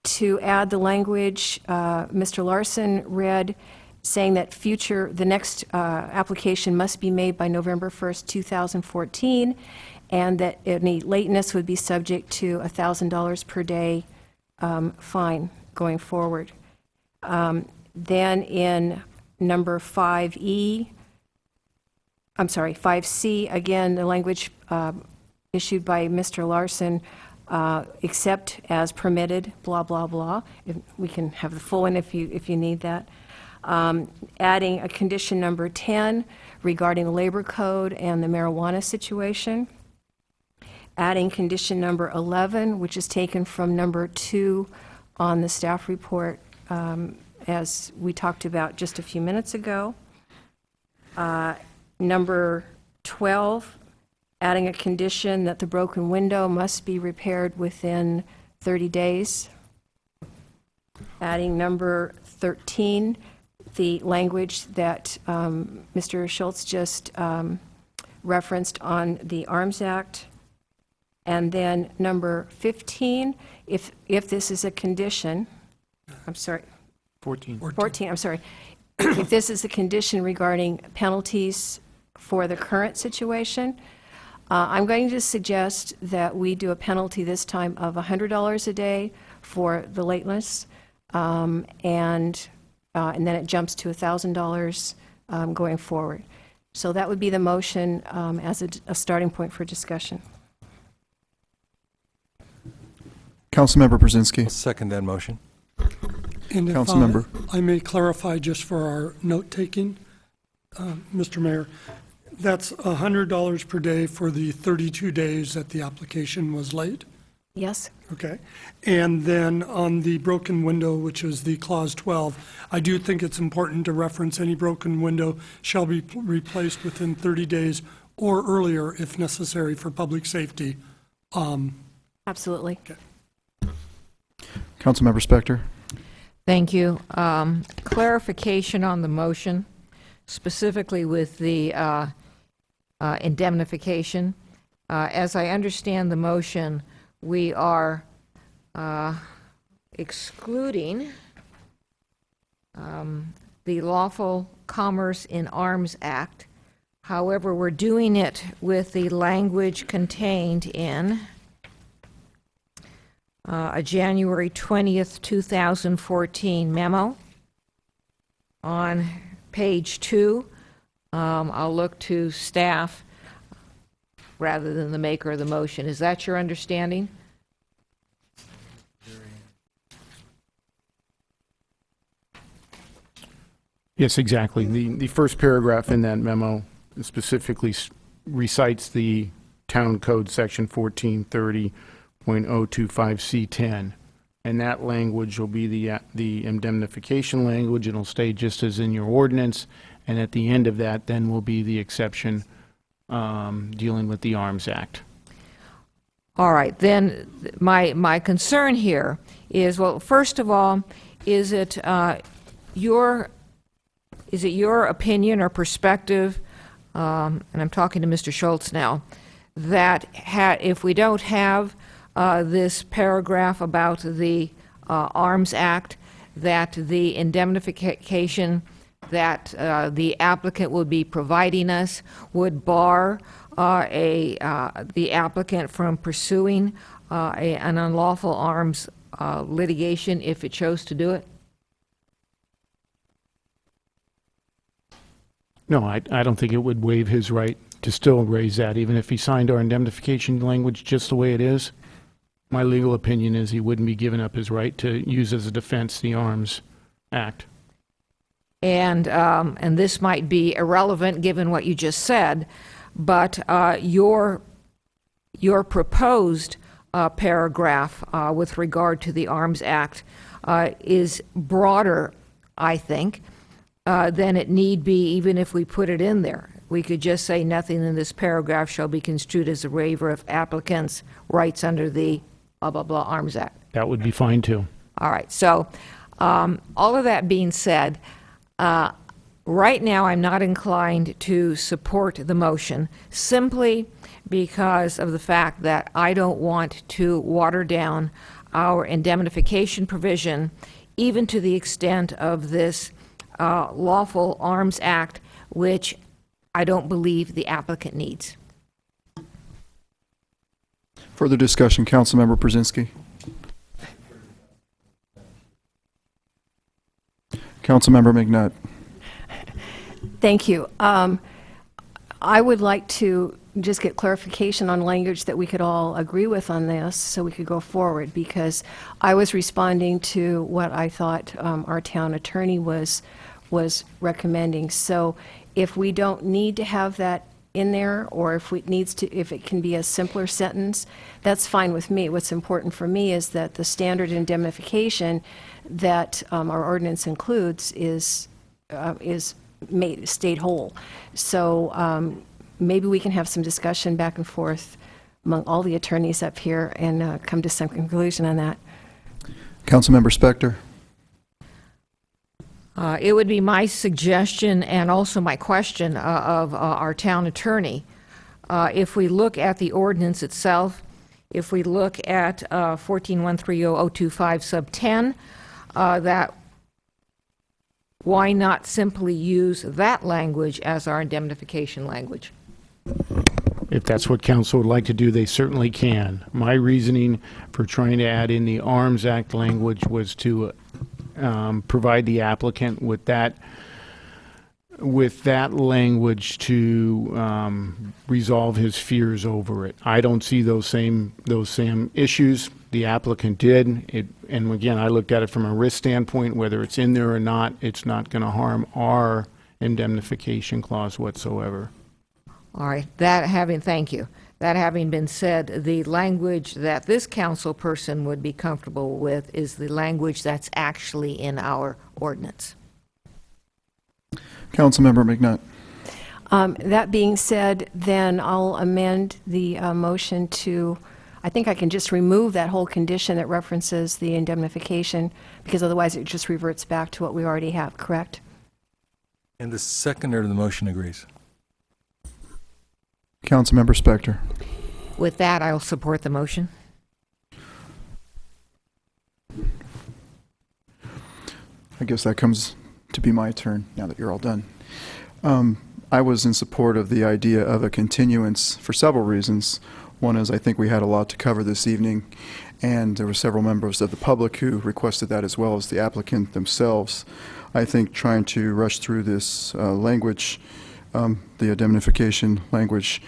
Speaker 5: to add the language Mr. Larson read, saying that the next application must be made by November 1st, 2014, and that any lateness would be subject to a $1,000 per day fine going forward. Then in number 5C, again, the language issued by Mr. Larson, except as permitted, blah, blah, blah. We can have the full one if you need that. Adding a condition number 10 regarding the labor code and the marijuana situation. Adding condition number 11, which is taken from number 2 on the staff report, as we talked about just a few minutes ago. Number 12, adding a condition that the broken window must be repaired within 30 days. Adding number 13, the language that Mr. Schultz just referenced on the Arms Act. And then number 15, if this is a condition,
Speaker 2: 14,
Speaker 5: I'm sorry. If this is a condition regarding penalties for the current situation, I'm going to suggest that we do a penalty this time of $100 a day for the lateness, and then it jumps to $1,000 going forward. So that would be the motion as a starting point for discussion.
Speaker 1: Councilmember Brzezinski.
Speaker 4: Second that motion.
Speaker 21: And if
Speaker 1: Councilmember.
Speaker 21: I may clarify just for our note-taking, Mr. Mayor, that's $100 per day for the 32 days that the application was late?
Speaker 5: Yes?
Speaker 21: Okay. And then on the broken window, which is the clause 12, I do think it's important to reference any broken window shall be replaced within 30 days or earlier if necessary for public safety.
Speaker 5: Absolutely.
Speaker 21: Okay.
Speaker 1: Councilmember Spector.
Speaker 23: Thank you. Clarification on the motion, specifically with the indemnification. As I understand the motion, we are excluding the Lawful Commerce in Arms Act. However, we're doing it with the language contained in a January 20th, 2014 memo on page 2. I'll look to staff rather than the maker of the motion. Is that your understanding?
Speaker 2: Yes, exactly. The first paragraph in that memo specifically recites the Town Code Section 1430.025C10. And that language will be the indemnification language. It'll stay just as in your ordinance. And at the end of that, then will be the exception dealing with the Arms Act.
Speaker 23: All right, then my concern here is, well, first of all, is it your opinion or perspective, and I'm talking to Mr. Schultz now, that if we don't have this paragraph about the Arms Act, that the indemnification that the applicant would be providing us would bar the applicant from pursuing an unlawful arms litigation if it chose to do it?
Speaker 2: No, I don't think it would waive his right to still raise that, even if he signed our indemnification language just the way it is. My legal opinion is he wouldn't be giving up his right to use as a defense the Arms Act.
Speaker 23: And this might be irrelevant given what you just said, but your proposed paragraph with regard to the Arms Act is broader, I think, than it need be even if we put it in there. We could just say nothing in this paragraph shall be construed as a waiver of applicants' rights under the blah, blah, blah Arms Act.
Speaker 2: That would be fine, too.
Speaker 23: All right, so all of that being said, right now I'm not inclined to support the motion simply because of the fact that I don't want to water down our indemnification provision, even to the extent of this Lawful Arms Act, which I don't believe the applicant needs.
Speaker 1: Further discussion, Councilmember Brzezinski. Councilmember McNutt.
Speaker 5: Thank you. I would like to just get clarification on language that we could all agree with on this so we could go forward, because I was responding to what I thought our town attorney was recommending. So if we don't need to have that in there, or if it can be a simpler sentence, that's fine with me. What's important for me is that the standard indemnification that our ordinance includes is stayed whole. So maybe we can have some discussion back and forth among all the attorneys up here and come to some conclusion on that.
Speaker 1: Councilmember Spector.
Speaker 23: It would be my suggestion and also my question of our town attorney. If we look at the ordinance itself, if we look at 14130.025 sub 10, that why not simply use that language as our indemnification language?
Speaker 2: If that's what council would like to do, they certainly can. My reasoning for trying to add in the Arms Act language was to provide the applicant with that language to resolve his fears over it. I don't see those same issues. The applicant did. And again, I looked at it from a risk standpoint. Whether it's in there or not, it's not going to harm our indemnification clause whatsoever.
Speaker 23: All right, thank you. That having been said, the language that this council person would be comfortable with is the language that's actually in our ordinance.
Speaker 1: Councilmember McNutt.
Speaker 5: That being said, then I'll amend the motion to, I think I can just remove that whole condition that references the indemnification, because otherwise it just reverts back to what we already have, correct?
Speaker 4: And the seconder of the motion agrees.
Speaker 1: Councilmember Spector.
Speaker 23: With that, I'll support the motion.
Speaker 1: I guess that comes to be my turn now that you're all done. I was in support of the idea of a continuance for several reasons. One is I think we had a lot to cover this evening, and there were several members of the public who requested that as well as the applicant themselves. I think trying to rush through this language, the indemnification language,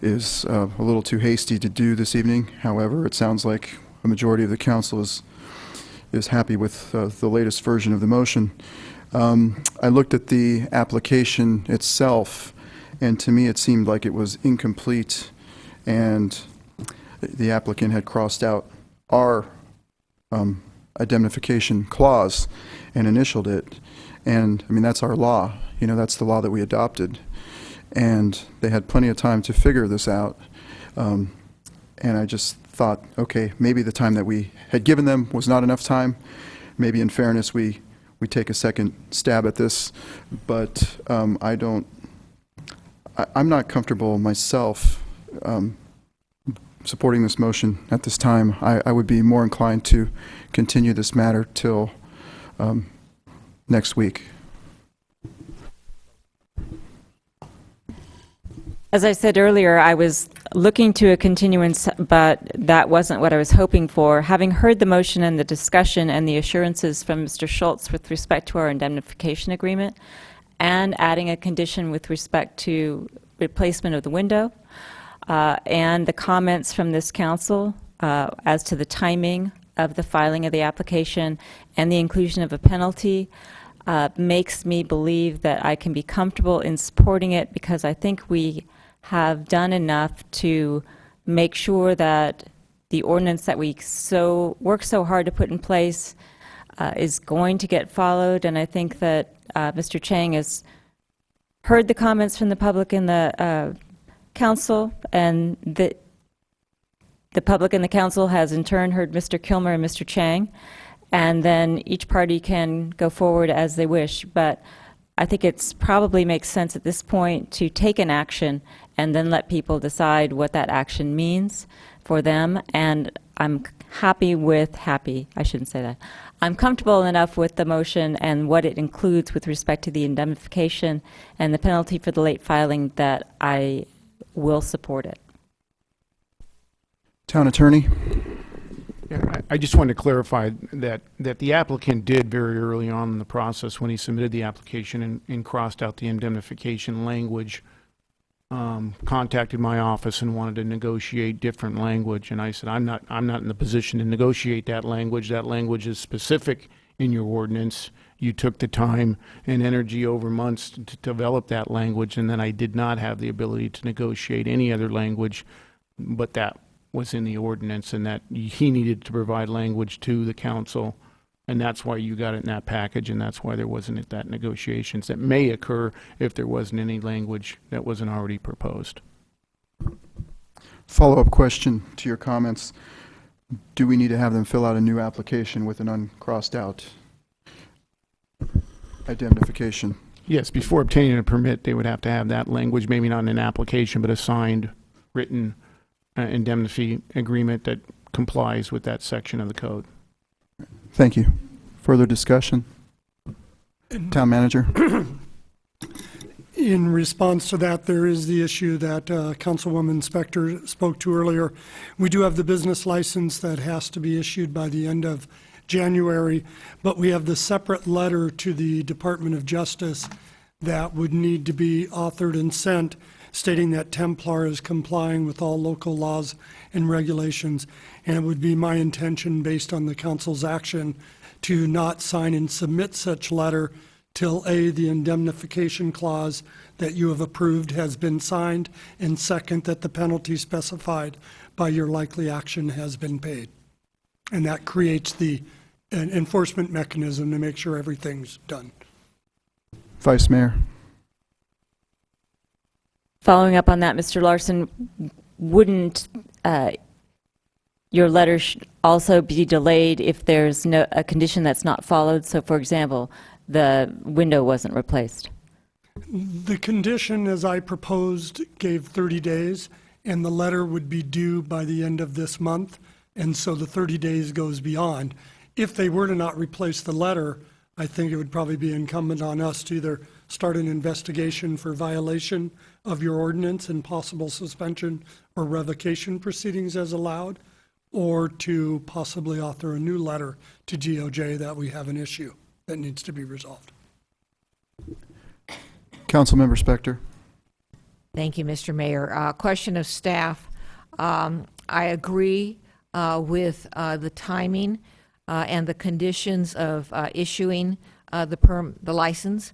Speaker 1: is a little too hasty to do this evening. However, it sounds like a majority of the council is happy with the latest version of the motion. I looked at the application itself, and to me it seemed like it was incomplete, and the applicant had crossed out our indemnification clause and initialed it. And I mean, that's our law. You know, that's the law that we adopted. And they had plenty of time to figure this out. And I just thought, okay, maybe the time that we had given them was not enough time. Maybe in fairness, we take a second stab at this. But I'm not comfortable myself supporting this motion at this time. I would be more inclined to continue this matter till next week.
Speaker 20: As I said earlier, I was looking to a continuance, but that wasn't what I was hoping for. Having heard the motion and the discussion and the assurances from Mr. Schultz with respect to our indemnification agreement, and adding a condition with respect to replacement of the window, and the comments from this council as to the timing of the filing of the application and the inclusion of a penalty, makes me believe that I can be comfortable in supporting it, because I think we have done enough to make sure that the ordinance that we work so hard to put in place is going to get followed. And I think that Mr. Chang has heard the comments from the public and the council, and the public and the council has in turn heard Mr. Kilmer and Mr. Chang, and then each party can go forward as they wish. But I think it's probably makes sense at this point to take an action and then let people decide what that action means for them. And I'm I shouldn't say that. I'm comfortable enough with the motion and what it includes with respect to the indemnification and the penalty for the late filing that I will support it.
Speaker 1: Town Attorney?
Speaker 2: Yeah, I just wanted to clarify that the applicant did very early on in the process, when he submitted the application and crossed out the indemnification language, contacted my office and wanted to negotiate different language. And I said, I'm not in the position to negotiate that language. That language is specific in your ordinance. You took the time and energy over months to develop that language, and then I did not have the ability to negotiate any other language, but that was in the ordinance, and that he needed to provide language to the council, and that's why you got it in that package, and that's why there wasn't that negotiations that may occur if there wasn't any language that wasn't already proposed.
Speaker 1: Follow-up question to your comments. Do we need to have them fill out a new application with an uncrossed out indemnification?
Speaker 2: Yes, before obtaining a permit, they would have to have that language, maybe not in an application, but a signed, written indemnity agreement that complies with that section of the code.
Speaker 1: Thank you. Further discussion? Town Manager?
Speaker 21: In response to that, there is the issue that Councilwoman Spector spoke to earlier. We do have the business license that has to be issued by the end of January, but we have the separate letter to the Department of Justice that would need to be authored and sent, stating that Templar is complying with all local laws and regulations. And it would be my intention, based on the council's action, to not sign and submit such letter till A, the indemnification clause that you have approved has been signed, and second, that the penalty specified by your likely action has been paid. And that creates an enforcement mechanism to make sure everything's done.
Speaker 1: Vice Mayor?
Speaker 20: Following up on that, Mr. Larson, wouldn't your letter also be delayed if there's a condition that's not followed? So, for example, the window wasn't replaced.
Speaker 21: The condition, as I proposed, gave 30 days, and the letter would be due by the end of this month, and so the 30 days goes beyond. If they were to not replace the letter, I think it would probably be incumbent on us to either start an investigation for violation of your ordinance and possible suspension or revocation proceedings as allowed, or to possibly author a new letter to GOJ that we have an issue that needs to be resolved.
Speaker 1: Councilmember Spector.
Speaker 23: Thank you, Mr. Mayor. Question of staff. I agree with the timing and the conditions of issuing the license.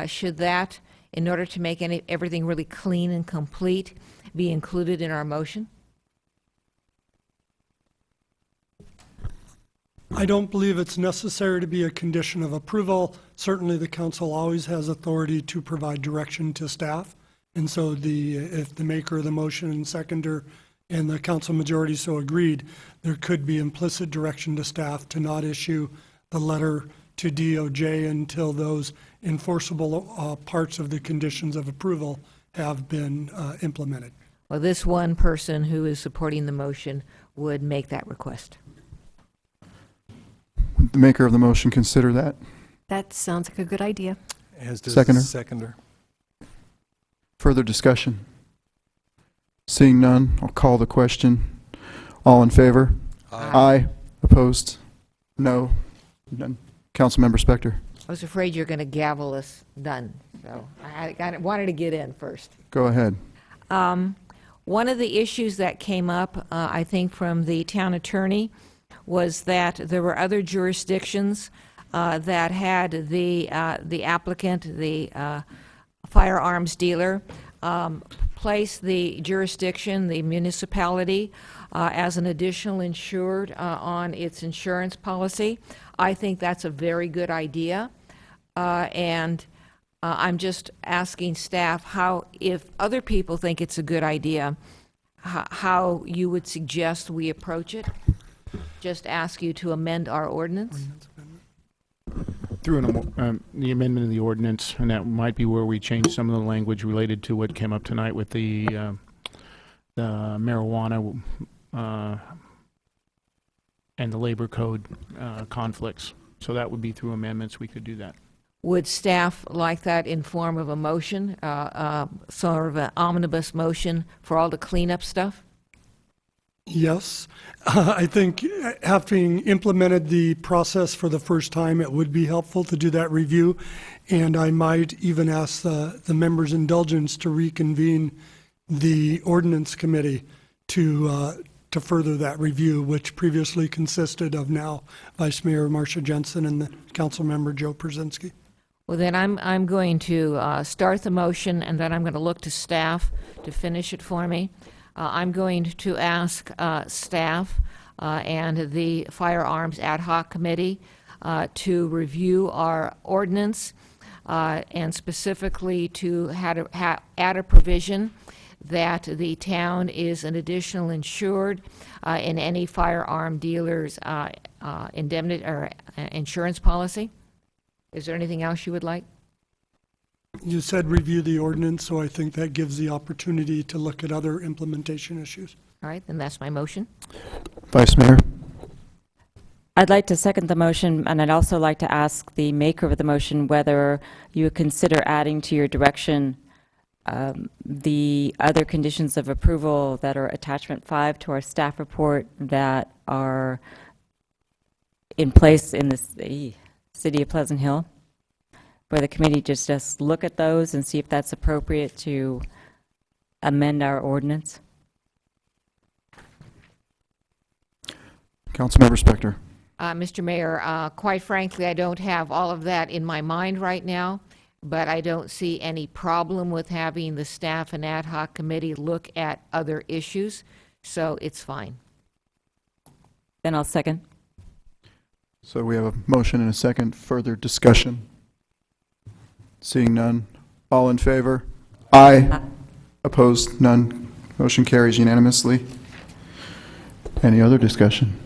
Speaker 23: Should that, in order to make everything really clean and complete, be included in our motion?
Speaker 21: I don't believe it's necessary to be a condition of approval. Certainly, the council always has authority to provide direction to staff. And so if the maker of the motion and seconder and the council majority so agreed, there could be implicit direction to staff to not issue the letter to DOJ until those enforceable parts of the conditions of approval have been implemented.
Speaker 23: Well, this one person who is supporting the motion would make that request.
Speaker 1: Would the maker of the motion consider that?
Speaker 5: That sounds like a good idea.
Speaker 4: As does
Speaker 1: Seconder.
Speaker 4: the seconder.
Speaker 1: Further discussion? Seeing none, I'll call the question. All in favor? Aye. Opposed? No? None. Councilmember Spector.
Speaker 23: I was afraid you're going to gavel us done, so I wanted to get in first.
Speaker 1: Go ahead.
Speaker 23: One of the issues that came up, I think, from the town attorney was that there were other jurisdictions that had the applicant, the firearms dealer, place the jurisdiction, the municipality, as an additional insured on its insurance policy. I think that's a very good idea. And I'm just asking staff how, if other people think it's a good idea, how you would suggest we approach it? Just ask you to amend our ordinance?
Speaker 2: Through the amendment of the ordinance, and that might be where we change some of the language related to what came up tonight with the marijuana and the labor code conflicts. So that would be through amendments, we could do that.
Speaker 23: Would staff like that in form of a motion, sort of an omnibus motion for all the cleanup stuff?
Speaker 21: Yes. I think having implemented the process for the first time, it would be helpful to do that review. And I might even ask the members' indulgence to reconvene the ordinance committee to further that review, which previously consisted of now Vice Mayor Marcia Jensen and the council member Joe Przynski.
Speaker 23: Well, then I'm going to start the motion, and then I'm going to look to staff to finish it for me. I'm going to ask staff and the Firearms Ad Hoc Committee to review our ordinance and specifically to add a provision that the town is an additional insured in any firearm dealer's indemnity or insurance policy. Is there anything else you would like?
Speaker 21: You said review the ordinance, so I think that gives the opportunity to look at other implementation issues.
Speaker 23: All right, then that's my motion.
Speaker 1: Vice Mayor.
Speaker 20: I'd like to second the motion, and I'd also like to ask the maker of the motion whether you would consider adding to your direction the other conditions of approval that are attachment 5 to our staff report that are in place in the city of Pleasant Hill, where the committee just look at those and see if that's appropriate to amend our ordinance.
Speaker 1: Councilmember Spector.
Speaker 23: Mr. Mayor, quite frankly, I don't have all of that in my mind right now, but I don't see any problem with having the staff and ad hoc committee look at other issues, so it's fine.
Speaker 20: Then I'll second.
Speaker 1: So we have a motion and a second. Further discussion? Seeing none. All in favor? Aye. Opposed? None. Motion carries unanimously. Any other discussion?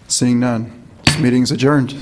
Speaker 1: Seeing none. This meeting's adjourned.